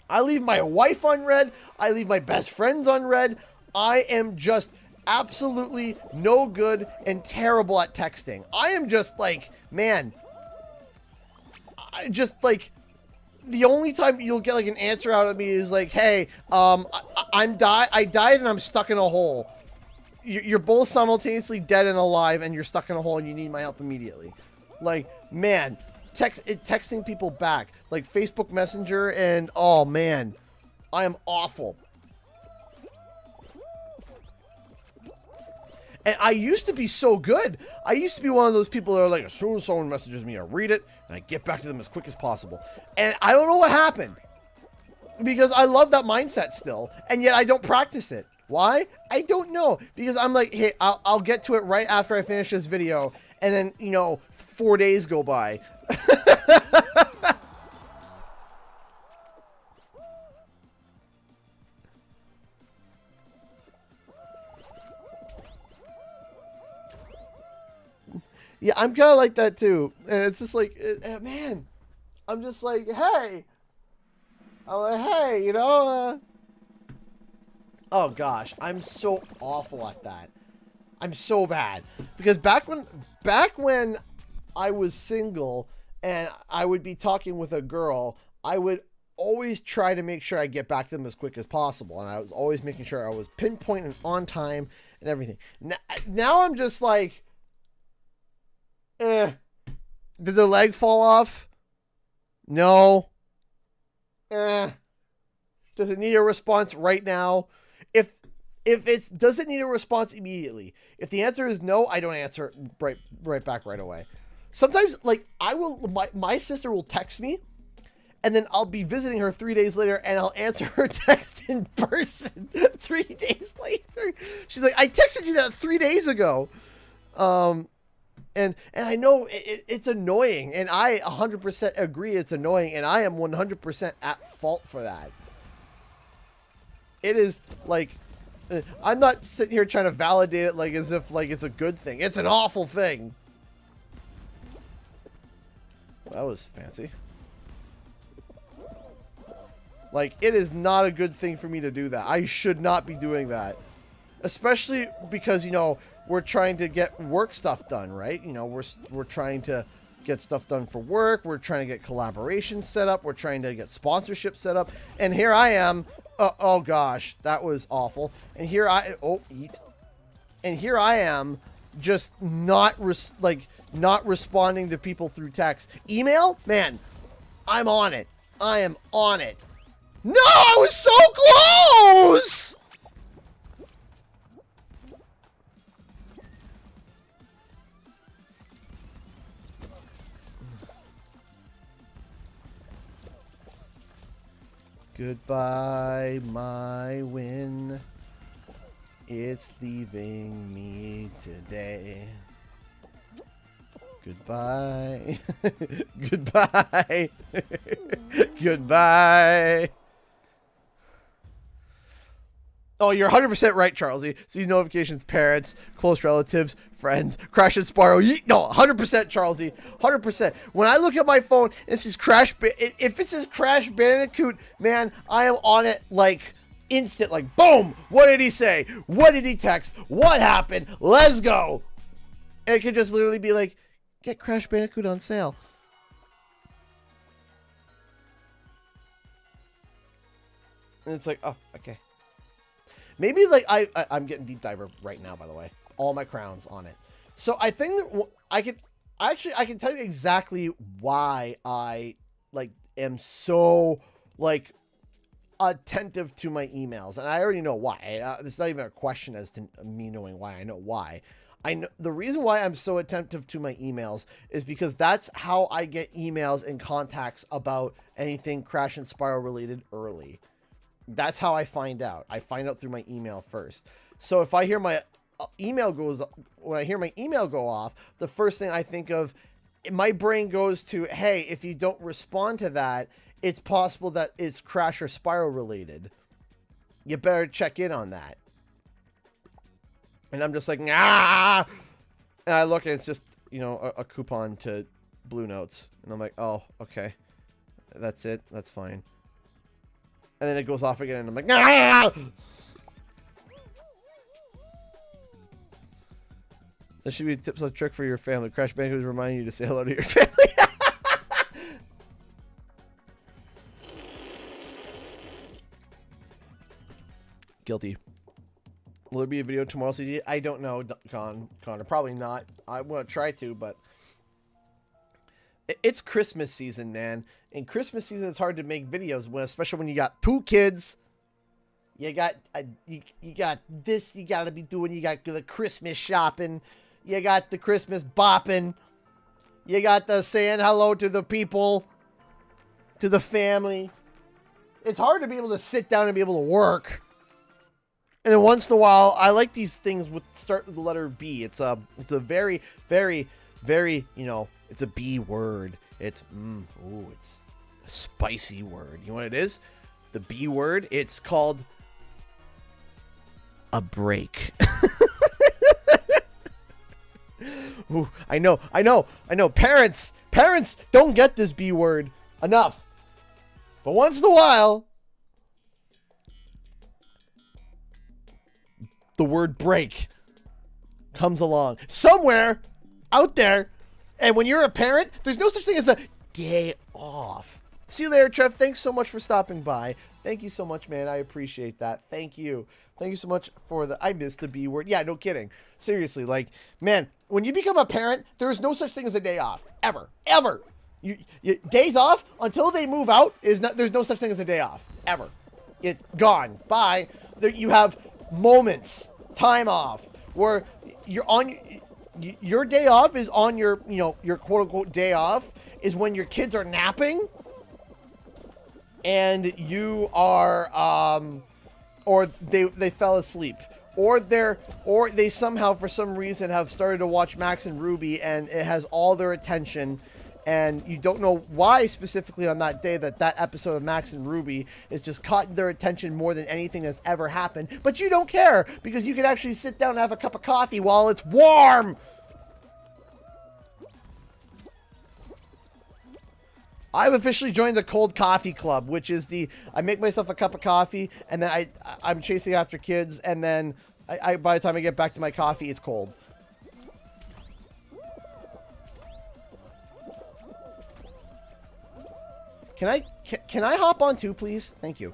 I leave my wife on red. I leave my best friends on red. I am just absolutely no good and terrible at texting. I am just like, man, I just like, the only time you'll get like an answer out of me is like, hey, I died and I'm stuck in a hole. You're both simultaneously dead and alive and you're stuck in a hole and you need my help immediately. Like, man, texting people back, like Facebook Messenger, and oh man, I am awful. And I used to be so good. I used to be one of those people that are like, as soon as someone messages me, I read it, and I get back to them as quick as possible. And I don't know what happened. Because I love that mindset still, and yet I don't practice it. Why? I don't know. Because I'm like, hey, I'll get to it right after I finish this video, and then, you know, 4 days go by. Yeah, I'm kind of like that too. And it's just like, man, I'm just like, hey. I'm like, hey, you know. Oh, gosh. I'm so awful at that. I'm so bad. Because back when I was single and I would be talking with a girl, I would always try to make sure I get back to them as quick as possible. And I was always making sure I was pinpoint and on time and everything. Now I'm just like, did their leg fall off? No. Does it need a response right now? Does it need a response immediately? If the answer is no, I don't answer it right back right away. Sometimes, like, my sister will text me, and then I'll be visiting her 3 days later, and I'll answer her text in person 3 days later. She's like, I texted you that 3 days ago. And I know it's annoying, and I 100% agree it's annoying, and I am 100% at fault for that. It is, like, I'm not sitting here trying to validate it like as if, like, it's a good thing. It's an awful thing. That was fancy. Like, it is not a good thing for me to do that. I should not be doing that. Especially because, you know, we're trying to get work stuff done, right? You know, we're trying to get stuff done for work. We're trying to get collaborations set up. We're trying to get sponsorship set up. And here I am. Oh gosh, that was awful. And here And here I am, just not responding to people through text. Email, man, I'm on it. I am on it. No, I was so close. Goodbye, my win. It's leaving me today. Goodbye. Goodbye. Goodbye. Oh, you're 100% right, Charlesy. See notifications, parents, close relatives, friends, Crash and Spyro. No, 100%, Charlesy. 100%. When I look at my phone, if it says Crash Bandicoot, man, I am on it like instant, like boom. What did he say? What did he text? What happened? Let's go. And it could just literally be like, get Crash Bandicoot on sale. And it's like, oh, okay. Maybe like I'm getting Deep Diver right now, by the way. All my crowns on it. So I think that I can tell you exactly why I like am so like attentive to my emails, and I already know why. It's not even a question as to me knowing why. I know why. I know the reason why I'm so attentive to my emails is because that's how I get emails and contacts about anything Crash and Spiral related early. That's how I find out. I find out through my email first. So if I hear my when I hear my email go off, the first thing I think of, my brain goes to, hey, if you don't respond to that, it's possible that it's Crash or Spiral related. You better check in on that. And I'm just like, ah! And I look and it's just, you know, a coupon to Blue Notes. And I'm like, oh, okay. That's it. That's fine. And then it goes off again and I'm like, ah! This should be a tips and trick for your family. Crash Bandicoot is reminding you to say hello to your family. Guilty. Will there be a video tomorrow, CD? I don't know, Connor. Probably not. I want to try to, but it's Christmas season, man. In Christmas season, it's hard to make videos, especially when you got 2 kids. You got you got this you got to be doing. You got the Christmas shopping. You got the Christmas bopping. You got the saying hello to the people, to the family. It's hard to be able to sit down and be able to work. And then once in a while, I like these things with start with the letter B. It's a very, very, very, you know, it's a B word. It's it's a spicy word. You know what it is? The B word. It's called a break. Ooh, I know. Parents don't get this B word enough. But once in a while, the word break comes along somewhere out there. And when you're a parent, there's no such thing as a day off. See you later, Trev. Thanks so much for stopping by. Thank you so much, man. I appreciate that. Thank you. Thank you so much for the... I missed the B word. Yeah, no kidding. Seriously, like, man, when you become a parent, there is no such thing as a day off. Ever. Ever. You days off until they move out, there's no such thing as a day off. Ever. It's gone. Bye. You have moments, time off, where you're on... Your day off is on your, you know, your quote-unquote day off is when your kids are napping and you are, or they fell asleep, or they somehow, for some reason, have started to watch Max and Ruby and it has all their attention, and you don't know why specifically on that day that episode of Max and Ruby is just caught their attention more than anything that's ever happened. But you don't care because you can actually sit down and have a cup of coffee while it's warm. I've officially joined the cold coffee club, which is I make myself a cup of coffee and then I'm chasing after kids, and then by the time I get back to my coffee, it's cold. Can I hop on too, please? Thank you.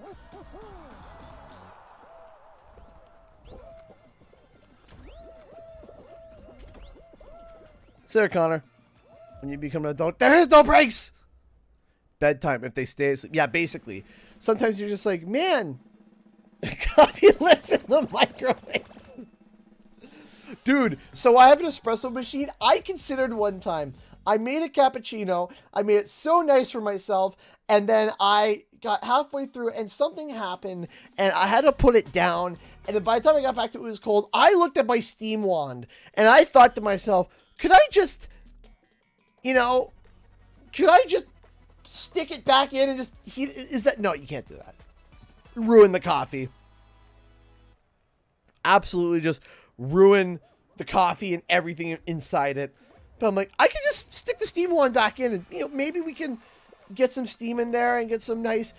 Sarah Connor, when you become an adult, there is no breaks. Bedtime if they stay asleep. Yeah, basically. Sometimes you're just like, man, coffee lives in the microwave. Dude, so I have an espresso machine. I considered one time, I made a cappuccino. I made it so nice for myself. And then I got halfway through and something happened and I had to put it down. And then by the time I got back to it, it was cold. I looked at my steam wand and I thought to myself, could I just, you know, should I just stick it back in and just heat? Is that, no, you can't do that. Ruin the coffee. Absolutely just ruin the coffee and everything inside it. But I'm like, I can just stick the steam wand back in and, you know, maybe we can get some steam in there and get some nice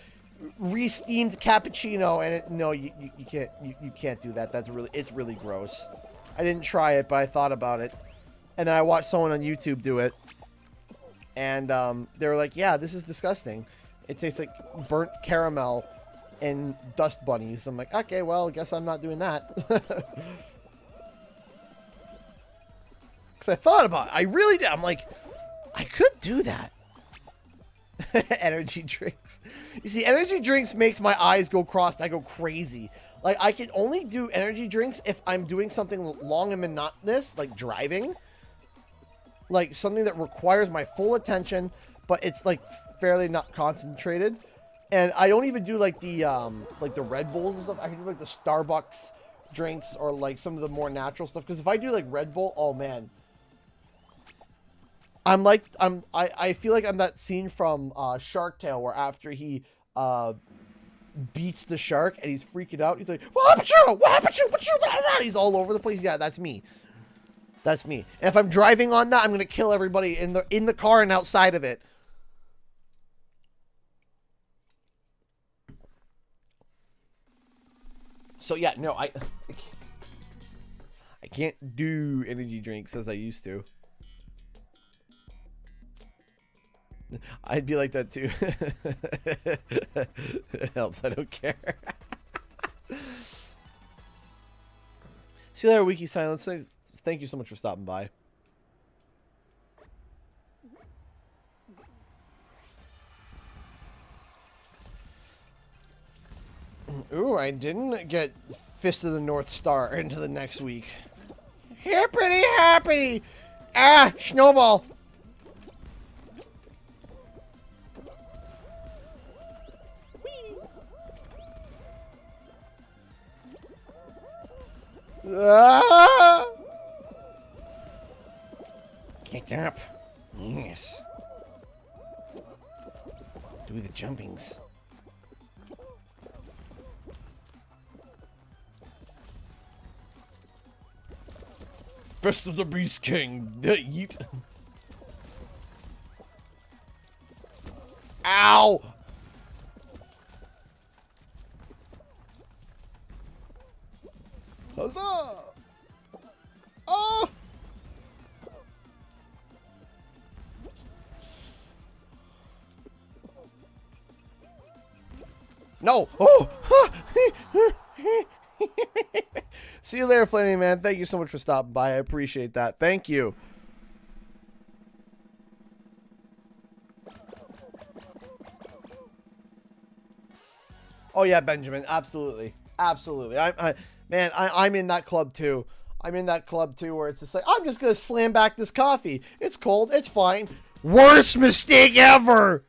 re-steamed cappuccino. And no, you can't do that. It's really gross. I didn't try it, but I thought about it. And then I watched someone on YouTube do it. And they were like, yeah, this is disgusting. It tastes like burnt caramel and dust bunnies. I'm like, okay, well, I guess I'm not doing that. Because I thought about it. I really did. I'm like, I could do that. Energy drinks. You see, energy drinks makes my eyes go crossed. I go crazy. Like, I can only do energy drinks if I'm doing something long and monotonous, like driving. Like, something that requires my full attention, but it's, like, fairly not concentrated. And I don't even do, like, the Red Bulls and stuff. I can do, like, the Starbucks drinks or, like, some of the more natural stuff. Because if I do, like, Red Bull, oh, man. I feel like I'm that scene from Shark Tale where after he beats the shark and he's freaking out. He's like, what happened to you? What happened to you? What you? He's all over the place. Yeah, that's me. That's me. And if I'm driving on that, I'm gonna kill everybody in the car and outside of it. So yeah, no, I can't do energy drinks as I used to. I'd be like that too. It helps. I don't care. See you later, Wiki Silence. Thank you so much for stopping by. Ooh, I didn't get Fist of the North Star into the next week. Hippity happity! Ah, snowball! Ah! Get up. Yes. Do the jumpings. Fist of the Beast King. Yeet. Ow! Huzzah! Oh! No! Oh! See you later, Flaming Man. Thank you so much for stopping by. I appreciate that. Thank you. Oh yeah, Benjamin. Absolutely. Absolutely. I'm in that club too. I'm in that club too where it's just like, I'm just going to slam back this coffee. It's cold. It's fine. Worst mistake ever.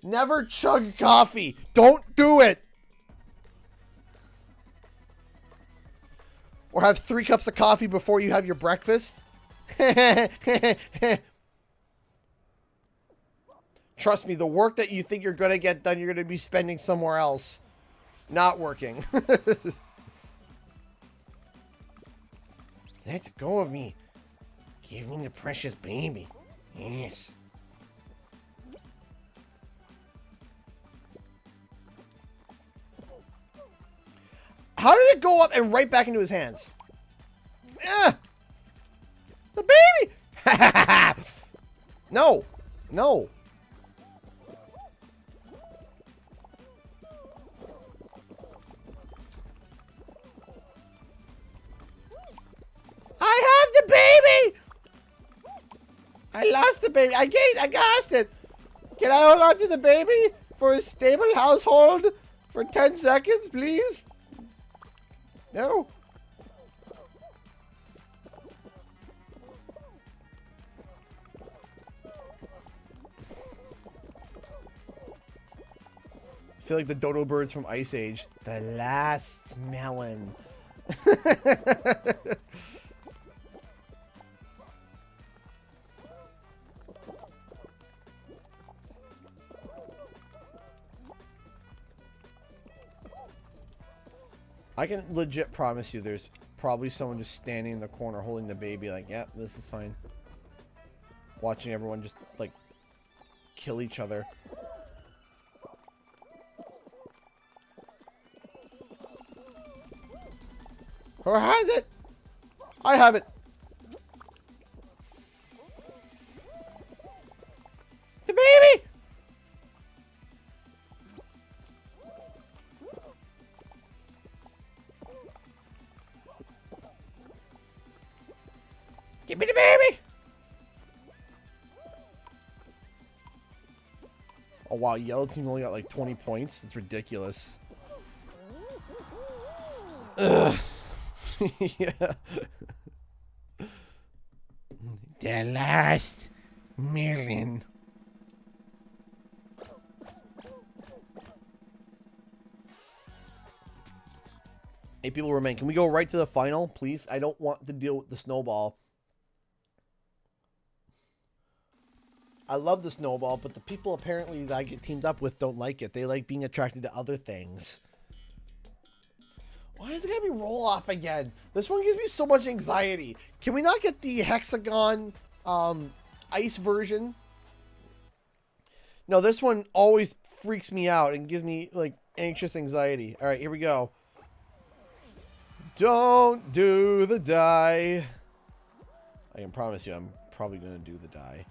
Never chug coffee. Don't do it. Or have 3 cups of coffee before you have your breakfast. Trust me, the work that you think you're going to get done, you're going to be spending somewhere else. Not working. Let go of me. Give me the precious baby. Yes. How did it go up and right back into his hands? The baby! No. No. I have the baby! I lost the baby. I lost it. Can I hold on to the baby for a stable household for 10 seconds, please? No. I feel like the dodo birds from Ice Age. The last melon. I can legit promise you there's probably someone just standing in the corner holding the baby like, yeah, this is fine. Watching everyone just, like, kill each other. Who has it? I have it. The baby! Give me the baby! Oh wow, yellow team only got like 20 points. That's ridiculous. Ugh. Yeah. The last million. 8 people remain. Can we go right to the final, please? I don't want to deal with the snowball. I love the snowball, but the people apparently that I get teamed up with don't like it. They like being attracted to other things. Why is it gonna be roll off again? This one gives me so much anxiety. Can we not get the hexagon ice version? No, this one always freaks me out and gives me like anxious anxiety. All right, here we go. Don't do the die. I can promise you I'm probably gonna do the die.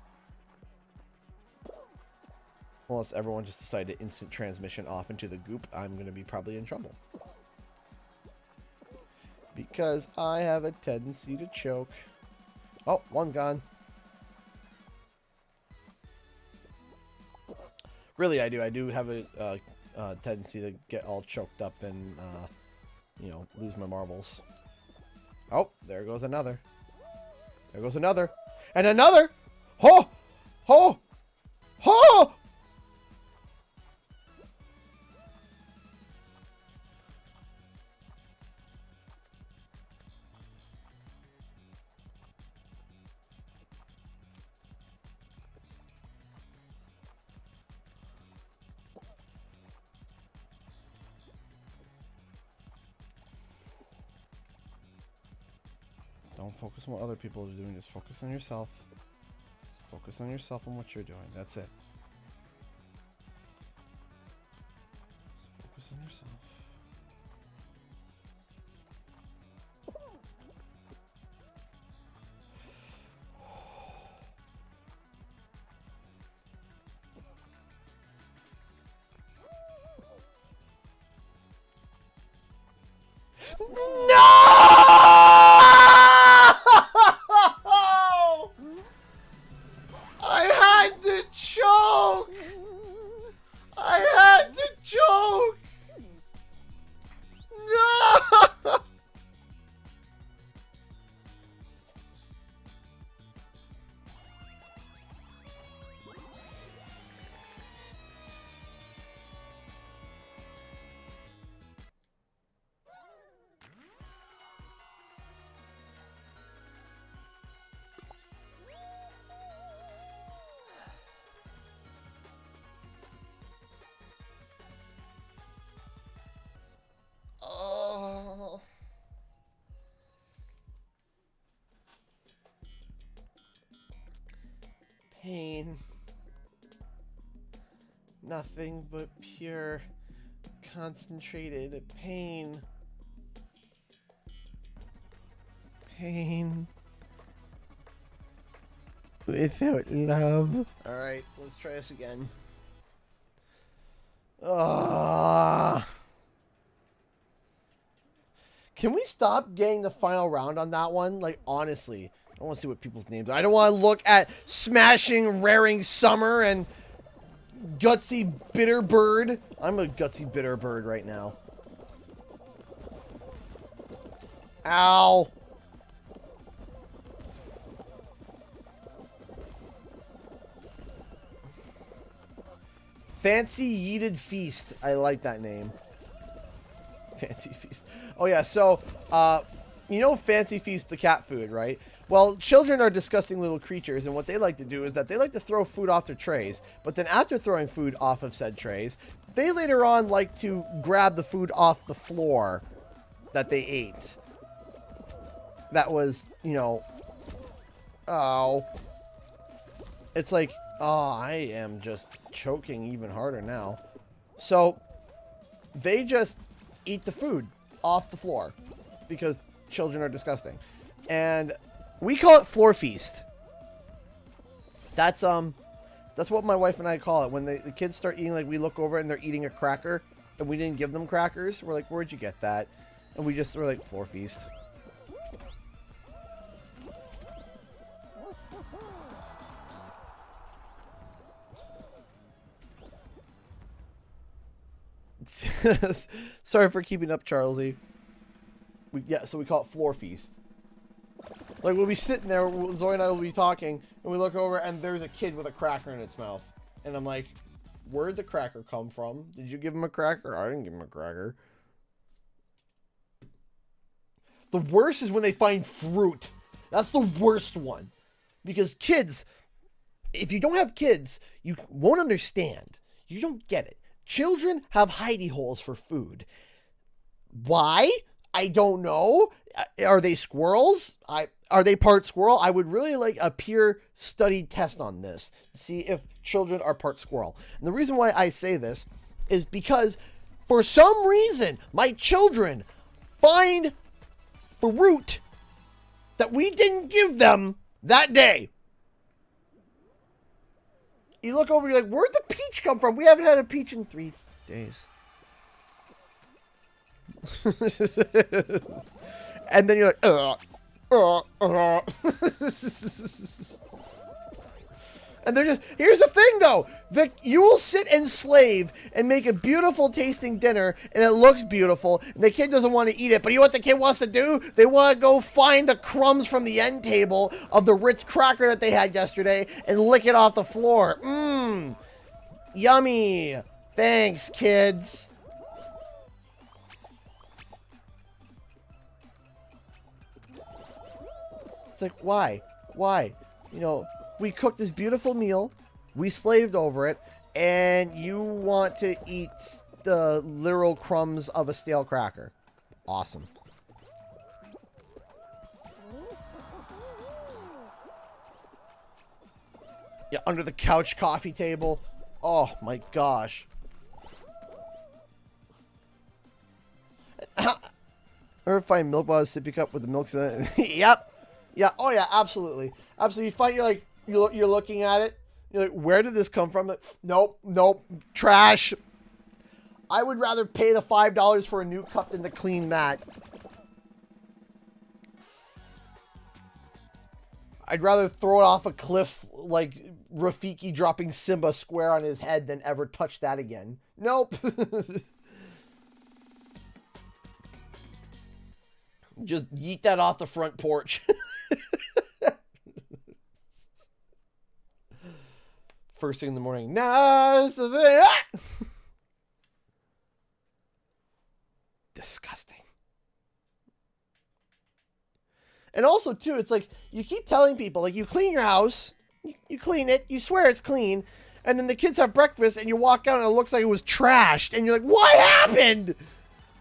Unless everyone just decided to instant transmission off into the goop, I'm gonna be probably in trouble. Because I have a tendency to choke. Oh, one's gone. Really, I do. I do have a tendency to get all choked up and, you know, lose my marbles. Oh, there goes another. There goes another. And another! Ho! Ho! Ho! Don't focus on what other people are doing. Just focus on yourself. Just focus on yourself and what you're doing. That's it. Just focus on yourself. No! I had to choke! I had to choke! No! Oh. Pain. Nothing but pure, concentrated pain. Pain. Without love. Alright, let's try this again. Can we stop getting the final round on that one? Like, honestly. I want to see what people's names are. I don't want to look at Smashing Raring Summer and Gutsy Bitterbird. I'm a Gutsy Bitterbird right now. Ow. Fancy Yeeted Feast. I like that name. Fancy Feast. Oh yeah, so, you know Fancy Feast, the cat food, right? Well, children are disgusting little creatures, and what they like to do is that they like to throw food off their trays, but then after throwing food off of said trays, they later on like to grab the food off the floor that they ate. That was, you know, oh. It's like, oh, I am just choking even harder now. So, they just eat the food off the floor because children are disgusting. And we call it floor feast. That's what my wife and I call it. When the kids start eating, like we look over and they're eating a cracker and we didn't give them crackers. We're like, where'd you get that? And we're like, floor feast. Sorry for keeping up, Charlesy. So we call it floor feast. Like, we'll be sitting there, Zoe and I will be talking, and we look over, and there's a kid with a cracker in its mouth. And I'm like, where'd the cracker come from? Did you give him a cracker? I didn't give him a cracker. The worst is when they find fruit. That's the worst one. Because kids, if you don't have kids, you won't understand. You don't get it. Children have hidey holes for food. Why? I don't know. Are they squirrels? Are they part squirrel? I would really like a peer study test on this. See if children are part squirrel. And the reason why I say this is because for some reason, my children find fruit that we didn't give them that day. You look over, you're like, where'd the peach come from? We haven't had a peach in 3 days. And then you're like, And they're just, here's the thing though, you will sit and slave and make a beautiful tasting dinner and it looks beautiful and the kid doesn't want to eat it, but you know what the kid wants to do? They want to go find the crumbs from the end table of the Ritz cracker that they had yesterday and lick it off the floor. Mmm, yummy. Thanks, kids. It's like, why? Why? You know, we cooked this beautiful meal, we slaved over it, and you want to eat the literal crumbs of a stale cracker. Awesome. Yeah, under the couch coffee table. Oh my gosh. Ever find milk bottle sippy cup with the milk in it? Yep. Yeah. Oh yeah. Absolutely. Absolutely. You find you're looking at it. You're like, where did this come from? Nope. Nope. Trash. I would rather pay the $5 for a new cup than to clean that. I'd rather throw it off a cliff like Rafiki dropping Simba square on his head than ever touch that again. Nope. Just yeet that off the front porch. First thing in the morning. Disgusting. And also, too, it's like, you keep telling people, like, you clean your house, you clean it, you swear it's clean, and then the kids have breakfast, and you walk out and it looks like it was trashed, and you're like, what happened?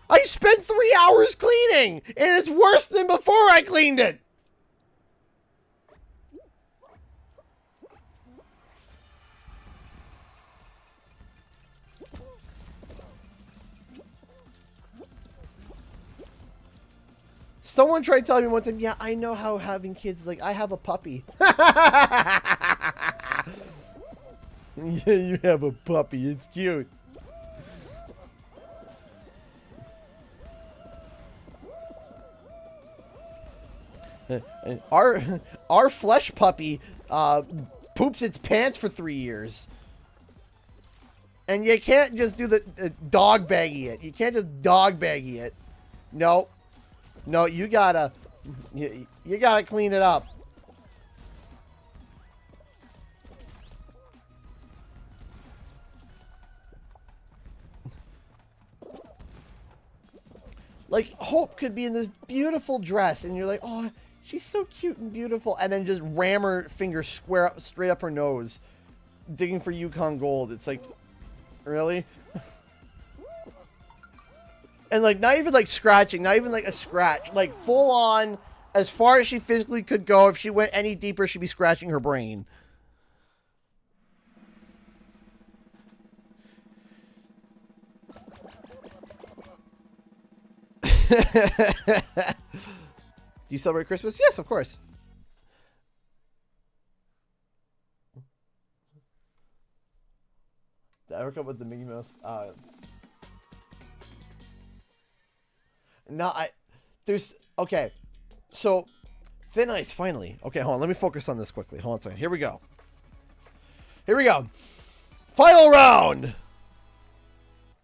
I spent 3 hours cleaning, and it's worse than before I cleaned it. Someone tried telling me one time, yeah, I know how having kids, like, I have a puppy. Yeah, you have a puppy. It's cute. Our flesh puppy poops its pants for 3 years. And you can't just do the dog baggy it. You can't just dog baggy it. No. No, you gotta clean it up. Like, Hope could be in this beautiful dress, and you're like, oh, she's so cute and beautiful, and then just ram her finger straight up her nose, digging for Yukon Gold. It's like, really? And, like, not even, like, scratching, not even, like, a scratch. Like, full on, as far as she physically could go, if she went any deeper, she'd be scratching her brain. Do you celebrate Christmas? Yes, of course. Did I ever come up with the Mickey Mouse? No, okay. So, Thin Ice, finally. Okay, hold on. Let me focus on this quickly. Hold on a second. Here we go. Here we go. Final round.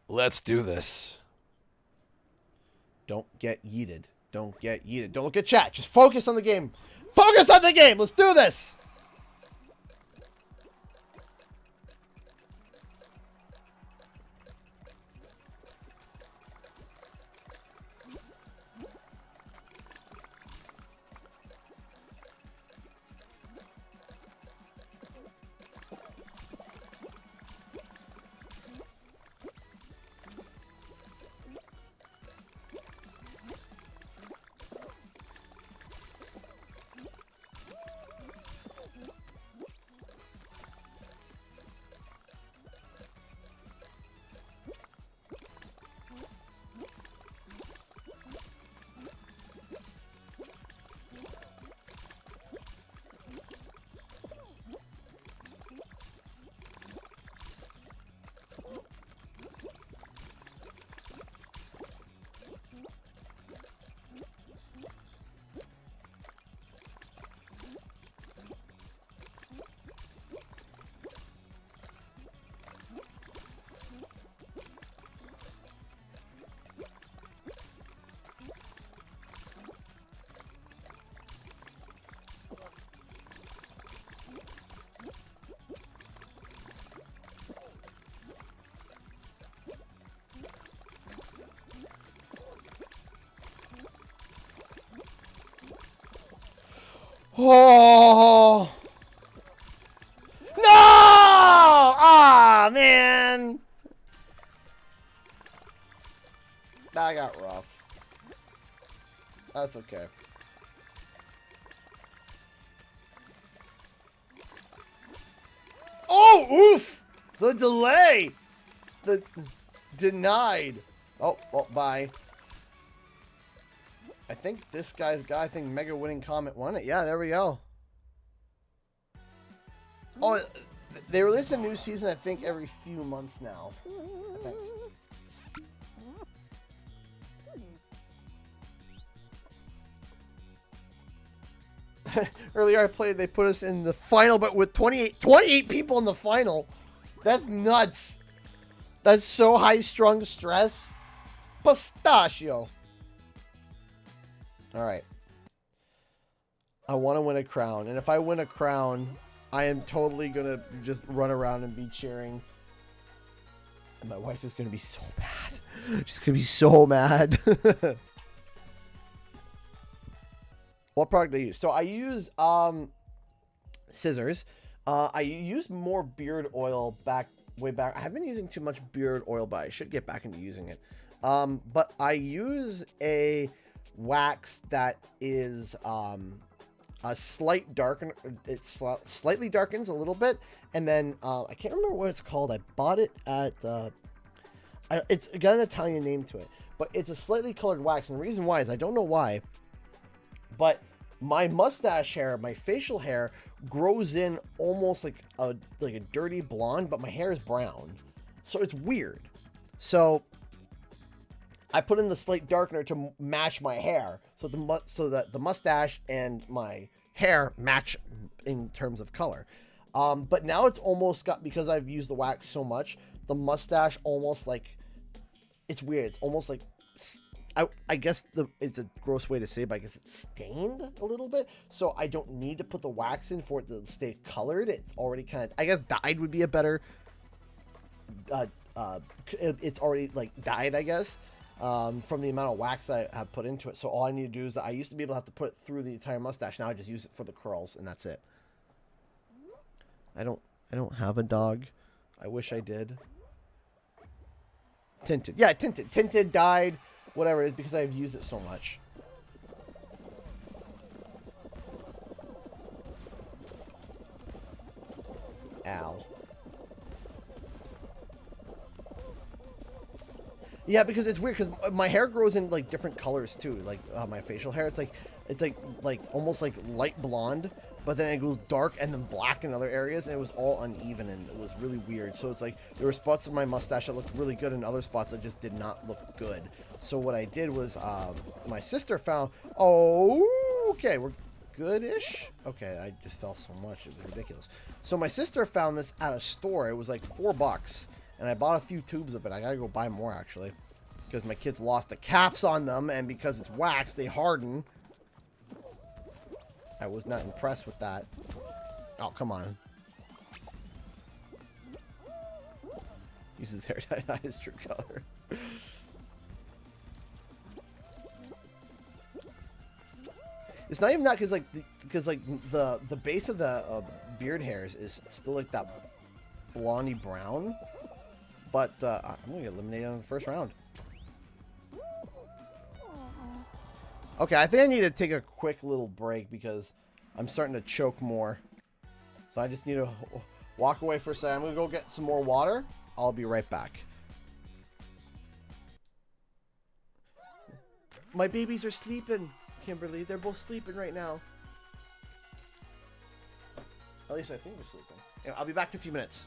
Let's do this. Don't get yeeted. Don't get yeeted. Don't look at chat. Just focus on the game. Focus on the game. Let's do this. Oh no! Ah, man. That got rough. That's okay. Oh, oof! The delay! The denied. Oh, well, bye. I think this guy's guy, I think Mega Winning Comet won it. Yeah, there we go. Oh, they release a new season, I think, every few months now. I think. Earlier I played, they put us in the final, but with 28 people in the final. That's nuts. That's so high-strung stress. Pistachio. Alright. I want to win a crown. And if I win a crown, I am totally going to just run around and be cheering. And my wife is going to be so mad. She's going to be so mad. What product do I use? So I use scissors. I used more beard oil way back. I haven't been using too much beard oil, but I should get back into using it. But I use a wax that is a slight darken. It slightly darkens a little bit, and then I can't remember what it's called. I bought it at it's got an Italian name to it, but it's a slightly colored wax, and the reason why is I don't know why, but my mustache hair, my facial hair grows in almost like a dirty blonde, but my hair is brown, so it's weird. So I put in the slight darkener to match my hair, so that the mustache and my hair match in terms of color. But now it's almost got, because I've used the wax so much, the mustache almost like, it's weird. It's almost like, I guess it's a gross way to say it, but I guess it's stained a little bit. So I don't need to put the wax in for it to stay colored. It's already kind of, I guess dyed would be a better, it's already like dyed, I guess. From the amount of wax I have put into it. So all I need to do is, I used to be able to have to put it through the entire mustache. Now I just use it for the curls, and that's it. I don't have a dog. I wish I did. Tinted. Yeah, tinted. Tinted, dyed, whatever it is, because I've used it so much. Ow. Yeah, because it's weird, because my hair grows in like different colors too. Like my facial hair, it's like almost like light blonde, but then it goes dark and then black in other areas, and it was all uneven, and it was really weird. So it's like there were spots of my mustache that looked really good and other spots that just did not look good. So what I did was my sister found, oh, okay, we're good-ish. Okay, I just fell so much, it was ridiculous. So my sister found this at a store. It was like $4, and I bought a few tubes of it. I gotta go buy more, actually. because my kids lost the caps on them, and because it's wax, they harden. I was not impressed with that. Oh, come on. Uses hair dye, not his true color. It's not even that, because the base of the beard hairs is still like that blondie brown. But I'm gonna get eliminated in the first round. Okay, I think I need to take a quick little break because I'm starting to choke more. So I just need to walk away for a second. I'm gonna go get some more water. I'll be right back. My babies are sleeping, Kimberly. They're both sleeping right now. At least I think they're sleeping. Anyway, I'll be back in a few minutes.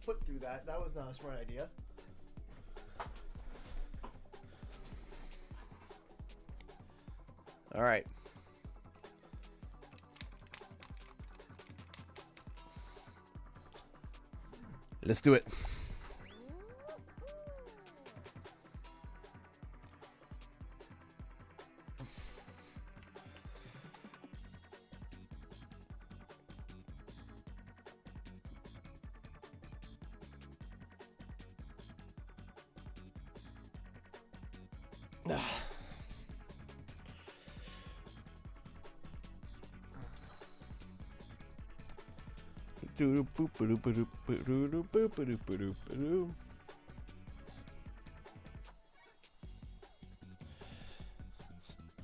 foot through that. That was not a smart idea. All right. Let's do it.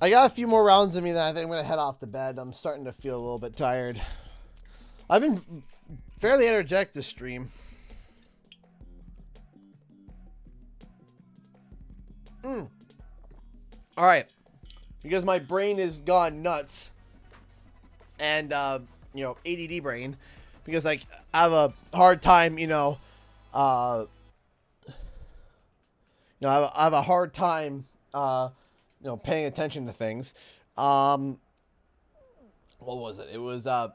I got a few more rounds in me, then I think I'm gonna head off to bed. I'm starting to feel a little bit tired. I've been fairly energetic this stream. All right, because my brain is gone nuts, and you know, ADD brain, because like I have a hard time, I have a hard time, paying attention to things. What was it? It was the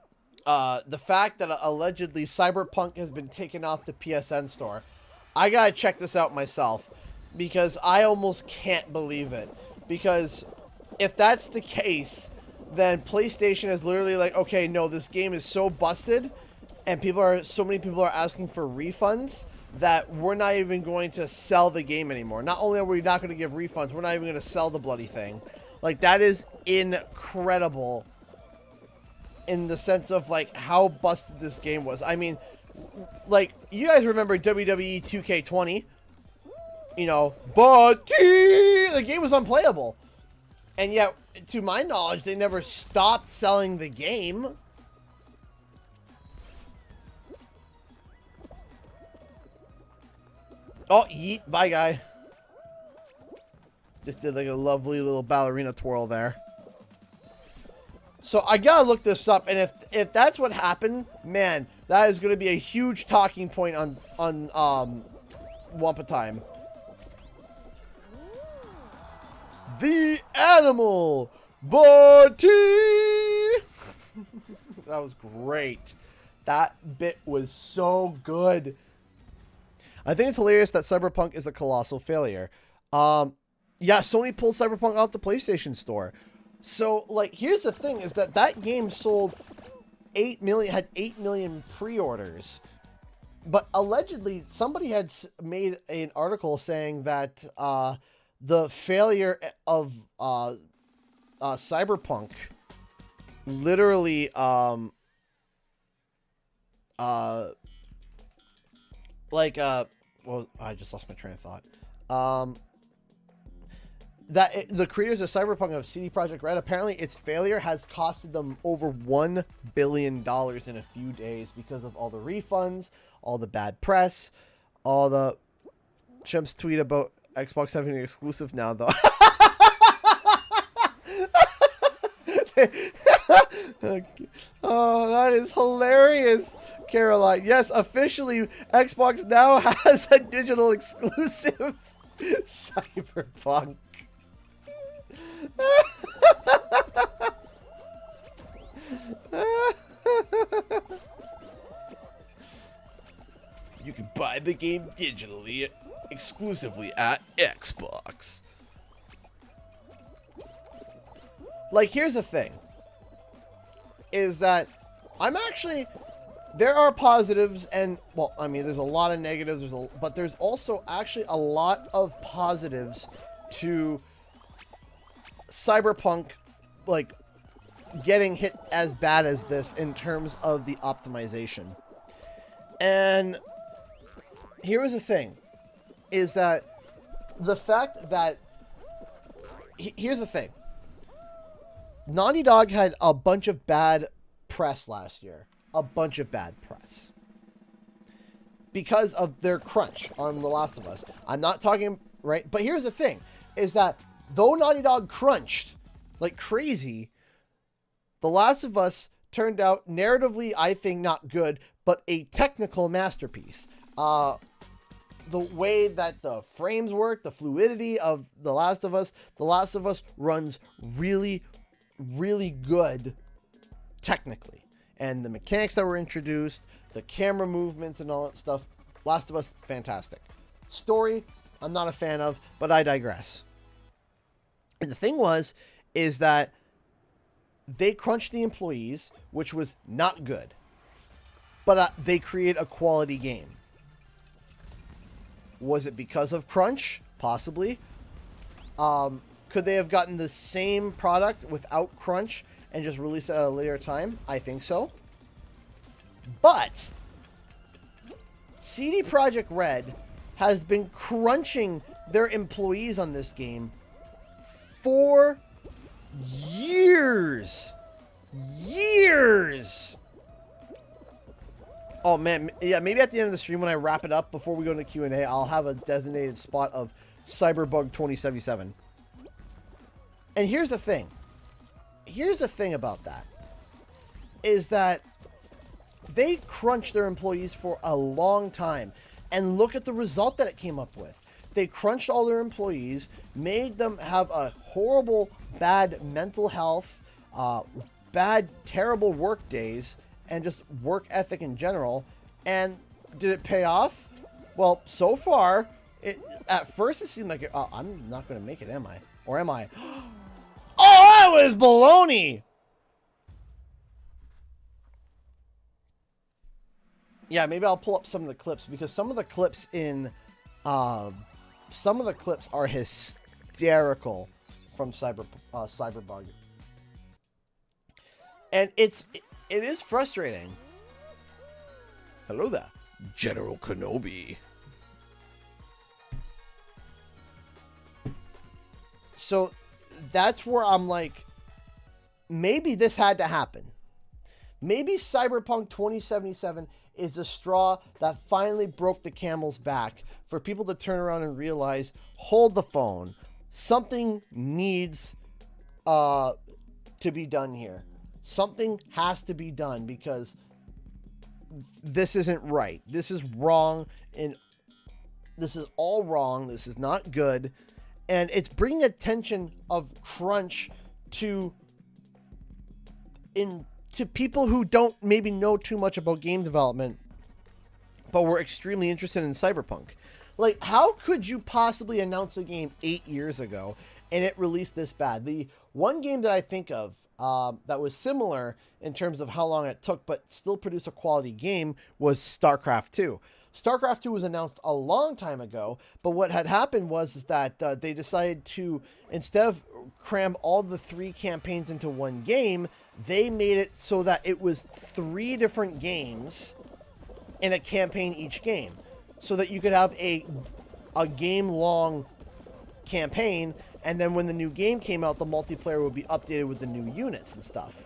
fact that allegedly Cyberpunk has been taken off the PSN store. I gotta check this out myself because I almost can't believe it. Because if that's the case, then PlayStation is literally like, okay, no, this game is so busted, and so many people are asking for refunds that we're not even going to sell the game anymore. Not only are we not going to give refunds, we're not even going to sell the bloody thing. Like, that is incredible in the sense of, like, how busted this game was. I mean, like, you guys remember WWE 2K20? But the game was unplayable. And yet, to my knowledge, they never stopped selling the game. Oh, yeet. Bye, guy. Just did like a lovely little ballerina twirl there. So I gotta look this up, and if that's what happened, man, that is gonna be a huge talking point on Wampa Time. The animal body. That was great. That bit was so good. I think it's hilarious that Cyberpunk is a colossal failure. Yeah, Sony pulled Cyberpunk off the PlayStation Store. So, like, here's the thing, is that game sold 8 million, had 8 million pre-orders. But allegedly, somebody had made an article saying that the failure of Cyberpunk literally well, I just lost my train of thought. The creators of Cyberpunk of CD Projekt Red, apparently its failure has costed them over $1 billion in a few days because of all the refunds, all the bad press, all the Chimps tweet about Xbox having an exclusive now, though. Oh, that is hilarious, Caroline. Yes, officially, Xbox now has a digital exclusive. Cyberpunk. You can buy the game digitally exclusively at Xbox. Like, here's the thing, is that there are positives and, well, I mean, there's a lot of negatives, but there's also actually a lot of positives to Cyberpunk, like, getting hit as bad as this in terms of the optimization. And here's the thing, is that the fact that, here's the thing, Naughty Dog had a bunch of bad press last year. A bunch of bad press. Because of their crunch on The Last of Us. I'm not talking, right? But here's the thing, is that though Naughty Dog crunched like crazy, The Last of Us turned out narratively, I think, not good, but a technical masterpiece. the way that the frames work, the fluidity of The Last of Us. The Last of Us runs really, really good technically. And the mechanics that were introduced, the camera movements and all that stuff, Last of Us, fantastic. Story, I'm not a fan of, but I digress. And the thing is that they crunched the employees, which was not good. But they create a quality game. Was it because of crunch? Possibly. Could they have gotten the same product without crunch and just released it at a later time? I think so. But CD Projekt Red has been crunching their employees on this game for years. Years. Oh, man. Yeah, maybe at the end of the stream when I wrap it up, before we go into Q&A, I'll have a designated spot of Cyberbug 2077. And here's the thing. Here's the thing about that. Is that they crunched their employees for a long time. And look at the result that it came up with. They crunched all their employees, made them have a horrible, bad mental health, bad, terrible work days, and just work ethic in general. And did it pay off? Well, so far, at first it seemed like, oh, I'm not going to make it, am I? Or am I? Oh, that was baloney! Yeah, maybe I'll pull up some of the clips, because some of the clips are hysterical from Cyberbug. And it is frustrating. Hello there, General Kenobi. So that's where I'm like, maybe this had to happen. Maybe Cyberpunk 2077 is the straw that finally broke the camel's back for people to turn around and realize, hold the phone. Something needs to be done here. Something has to be done, because this isn't right. This is wrong, and this is all wrong. This is not good. And it's bringing attention of crunch to people who don't maybe know too much about game development, but were extremely interested in Cyberpunk. Like, how could you possibly announce a game 8 years ago and it released this bad? The one game that I think of that was similar in terms of how long it took, but still produced a quality game, was StarCraft 2. StarCraft 2 was announced a long time ago, but what had happened was that they decided to, instead of cram all the 3 campaigns into one game, they made it so that it was 3 different games in a campaign each game, so that you could have a game-long campaign, and then when the new game came out, the multiplayer would be updated with the new units and stuff.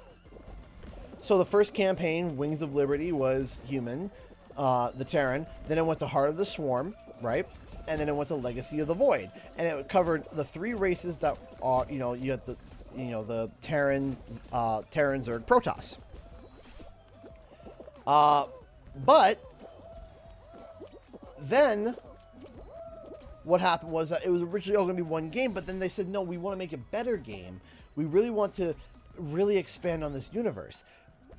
So the first campaign, Wings of Liberty, was human, the Terran. Then it went to Heart of the Swarm, right? And then it went to Legacy of the Void, and it covered the 3 races that are, you had the Terran, Zerg, Protoss. But then what happened was that it was originally all going to be one game, but then they said, no, we want to make a better game. We really want to really expand on this universe.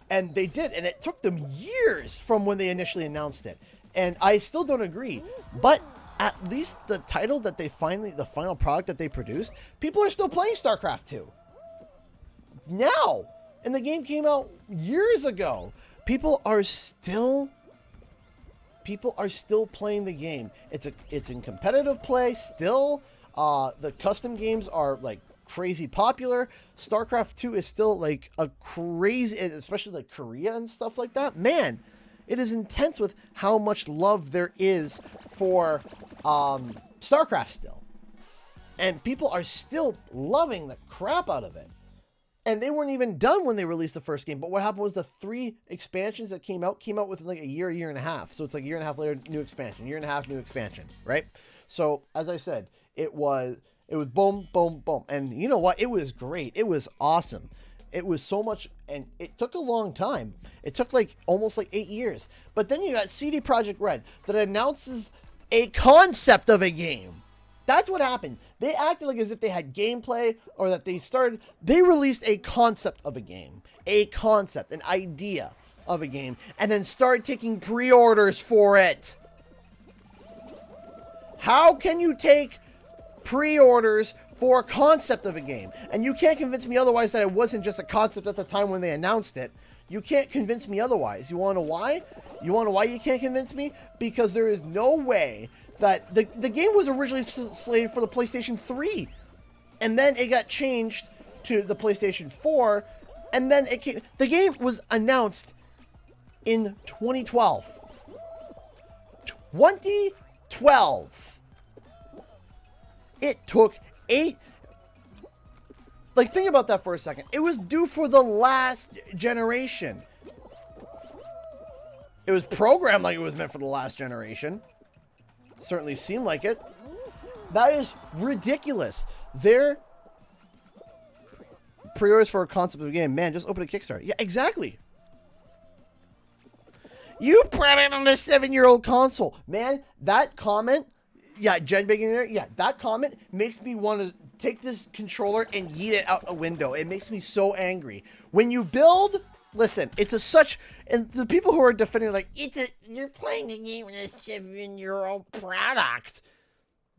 And they did, and it took them years from when they initially announced it. And I still don't agree, but at least the title that the final product that they produced, people are still playing StarCraft 2 now. And the game came out years ago. People are still playing the game. It's in competitive play still. The custom games are like crazy popular. StarCraft 2 is still like a crazy, especially like Korea and stuff like that. Man, it is intense with how much love there is for StarCraft still. And people are still loving the crap out of it. And they weren't even done when they released the first game. But what happened was the 3 expansions that came out within like a year and a half. So it's like a year and a half later, new expansion, year and a half, new expansion, right? So as I said, it was boom, boom, boom. And you know what? It was great. It was awesome. it was so much, and it took a long time. It took like almost like 8 years. But then you got CD Projekt Red that announces a concept of a game. That's what happened. They acted like as if they had gameplay or that they released a concept of a game, an idea of a game, and then started taking pre-orders for it. How can you take pre-orders for a concept of a game? And you can't convince me otherwise that it wasn't just a concept at the time when they announced it. You can't convince me otherwise. You want to know why? You want to know why you can't convince me? Because there is no way that the game was originally slated for the PlayStation 3. And then it got changed to the PlayStation 4. And then the game was announced in 2012. 2012. It took 8... Like, think about that for a second. It was due for the last generation. It was programmed like it was meant for the last generation. Certainly seemed like it. That is ridiculous. Their pre-orders for a concept of a game. Man, just open a Kickstarter. Yeah, exactly. You brought it on a 7-year-old console. Man, that comment... Yeah, Jen Bacon there. Yeah, that comment makes me want to take this controller and yeet it out a window. It makes me so angry. When you build, listen, and the people who are defending like you're playing the game with a 7-year-old product.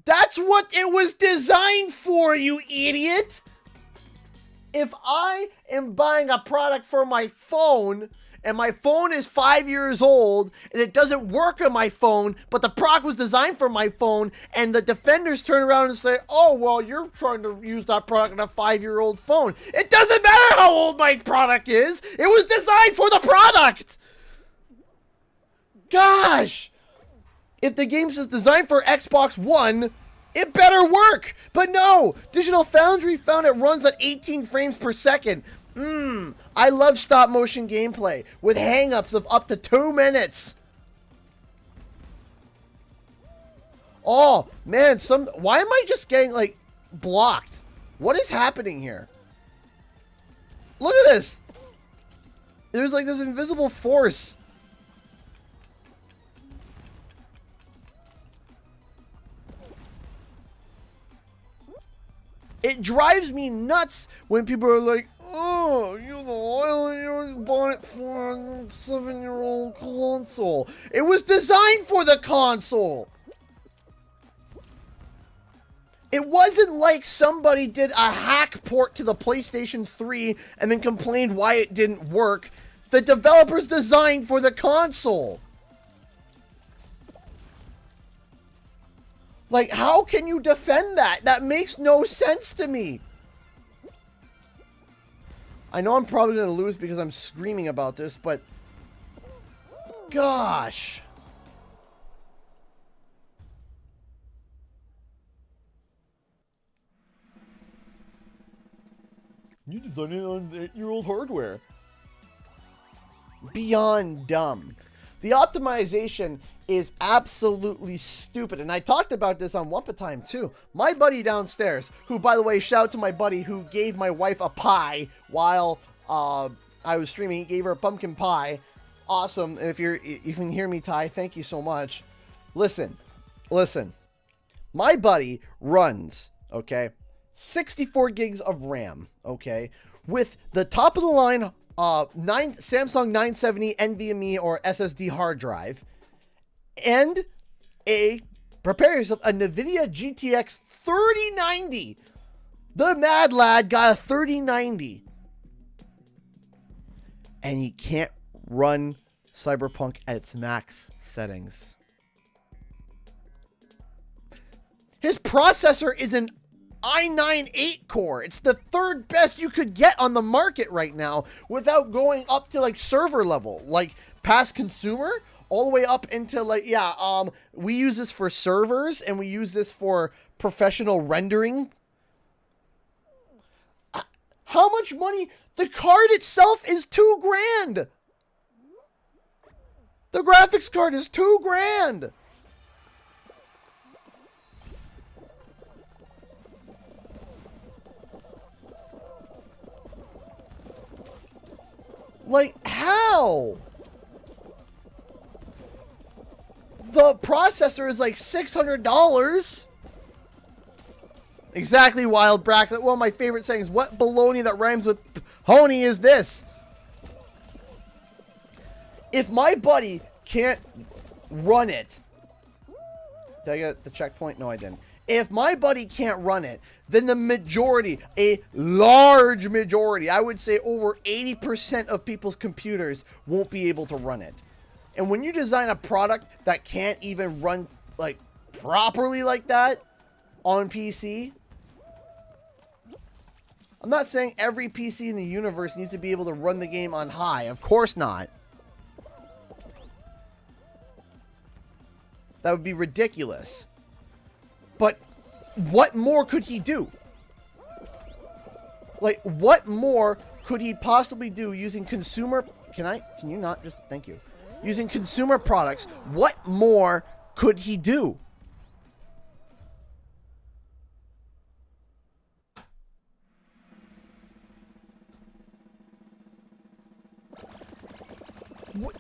That's what it was designed for, you idiot. If I am buying a product for my phone, and my phone is 5 years old, and it doesn't work on my phone, but the product was designed for my phone, and the defenders turn around and say, oh, well, you're trying to use that product on a 5-year-old phone. It doesn't matter how old my product is. It was designed for the product. Gosh. If the game's just designed for Xbox One, it better work. But no, Digital Foundry found it runs at 18 frames per second. I love stop motion gameplay with hang-ups of up to 2 minutes. Oh, man, why am I just getting, like, blocked? What is happening here? Look at this. There's, like, this invisible force. It drives me nuts when people are like, oh, you're bought it for a 7-year-old console. It was designed for the console. It wasn't like somebody did a hack port to the PlayStation 3 and then complained why it didn't work. The developers designed for the console. Like, how can you defend that? That makes no sense to me. I know I'm probably going to lose because I'm screaming about this, but... Gosh. You designed it on 8-year-old hardware. Beyond dumb. The optimization is absolutely stupid. And I talked about this on Wumpa Time too. My buddy downstairs, who, by the way, shout out to my buddy who gave my wife a pie while I was streaming. He gave her a pumpkin pie. Awesome. And if you can hear me, Ty, thank you so much. Listen. My buddy runs, okay, 64 gigs of RAM, okay, with the top of the line Samsung 970 NVMe or SSD hard drive, and prepare yourself, a NVIDIA GTX 3090. The mad lad got a 3090. And he can't run Cyberpunk at its max settings. His processor is an i9 8-core. It's the third best you could get on the market right now without going up to like server level, like past consumer, all the way up into like, we use this for servers and we use this for professional rendering. How much money? The card itself is $2,000. The graphics card is $2,000. Like, how? The processor is like $600. Exactly, Wild Bracket. One of my favorite sayings. What baloney that rhymes with honey is this? If my buddy can't run it... Did I get the checkpoint? No, I didn't. If my buddy can't run it, then the majority, a large majority, I would say over 80% of people's computers won't be able to run it. And when you design a product that can't even run like properly like that on PC, I'm not saying every PC in the universe needs to be able to run the game on high. Of course not. That would be ridiculous. But what more could he do? Like, what more could he possibly do using consumer... Can you not just... Thank you. Using consumer products, what more could he do?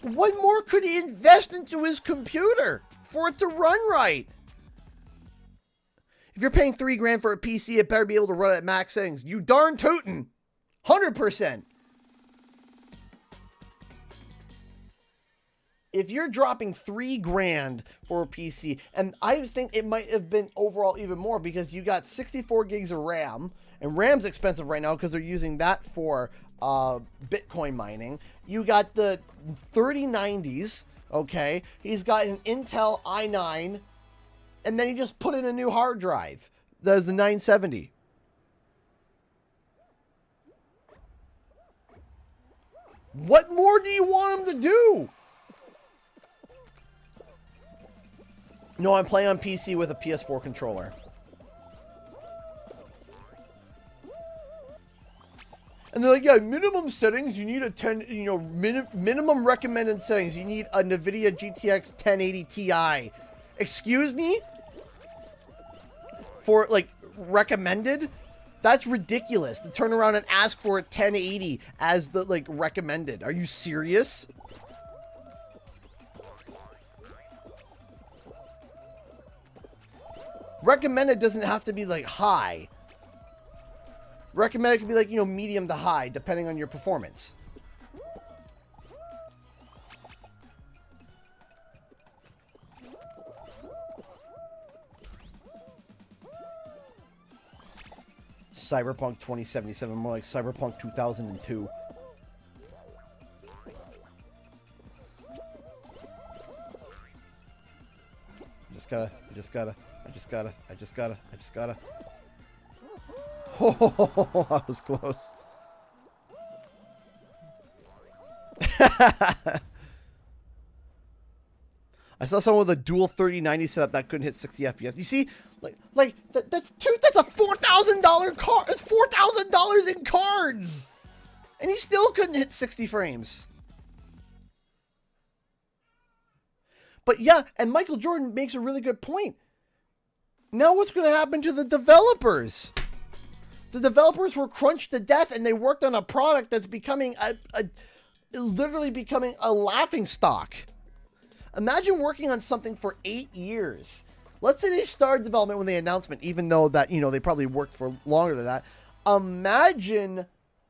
What more could he invest into his computer for it to run right? If you're paying $3 grand for a PC, it better be able to run at max settings. You darn tootin'. 100%. If you're dropping $3 grand for a PC, and I think it might have been overall even more because you got 64 gigs of RAM, and RAM's expensive right now because they're using that for Bitcoin mining. You got the 3090s, okay? He's got an Intel i9, and then he just put in a new hard drive. That is the 970. What more do you want him to do? No, I'm playing on PC with a PS4 controller. And they're like, yeah, minimum settings, you need a 10, you know, minimum recommended settings, you need a NVIDIA GTX 1080 Ti. Excuse me? For, like, recommended? That's ridiculous to turn around and ask for a 1080 as the, like, recommended. Are you serious? Recommended doesn't have to be, like, high. Recommended could be, like, you know, medium to high, depending on your performance. Cyberpunk 2077, more like Cyberpunk 2002. I just gotta. Oh, that was close. I saw someone with a dual 3090 setup that couldn't hit 60 FPS. You see, that's a $4,000 car. It's $4,000 in cards, and he still couldn't hit 60 frames. But yeah, and Michael Jordan makes a really good point. Now what's going to happen to the developers? The developers were crunched to death, and they worked on a product that's becoming literally becoming a laughingstock. Imagine working on something for 8 years. Let's say they started development when the announcement, even though that, you know, they probably worked for longer than that. Imagine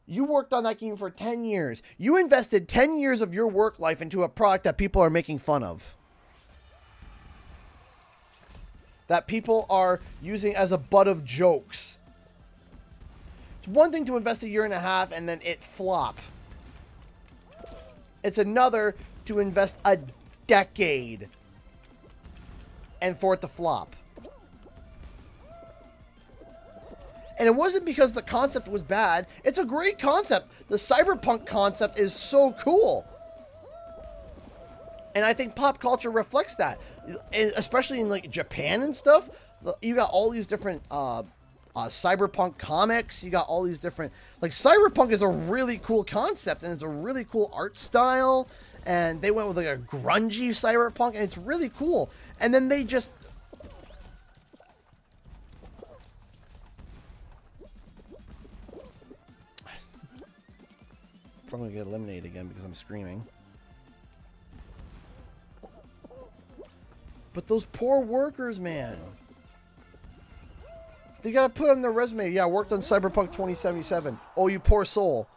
you worked on that game for 10 years. You invested 10 years of your work life into a product that people are making fun of. That people are using as a butt of jokes. It's one thing to invest a year and a half and then it flop. It's another to invest a decade and for it to flop. And it wasn't because the concept was bad. It's a great concept. The cyberpunk concept is so cool. And I think pop culture reflects that. Especially in like Japan and stuff. You got all these different cyberpunk comics. You got all these different... Like, cyberpunk is a really cool concept, and it's a really cool art style, and they went with like a grungy cyberpunk, and it's really cool. And then they just... probably gonna get eliminated again because I'm screaming. But those poor workers, man. They gotta put on their resume. Yeah, I worked on Cyberpunk 2077. Oh, you poor soul.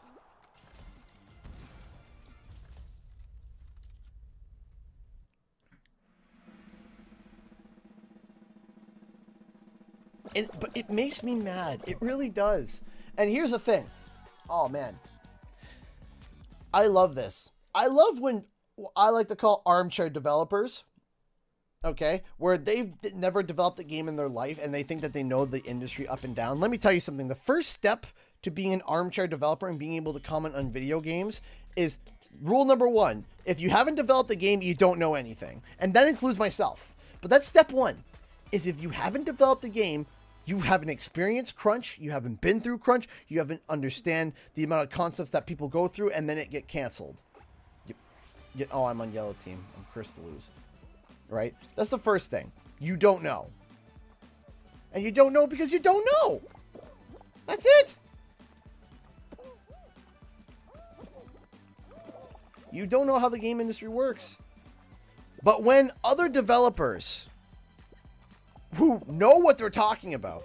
But it makes me mad. It really does. And here's the thing. Oh, man. I love this. I love when I like to call armchair developers. Okay? Where they've never developed a game in their life and they think that they know the industry up and down. Let me tell you something. The first step to being an armchair developer and being able to comment on video games is rule number 1. If you haven't developed a game, you don't know anything. And that includes myself. But that's step 1. Is if you haven't developed a game, you haven't experienced crunch, you haven't been through crunch, you haven't understand the amount of concepts that people go through, and then it get canceled. Oh, I'm on yellow team. I'm cursed to lose. Right? That's the first thing. You don't know. And you don't know because you don't know. That's it. You don't know how the game industry works. But when other developers who know what they're talking about.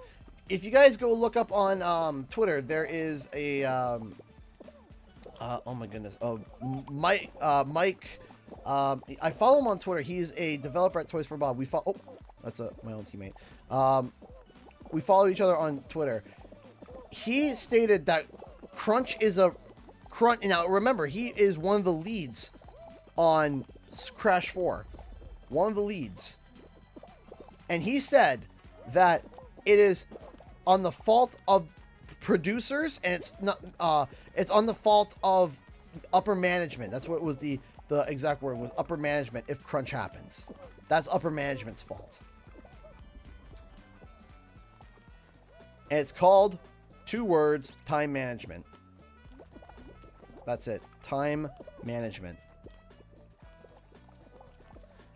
If you guys go look up on Twitter, there is a oh my goodness, Mike. I follow him on Twitter. He's a developer at Toys for Bob. We follow. Oh, that's my own teammate. We follow each other on Twitter. He stated that crunch is a crunch. Now remember, he is one of the leads on Crash 4. One of the leads. And he said that it is on the fault of producers, and it's not. It's on the fault of upper management. That's what was the exact word was, upper management. If crunch happens, that's upper management's fault. And it's called 2 words: time management. That's it. Time management.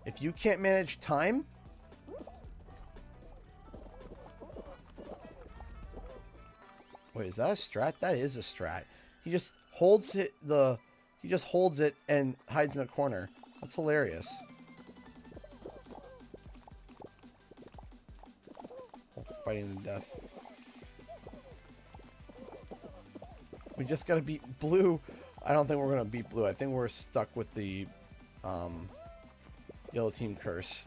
If you can't manage time. Wait, is that a strat? That is a strat. He just holds it he just holds it and hides in a corner. That's hilarious. Oh, fighting to death. We just gotta beat blue. I don't think we're gonna beat blue. I think we're stuck with the yellow team curse.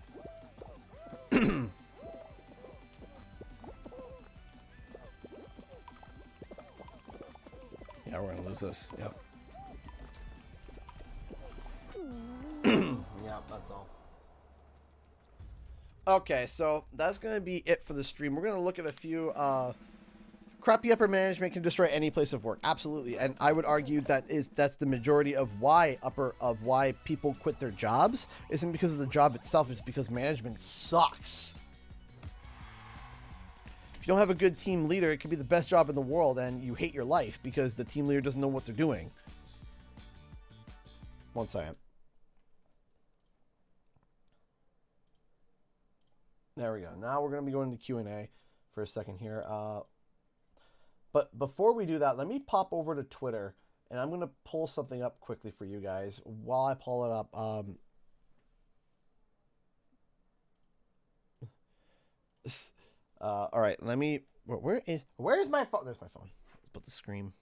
Yeah, we're gonna lose this. Yep. Yeah, that's all. Okay, so that's gonna be it for the stream. We're gonna look at a few crappy upper management can destroy any place of work. Absolutely. And I would argue that's the majority of why people quit their jobs isn't because of the job itself, it's because management sucks. If you don't have a good team leader, it could be the best job in the world and you hate your life because the team leader doesn't know what they're doing. One second. There we go. Now we're going to be going to Q&A for a second here. But before we do that, let me pop over to Twitter and I'm going to pull something up quickly for you guys. While I pull it up, all right, let me. Where is my phone? There's my phone. Let's put the scream.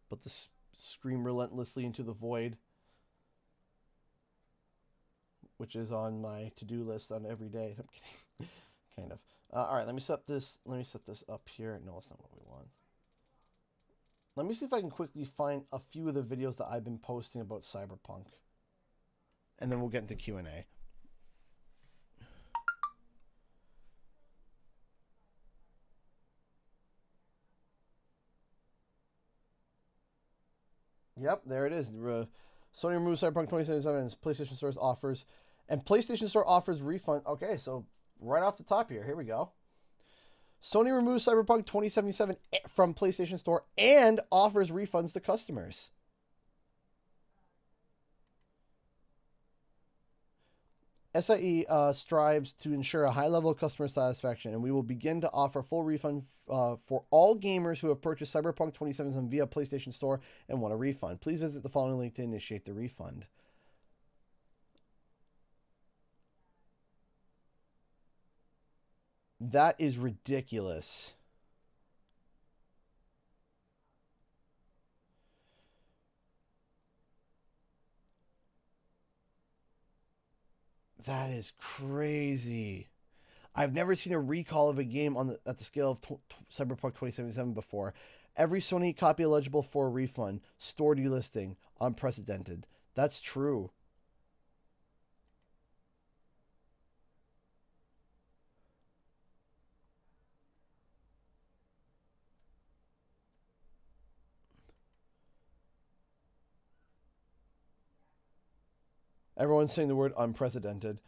Put the scream relentlessly into the void, which is on my to-do list on every day. I'm kidding, kind of. All right, let me set this. Let me set this up here. No, that's not what we want. Let me see if I can quickly find a few of the videos that I've been posting about Cyberpunk, and then we'll get into Q&A. Yep, there it is. Sony removes Cyberpunk 2077 and PlayStation Store offers, and PlayStation Store offers refund. Okay, so right off the top here we go. Sony removes Cyberpunk 2077 from PlayStation Store and offers refunds to customers. SIE strives to ensure a high level of customer satisfaction, and we will begin to offer full refund for all gamers who have purchased Cyberpunk 2077 via PlayStation Store and want a refund. Please visit the following link to initiate the refund. That is ridiculous. That is crazy. I've never seen a recall of a game at the scale of Cyberpunk 2077 before. Every Sony copy eligible for a refund. Store delisting. Unprecedented. That's true. Everyone's saying the word unprecedented.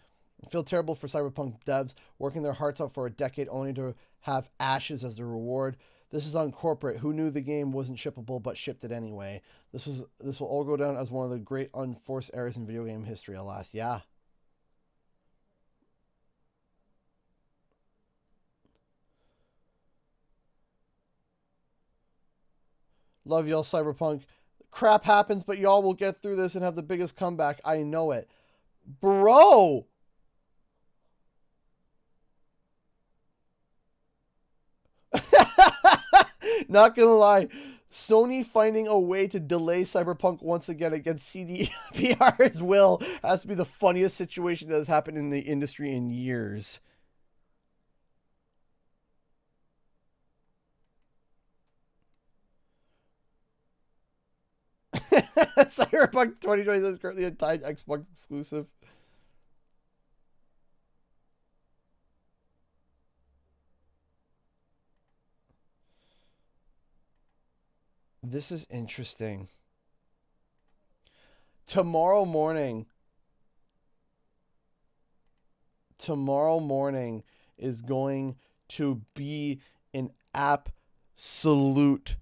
I feel terrible for Cyberpunk devs working their hearts out for a decade only to have ashes as the reward. This is on corporate. Who knew the game wasn't shippable but shipped it anyway? This will all go down as one of the great unforced errors in video game history, alas. Yeah. Love y'all, Cyberpunk. Crap happens, but y'all will get through this and have the biggest comeback. I know it. Bro! Not gonna lie. Sony finding a way to delay Cyberpunk once again against CDPR's will has to be the funniest situation that has happened in the industry in years. Cyberpunk 2020 is currently a tied Xbox exclusive. This is interesting. Tomorrow morning is going to be an absolute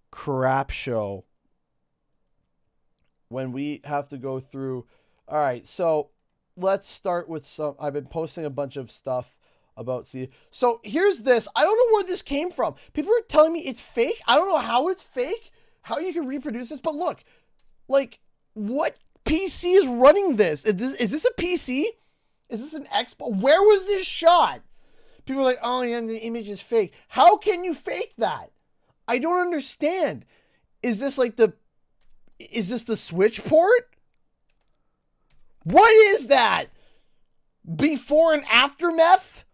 crap show. When we have to go through. All right, so let's start with some. I've been posting a bunch of stuff about CD. So here's this. I don't know where this came from. People are telling me it's fake. I don't know how it's fake, how you can reproduce this. But look, like, what PC is running this? Is this a PC? Is this an Xbox? Where was this shot? People are like, oh yeah, the image is fake. How can you fake that? I don't understand. Is this the Switch port? What is that? Before and aftermath?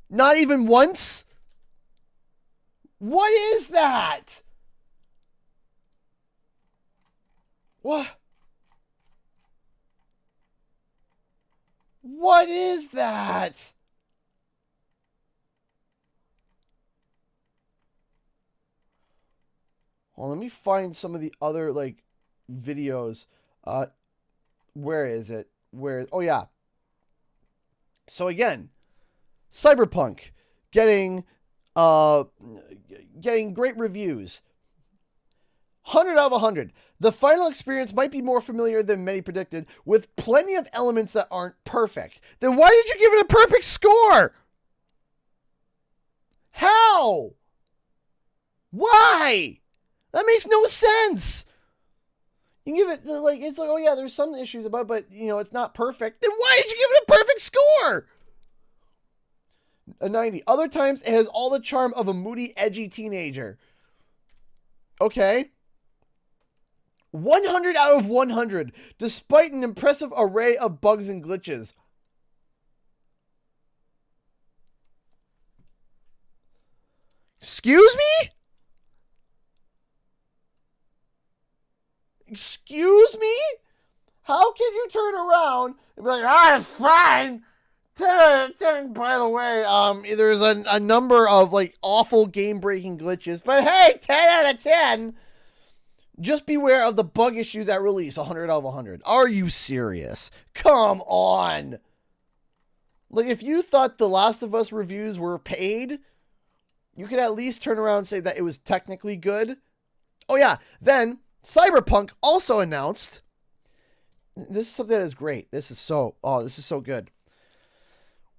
Not even once? What is that? What? What is that? Well, let me find some of the other, like, videos. Where is it? Oh, yeah. So, again, Cyberpunk getting great reviews. 100 out of 100. The final experience might be more familiar than many predicted, with plenty of elements that aren't perfect. Then why did you give it a perfect score? How? Why? That makes no sense. You give it, like, it's like, oh yeah, there's some issues about it, but, you know, it's not perfect. Then why did you give it a perfect score? A 90. Other times, it has all the charm of a moody, edgy teenager. Okay. 100 out of 100, despite an impressive array of bugs and glitches. Excuse me? Excuse me? How can you turn around and be like, it's fine. 10 out of 10, by the way, there's a number of, like, awful game-breaking glitches, but hey, 10 out of 10. Just beware of the bug issues at release, 100 out of 100. Are you serious? Come on. Like, if you thought The Last of Us reviews were paid, you could at least turn around and say that it was technically good. Oh yeah, then Cyberpunk also announced this is something that is great. This is so good.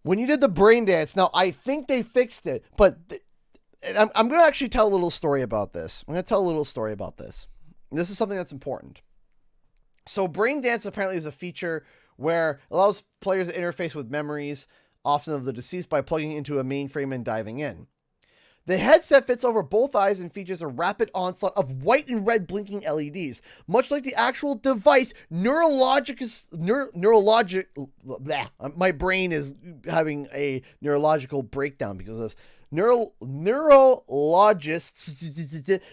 When you did the brain dance, now I think they fixed it, but and I'm going to actually tell a little story about this. This is something that's important. So brain dance apparently is a feature where it allows players to interface with memories, often of the deceased, by plugging into a mainframe and diving in. The headset fits over both eyes and features a rapid onslaught of white and red blinking LEDs. Much like the actual device, my brain is having a neurological breakdown because of this. Neurologists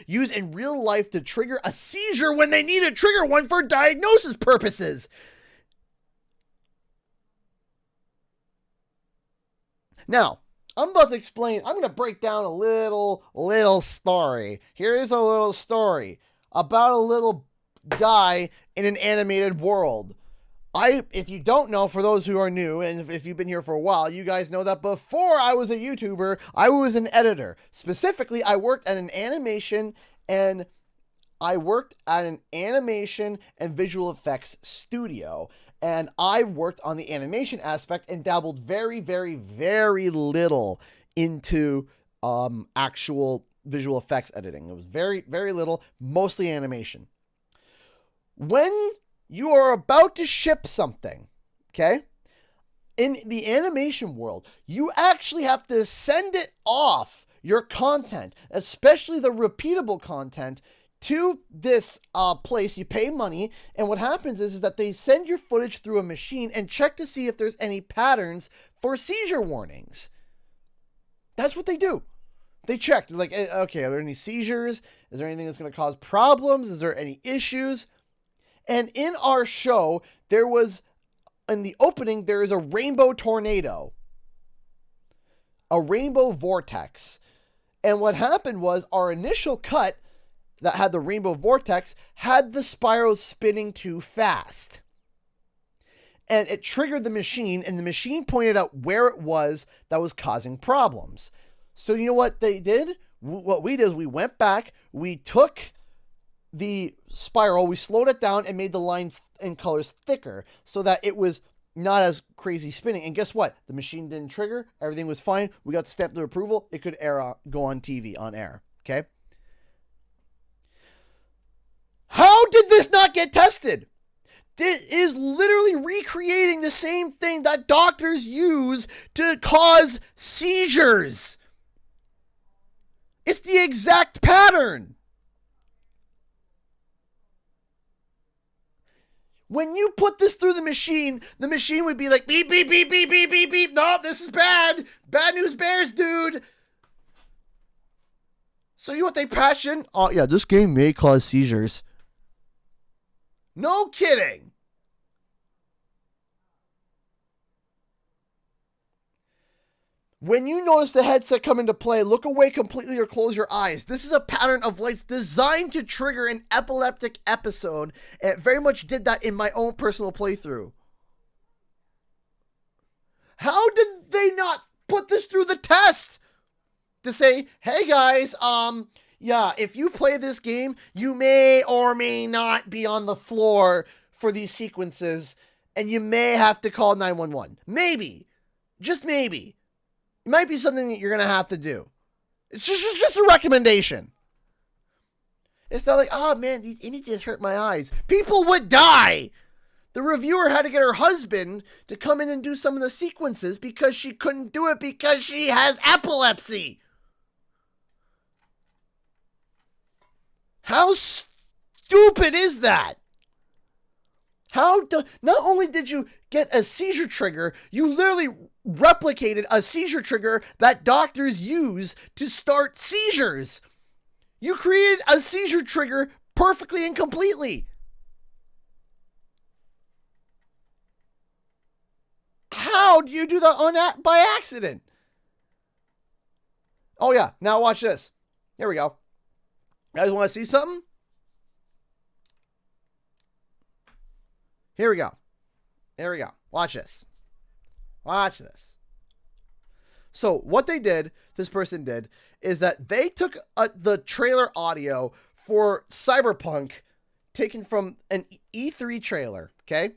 use in real life to trigger a seizure when they need to trigger one for diagnosis purposes. Now, I'm about to explain. I'm going to break down a little story. Here's a little story about a little guy in an animated world. If you don't know, for those who are new, and if you've been here for a while, you guys know that before I was a YouTuber, I was an editor. Specifically, I worked at an animation and visual effects studio. And I worked on the animation aspect and dabbled very, very, very little into actual visual effects editing. It was very, very little, mostly animation. When you are about to ship something, okay, in the animation world, you actually have to send it off, your content, especially the repeatable content, to this place. You pay money, and what happens is that they send your footage through a machine and check to see if there's any patterns for seizure warnings. That's what they do. They check. They're like, okay, are there any seizures? Is there anything that's going to cause problems? Is there any issues? And in our show, in the opening, there is a rainbow tornado, a rainbow vortex. And what happened was our initial cut that had the rainbow vortex had the spirals spinning too fast. And it triggered the machine, and the machine pointed out where it was that was causing problems. So you know what they did? What we did is we went back, we took the spiral, we slowed it down and made the lines and colors thicker so that it was not as crazy spinning. And guess what? The machine didn't trigger. Everything was fine. We got the stamp of approval. It could go on TV, on air. Okay? How did this not get tested? This is literally recreating the same thing that doctors use to cause seizures. It's the exact pattern. When you put this through the machine would be like, beep, beep, beep, beep, beep, beep, beep. No, this is bad. Bad news bears, dude. So you know what they patch in? Oh, yeah, this game may cause seizures. No kidding. When you notice the headset come into play, look away completely or close your eyes. This is a pattern of lights designed to trigger an epileptic episode, and it very much did that in my own personal playthrough. How did they not put this through the test? To say, hey guys, yeah, if you play this game, you may or may not be on the floor for these sequences, and you may have to call 911. Maybe. Just maybe. It might be something that you're going to have to do. It's just a recommendation. It's not like, oh man, these images hurt my eyes. People would die. The reviewer had to get her husband to come in and do some of the sequences because she couldn't do it because she has epilepsy. How stupid is that? Not only did you get a seizure trigger, you literally replicated a seizure trigger that doctors use to start seizures. You created a seizure trigger perfectly and completely. How do you do that by accident? Oh yeah, now watch this. Here we go. You guys want to see something? Here we go. There we go. Watch this. Watch this. So what this person did, is that they took the trailer audio for Cyberpunk taken from an E3 trailer, okay?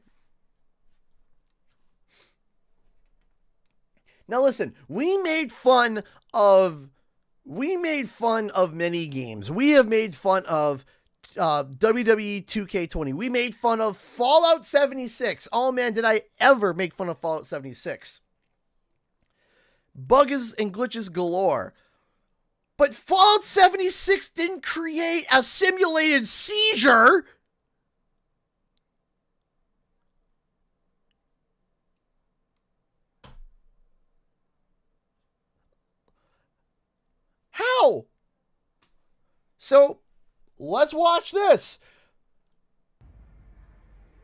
Now listen, we made fun of many games. We have made fun of WWE 2K20. We made fun of Fallout 76. Oh man, did I ever make fun of Fallout 76. Bugs and glitches galore. But Fallout 76 didn't create a simulated seizure. How? So, let's watch this.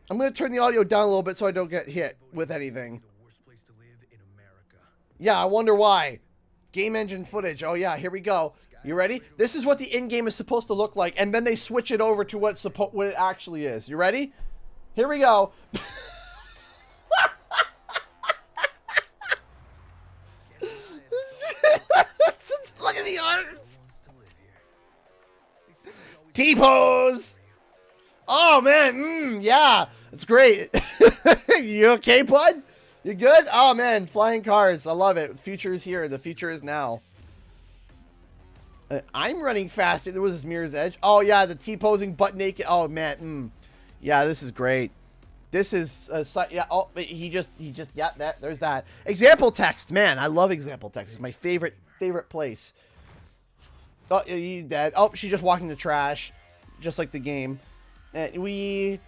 I'm going to turn the audio down a little bit so I don't get hit with anything. Yeah, I wonder why. Game engine footage. Oh yeah, here we go. You ready? This is what the in-game is supposed to look like, and then they switch it over to what it actually is. You ready? Here we go. Look at the arms. T-pose. Oh man, yeah, it's great. You okay, bud? You good? Oh man, flying cars. I love it. Future is here. The future is now. I'm running faster. There was this Mirror's Edge. Oh yeah, the T-posing butt naked. Oh man, yeah, this is great. This is yeah. Oh, he just yeah. There's that example text. Man, I love example text. It's my favorite place. Oh, he's dead. Oh, she just walked in the trash, just like the game. And we.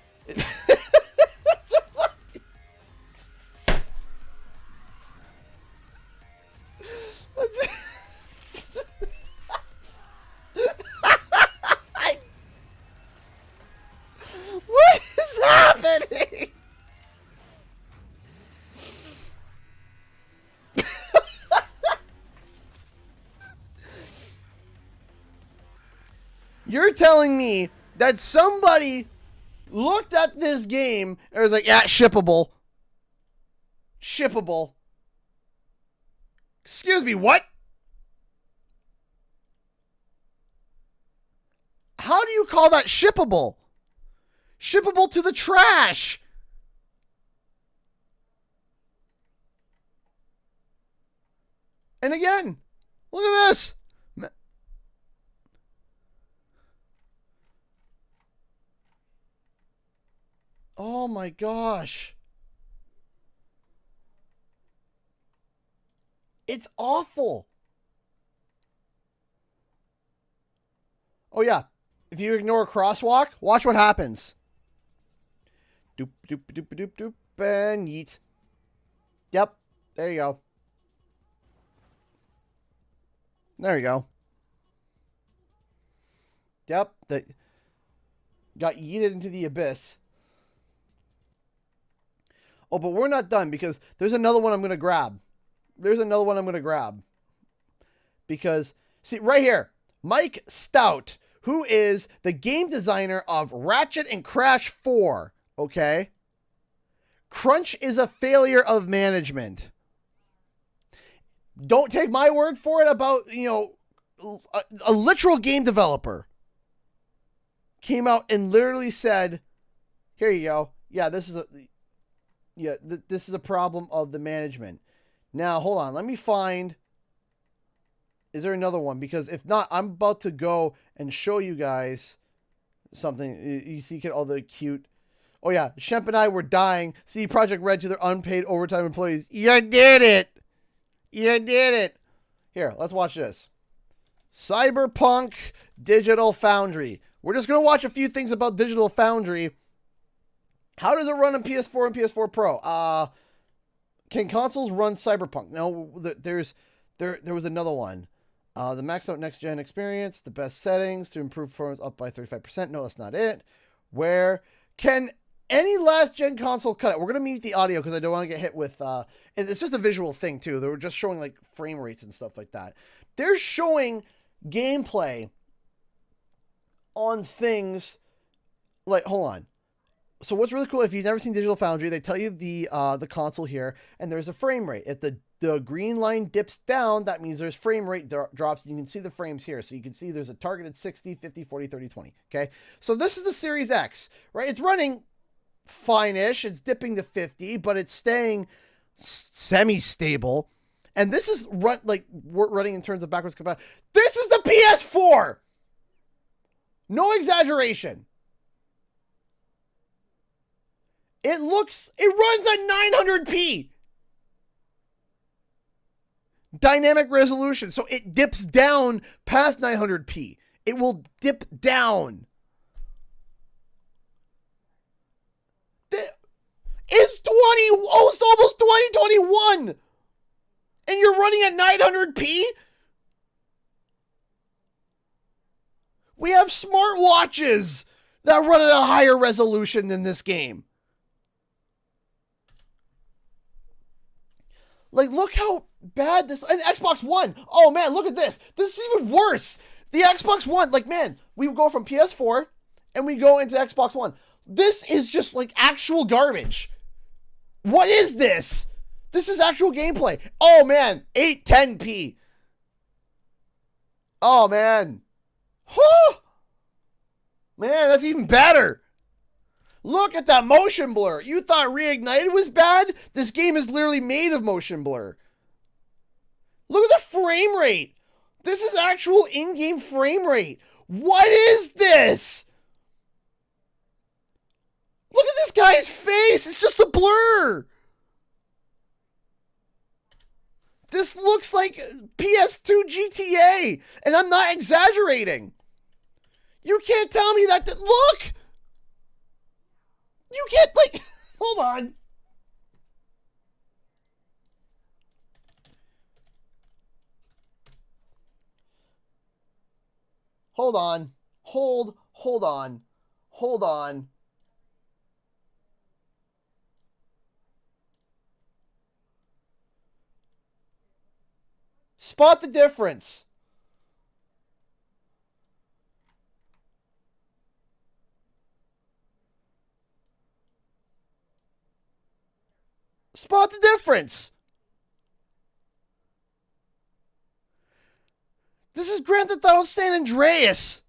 What is happening? You're telling me that somebody looked at this game and was like, yeah, shippable. Shippable. Excuse me, what? How do you call that shippable? Shippable to the trash. And again, look at this. Oh my gosh. It's awful. Oh yeah. If you ignore a crosswalk, watch what happens. Doop, doop, doop, doop, doop, and yeet. Yep. There you go. There you go. Yep. That got yeeted into the abyss. Oh, but we're not done because there's another one I'm going to grab. There's another one I'm going to grab. Because, see, right here, Mike Stout, who is the game designer of Ratchet and Crash 4, okay? Crunch is a failure of management. Don't take my word for it about, you know, a literal game developer came out and literally said, here you go. Yeah, this is a problem of the management. Now, hold on. Let me find. Is there another one? Because if not, I'm about to go and show you guys something. You see all the cute. Oh, yeah. Shemp and I were dying. See Project Red to their unpaid overtime employees. You did it. You did it. Here, let's watch this. Cyberpunk Digital Foundry. We're just going to watch a few things about Digital Foundry. How does it run on PS4 and PS4 Pro? Can consoles run Cyberpunk? No, there was another one. The maxed out next gen experience, the best settings to improve performance up by 35%. No, that's not it. Where can any last gen console cut it? We're gonna mute the audio because I don't want to get hit with. It's just a visual thing too. They were just showing like frame rates and stuff like that. They're showing gameplay on things like, hold on. So what's really cool, if you've never seen Digital Foundry, they tell you the console here, and there's a frame rate. If the the green line dips down, that means there's frame rate drops. You can see the frames here. So you can see there's a targeted 60, 50, 40, 30, 20. Okay. So this is the Series X, right? It's running fine-ish. It's dipping to 50, but it's staying semi-stable. And this is we're running in terms of backwards compatibility. This is the PS4. No exaggeration. It runs at 900p. Dynamic resolution. So it dips down past 900p. It will dip down. It's almost 2021. And you're running at 900p? We have smartwatches that run at a higher resolution than this game. Like, look how bad this... And Xbox One. Oh, man, look at this. This is even worse. The Xbox One, like, man, we go from PS4 and we go into Xbox One. This is just, like, actual garbage. What is this? This is actual gameplay. Oh, man, 810p. Oh, man. Whew. Man, that's even better. Look at that motion blur. You thought Reignited was bad? This game is literally made of motion blur. Look at the frame rate. This is actual in-game frame rate. What is this? Look at this guy's face. It's just a blur. This looks like PS2 GTA, and I'm not exaggerating. You can't tell me that. Look! You can't, like, hold on. Hold on. Hold on. Hold on. Spot the difference. Spot the difference. This is Grand Theft Auto San Andreas.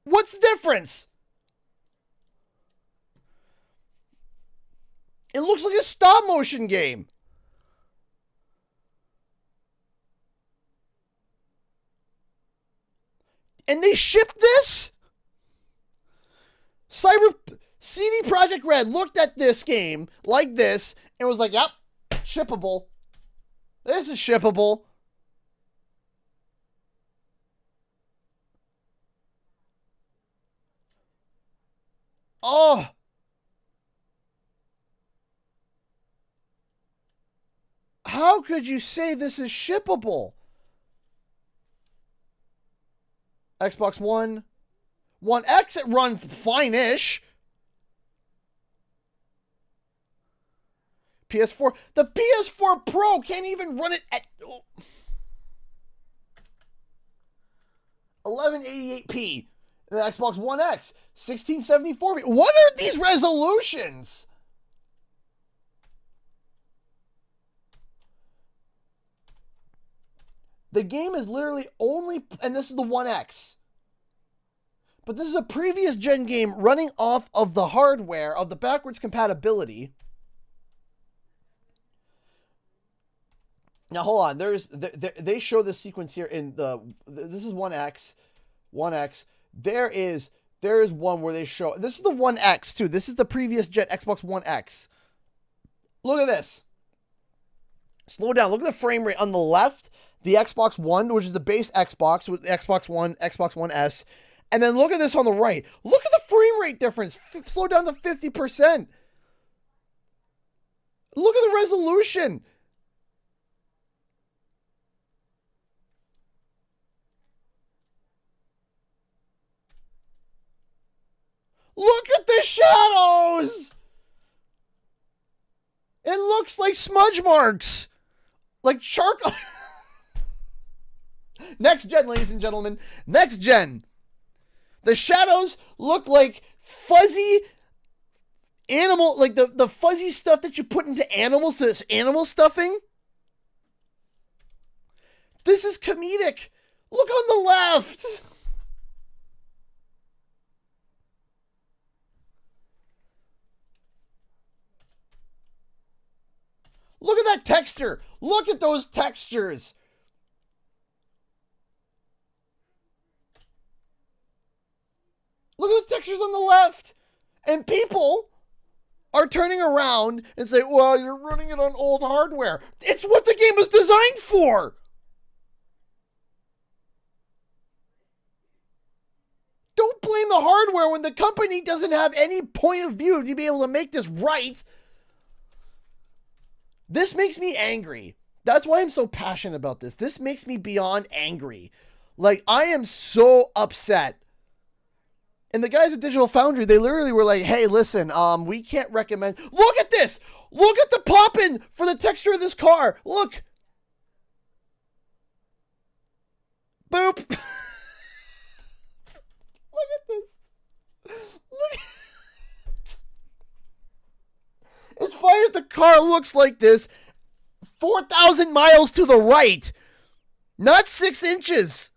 What's the difference? It looks like a stop motion game. And they shipped this? CD Projekt Red looked at this game like this and was like, yep, shippable. This is shippable. Oh. How could you say this is shippable? Xbox One. One X, it runs fine-ish. PS4. The PS4 Pro can't even run it at 1180p. The Xbox One X, 1674p. What are these resolutions? The game is literally only, and this is the One X. But this is a previous gen game running off of the hardware of the backwards compatibility. Now hold on, they show this sequence here in this is One X. There is one where they show, this is the One X too. This is the previous gen Xbox One X. Look at this. Slow down. Look at the frame rate on the left. The Xbox One, which is the base Xbox with Xbox One, Xbox One S. And then look at this on the right. Look at the frame rate difference. Slow down to 50%. Look at the resolution. Look at the shadows. It looks like smudge marks. Like charcoal. Next gen, ladies and gentlemen. Next gen. The shadows look like fuzzy animal, like the fuzzy stuff that you put into animals, this animal stuffing. This is comedic. Look on the left. Look at that texture. Look at those textures. Look at the textures on the left. And people are turning around and say, well, you're running it on old hardware. It's what the game was designed for. Don't blame the hardware when the company doesn't have any point of view to be able to make this right. This makes me angry. That's why I'm so passionate about this. This makes me beyond angry. Like, I am so upset. And the guys at Digital Foundry, they literally were like, hey, listen, we can't recommend. Look at this. Look at the pop-in for the texture of this car. Look. Boop. Look at this. Look. It's fine if the car looks like this 4,000 miles to the right, not 6 inches.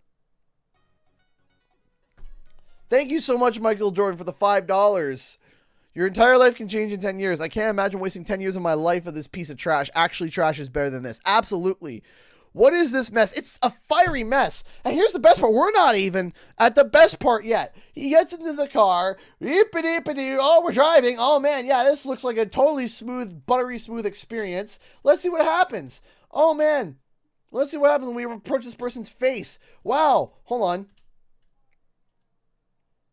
Thank you so much, Michael Jordan, for the $5. Your entire life can change in 10 years. I can't imagine wasting 10 years of my life of this piece of trash. Actually, trash is better than this. Absolutely. What is this mess? It's a fiery mess. And here's the best part. We're not even at the best part yet. He gets into the car. Oh, we're driving. Oh, man. Yeah, this looks like a totally smooth, buttery smooth experience. Let's see what happens. Oh, man. Let's see what happens when we approach this person's face. Wow. Hold on.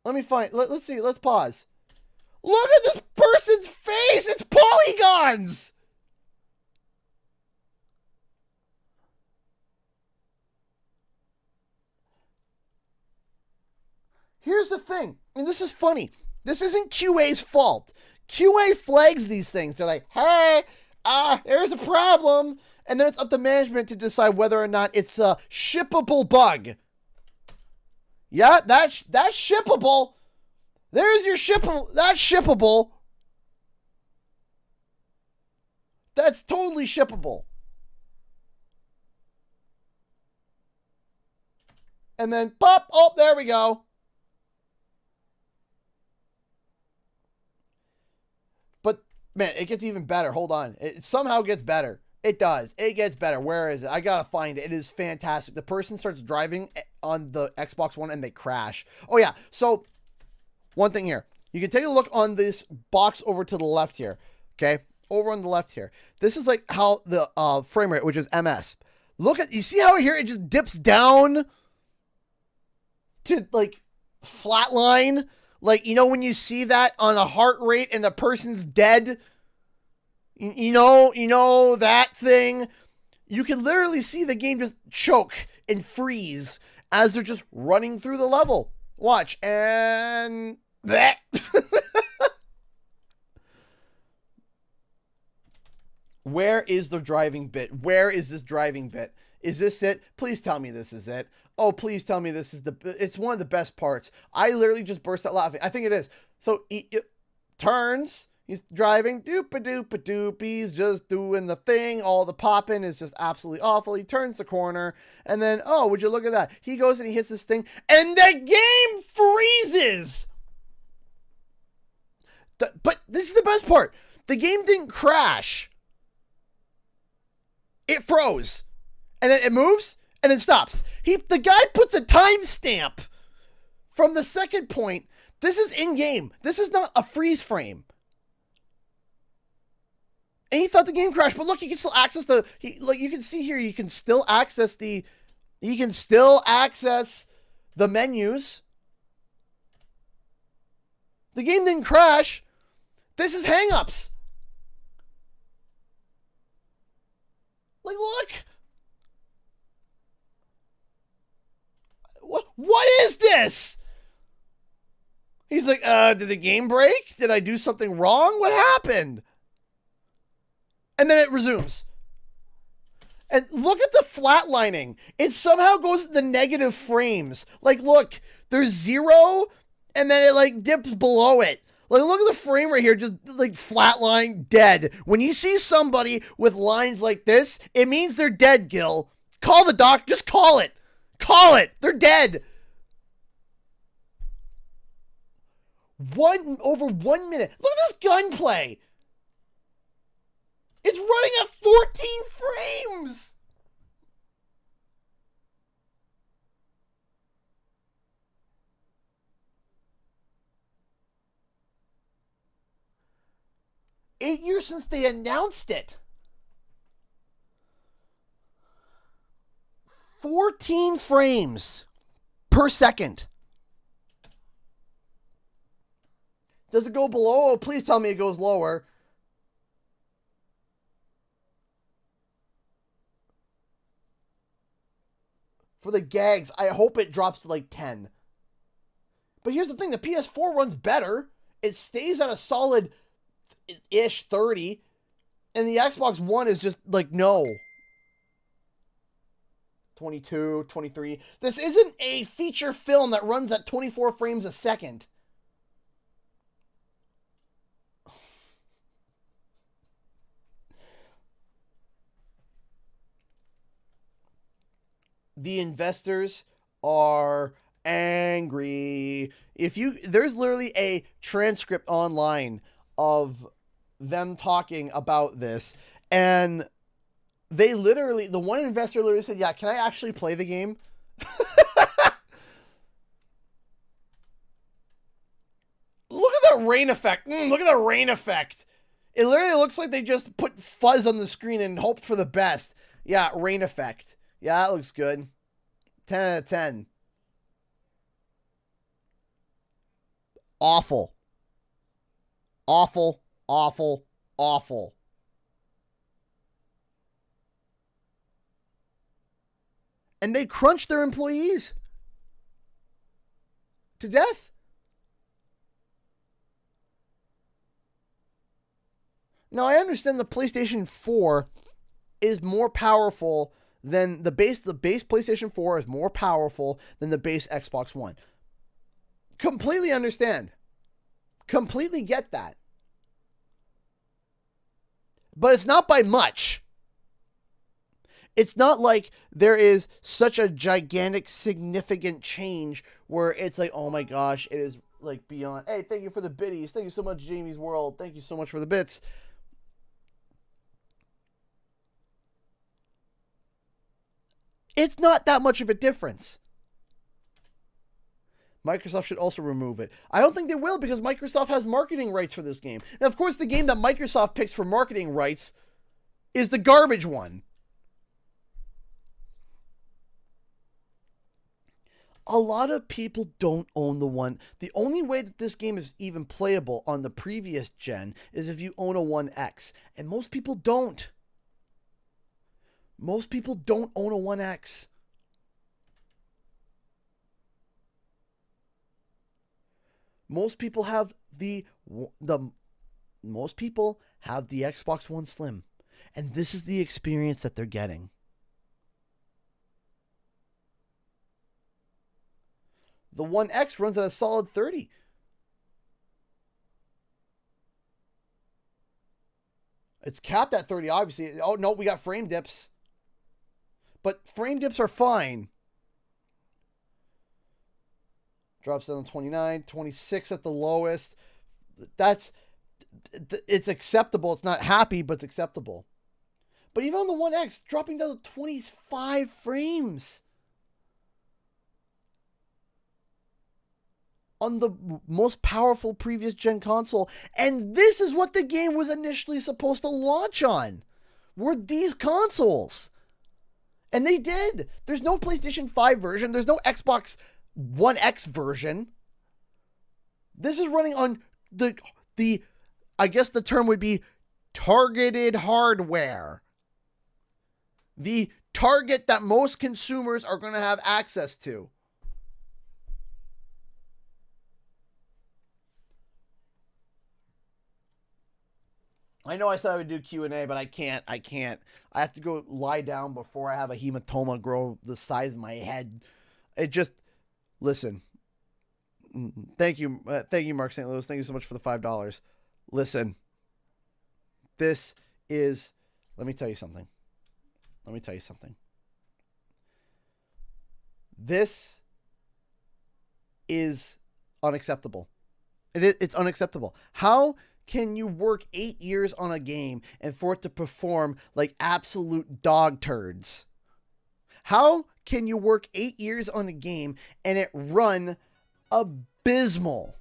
Let me find. Let's see. Let's pause. Look at this person's face. It's polygons. Here's the thing, and this is funny. This isn't QA's fault. QA flags these things. They're like, hey, there's a problem. And then it's up to management to decide whether or not it's a shippable bug. Yeah, that's shippable. There's your shippable. That's shippable. That's totally shippable. And then pop. Oh, there we go. But man, it gets even better. Hold on. It somehow gets better. It does. It gets better. Where is it? I gotta find it. It is fantastic. The person starts driving on the Xbox One and they crash. Oh yeah. So one thing here. You can take a look on this box over to the left here. Okay. Over on the left here. This is like how the frame rate, which is MS. Look at, you see how here it just dips down to like flatline? Like, you know, when you see that on a heart rate and the person's dead, you know that thing, you can literally see the game just choke and freeze as they're just running through the level. Watch, and that. Where is the driving bit? Where is this driving bit? Is this it? Please tell me this is it. Oh, please tell me this is it's one of the best parts. I literally just burst out laughing. I think it is. So he turns, he's driving, doop-a-doop-a-doop, he's just doing the thing. All the popping is just absolutely awful. He turns the corner, and then, oh, would you look at that? He goes and he hits this thing, and the game freezes. But this is the best part. The game didn't crash. It froze. And then it moves, and then stops. The guy puts a timestamp from the second point. This is in-game. This is not a freeze frame. And he thought the game crashed, but look, he can still access like you can see here, you can still access the menus. The game didn't crash. This is hang-ups. Like, look. What is this? He's like, did the game break? Did I do something wrong? What happened? And then it resumes. And look at the flatlining. It somehow goes to the negative frames. Like, look, there's 0, and then it like dips below it. Like, look at the frame right here, just like flatline, dead. When you see somebody with lines like this, it means they're dead, Gil. Call the doc, just call it. Call it. They're dead. Over 1 minute. Look at this gunplay. It's running at 14 frames. Eight years since they announced it. 14 frames per second. Does it go below? Oh, please tell me it goes lower. For the gags, I hope it drops to like 10. But here's the thing, the PS4 runs better. It stays at a solid-ish 30. And the Xbox One is just like, no. 22, 23. This isn't a feature film that runs at 24 frames a second. The investors are angry. There's literally a transcript online of them talking about this, and the one investor literally said, yeah, can I actually play the game? Look at that rain effect. Look at the rain effect. It literally looks like they just put fuzz on the screen and hoped for the best. Yeah, rain effect. Yeah, that looks good. 10 out of 10. Awful. Awful, awful, awful. And they crunch their employees to death. Now, I understand the PlayStation 4 is more powerful than the base PlayStation 4 is more powerful than the base Xbox One. Completely understand. Completely get that. But it's not by much. It's not like there is such a gigantic, significant change where it's like, oh my gosh, it is like beyond. Hey, thank you for the biddies. Thank you so much, Jamie's World. Thank you so much for the bits. It's not that much of a difference. Microsoft should also remove it. I don't think they will because Microsoft has marketing rights for this game. Now, of course, the game that Microsoft picks for marketing rights is the garbage one. A lot of people don't own the one. The only way that this game is even playable on the previous gen is if you own a One X. And most people don't. Most people don't own a One X. Most people have the Xbox One Slim, and this is the experience that they're getting. The One X runs at a solid 30. It's capped at 30, obviously. Oh, no, we got frame dips. But frame dips are fine. Drops down to 29, 26 at the lowest. It's acceptable. It's not happy, but it's acceptable. But even on the One X, dropping down to 25 frames. On the most powerful previous gen console. And this is what the game was initially supposed to launch on. Were these consoles. And they did. There's no PlayStation 5 version. There's no Xbox One X version. This is running on the I guess the term would be targeted hardware. The target that most consumers are going to have access to. I know I said I would do Q&A, but I can't. I have to go lie down before I have a hematoma grow the size of my head. It just, listen. Thank you, Mark St. Louis. Thank you so much for the $5. Listen, this is, let me tell you something. This is unacceptable. It's unacceptable. How can you work 8 years on a game and for it to perform like absolute dog turds? How can you work 8 years on a game and it run abysmal?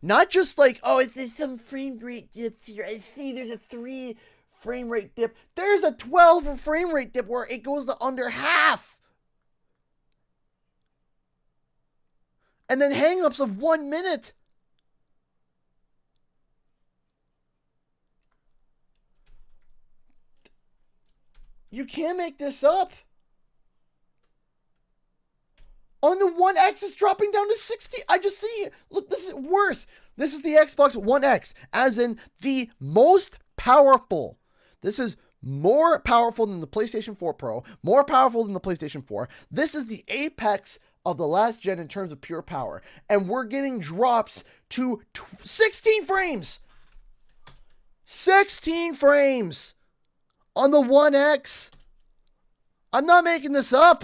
Not just like, oh, it's some frame rate dip here. I see there's a 3 frame rate dip. There's a 12 frame rate dip where it goes to under half. And then hang-ups of 1 minute. You can't make this up. On the One X, it's dropping down to 60. I just see it. Look, this is worse. This is the Xbox One X, as in the most powerful. This is more powerful than the PlayStation 4 Pro, more powerful than the PlayStation 4. This is the apex of the last gen in terms of pure power. And we're getting drops to 16 frames. 16 frames on the One X. I'm not making this up.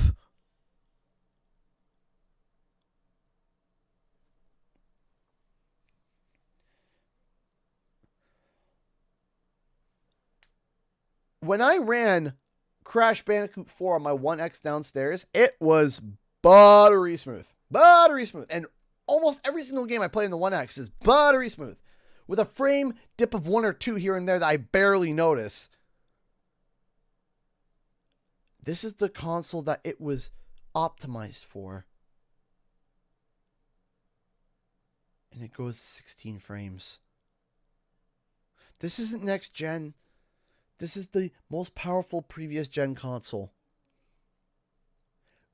When I ran Crash Bandicoot 4 on my One X downstairs, it was buttery smooth. Buttery smooth. And almost every single game I play in the One X is buttery smooth. With a frame dip of 1 or 2 here and there that I barely notice. This is the console that it was optimized for. And it goes 16 frames. This isn't next gen. This is the most powerful previous gen console.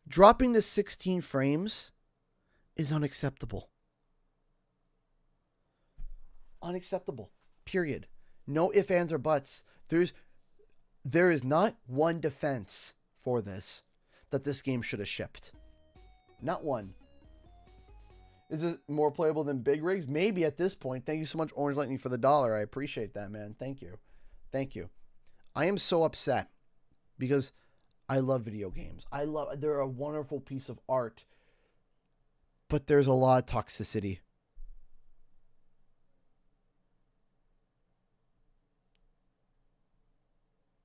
Dropping to 16 frames is unacceptable. Unacceptable. Period. No ifs, ands, or buts. There is not one defense for this that this game should have shipped. Not one. Is it more playable than Big Rigs? Maybe at this point. Thank you so much, Orange Lightning, for the $1. I appreciate that, man. Thank you. Thank you. I am so upset because I love video games. They're a wonderful piece of art, but there's a lot of toxicity.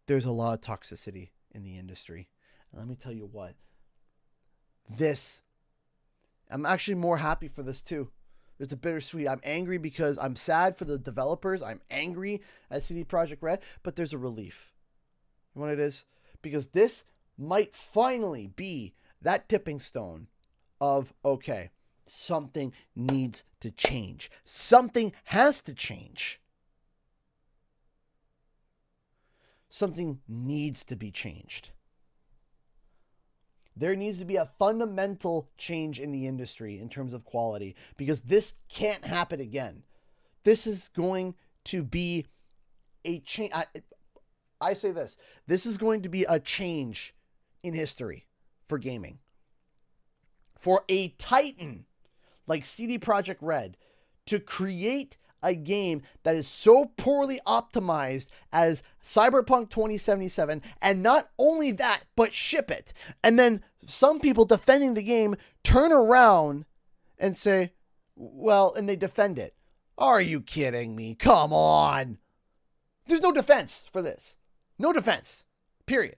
There's a lot of toxicity in the industry. And let me tell you what. I'm actually more happy for this too. There's a bittersweet. I'm angry because I'm sad for the developers. I'm angry at CD Projekt Red, but there's a relief. You know what it is? Because this might finally be that tipping stone of, okay, something needs to change. Something has to change. Something needs to be changed. There needs to be a fundamental change in the industry in terms of quality, because this can't happen again. This is going to be a change. I say this. This is going to be a change in history for gaming. For a titan like CD Projekt Red to create a game that is so poorly optimized as Cyberpunk 2077, and not only that, but ship it. And then some people defending the game turn around and say, well, and they defend it. Are you kidding me? Come on. There's no defense for this. No defense. Period.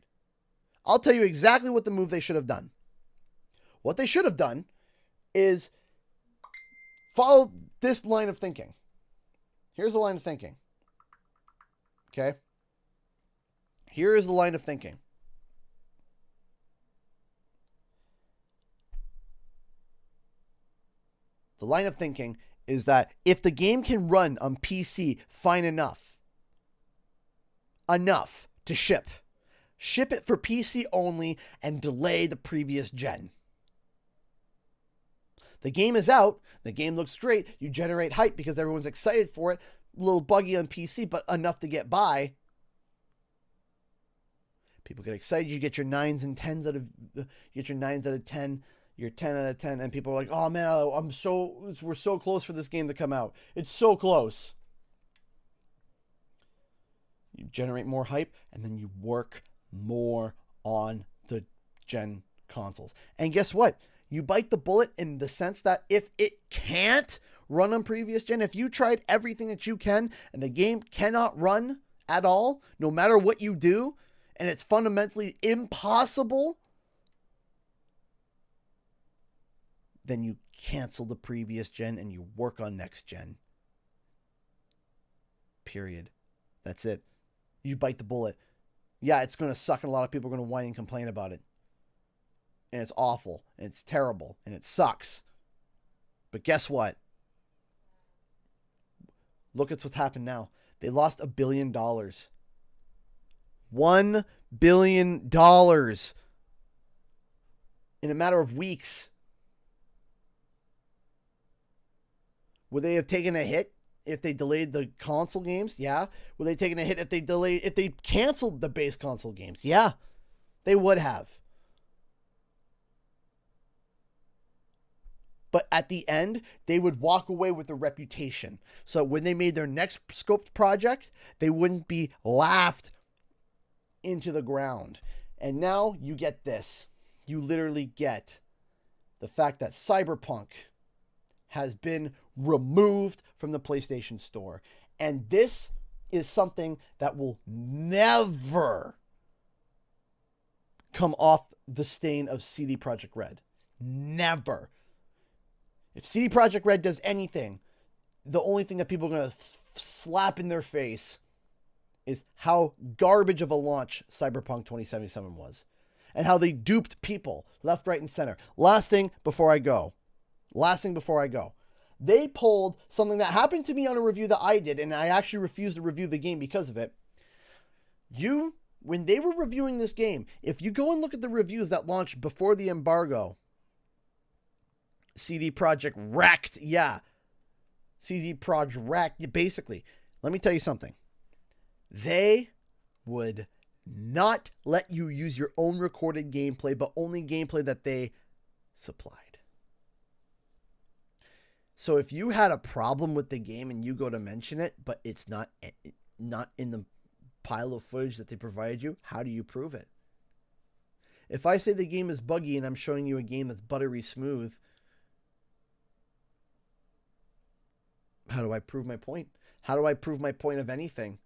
I'll tell you exactly what the move they should have done. What they should have done is follow this line of thinking. Here's the line of thinking. Okay? Here is the line of thinking. The line of thinking is that if the game can run on PC fine enough to ship it for PC only and delay the previous gen. The game is out. The game looks great. You generate hype because everyone's excited for it. little buggy on PC, but enough to get by. People get excited. You get your 9s and 10s out of, you get your 9s out of 10, your 10 out of 10, and people are like, "Oh man, we're so close for this game to come out. It's so close." You generate more hype, and then you work more on the gen consoles. And guess what? You bite the bullet in the sense that if it can't run on previous gen, if you tried everything that you can and the game cannot run at all, no matter what you do, and it's fundamentally impossible, then you cancel the previous gen and you work on next gen. Period. That's it. You bite the bullet. Yeah, it's going to suck and a lot of people are going to whine and complain about it. And it's awful, and it's terrible, and it sucks. But guess what? Look at what's happened now. They lost $1 billion. $1 billion in a matter of weeks. Would they have taken a hit if they delayed the console games? Yeah. Would they taken a hit if they canceled the base console games? Yeah. They would have. But at the end, they would walk away with a reputation. So when they made their next scoped project, they wouldn't be laughed into the ground. And now you get this. You literally get the fact that Cyberpunk has been removed from the PlayStation Store. And this is something that will never come off the stain of CD Projekt Red. Never. If CD Projekt Red does anything, the only thing that people are going to slap in their face is how garbage of a launch Cyberpunk 2077 was. And how they duped people left, right, and center. Last thing before I go. They pulled something that happened to me on a review that I did, and I actually refused to review the game because of it. When they were reviewing this game, if you go and look at the reviews that launched before the embargo, CD Projekt wrecked. Yeah. CD Projekt wrecked. Basically, let me tell you something. They would not let you use your own recorded gameplay, but only gameplay that they supplied. So if you had a problem with the game and you go to mention it, but it's not in the pile of footage that they provided you, how do you prove it? If I say the game is buggy and I'm showing you a game that's buttery smooth, how do I prove my point? How do I prove my point of anything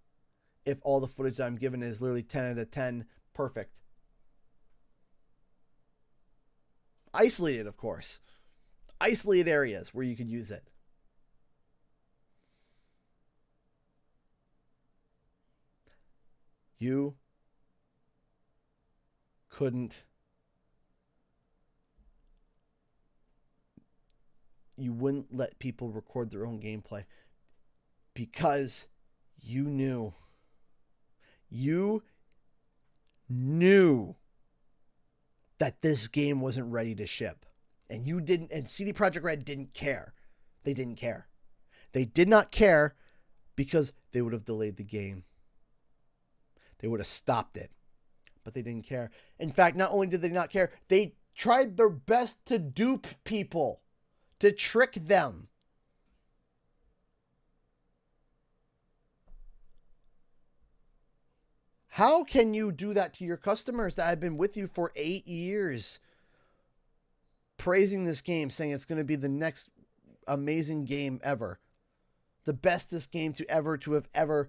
if all the footage that I'm given is literally 10 out of 10 perfect? Isolated, of course. Isolated areas where you could use it. You wouldn't let people record their own gameplay because you knew that this game wasn't ready to ship. And you didn't, and CD Projekt Red didn't care. They didn't care. They did not care because they would have delayed the game. They would have stopped it. But they didn't care. In fact, not only did they not care, they tried their best to dupe people, to trick them. How can you do that to your customers that have been with you for 8 years? Praising this game, saying it's going to be the next amazing game ever. The bestest game to have ever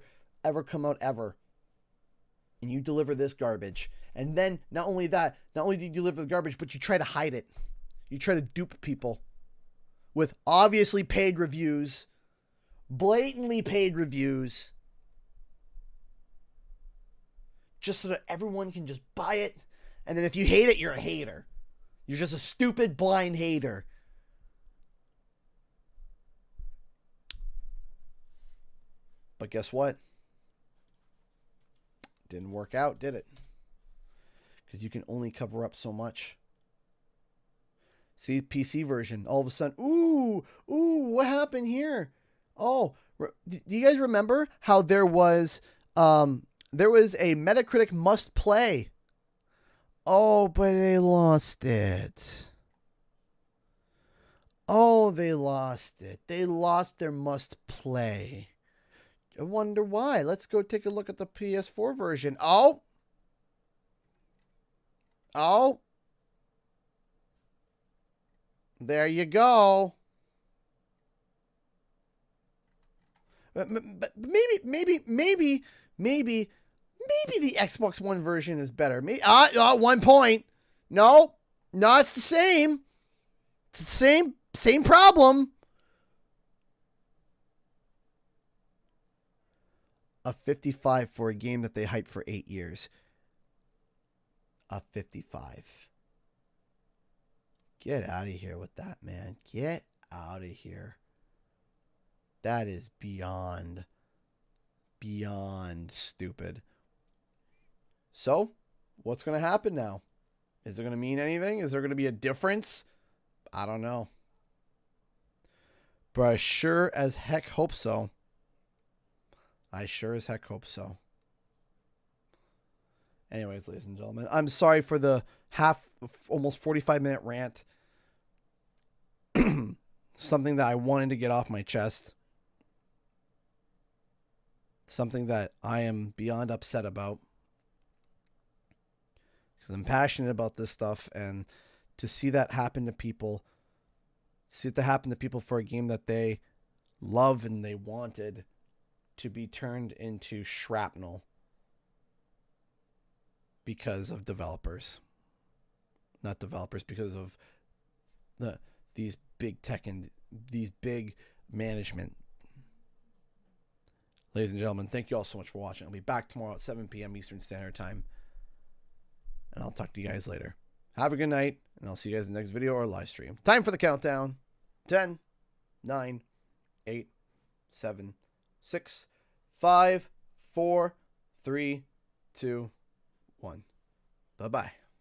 come out ever. And you deliver this garbage. And then, not only do you deliver the garbage, but you try to hide it. You try to dupe people with obviously paid reviews, blatantly paid reviews, just so that everyone can just buy it. And then if you hate it, you're a hater. You're just a stupid, blind hater. But guess what? Didn't work out, did it? Because you can only cover up so much. See, PC version, all of a sudden, ooh, what happened here? Oh, Do you guys remember how there was a Metacritic must play? Oh, but they lost it. Oh, they lost it. They lost their must play. I wonder why. Let's go take a look at the PS4 version. Oh. There you go. But maybe the Xbox One version is better. 1 point. No, it's the same. It's the same problem. A 55 for a game that they hyped for 8 years. A 55. Get out of here with that, man. Get out of here. That is beyond stupid. So, what's going to happen now? Is it going to mean anything? Is there going to be a difference? I don't know. But I sure as heck hope so. Anyways, ladies and gentlemen, I'm sorry for the almost 45-minute rant. Something that I wanted to get off my chest. Something that I am beyond upset about. Because I'm passionate about this stuff, and to see that happen to people, for a game that they love and they wanted to be turned into shrapnel because of developers. Not developers, because of these big tech and these big management. Ladies and gentlemen, thank you all so much for watching. I'll be back tomorrow at 7 p.m. Eastern Standard Time. And I'll talk to you guys later. Have a good night, and I'll see you guys in the next video or live stream. Time for the countdown. 10, 9, 8, 7, 6, 5, 4, 3, 2, 1. Bye-bye.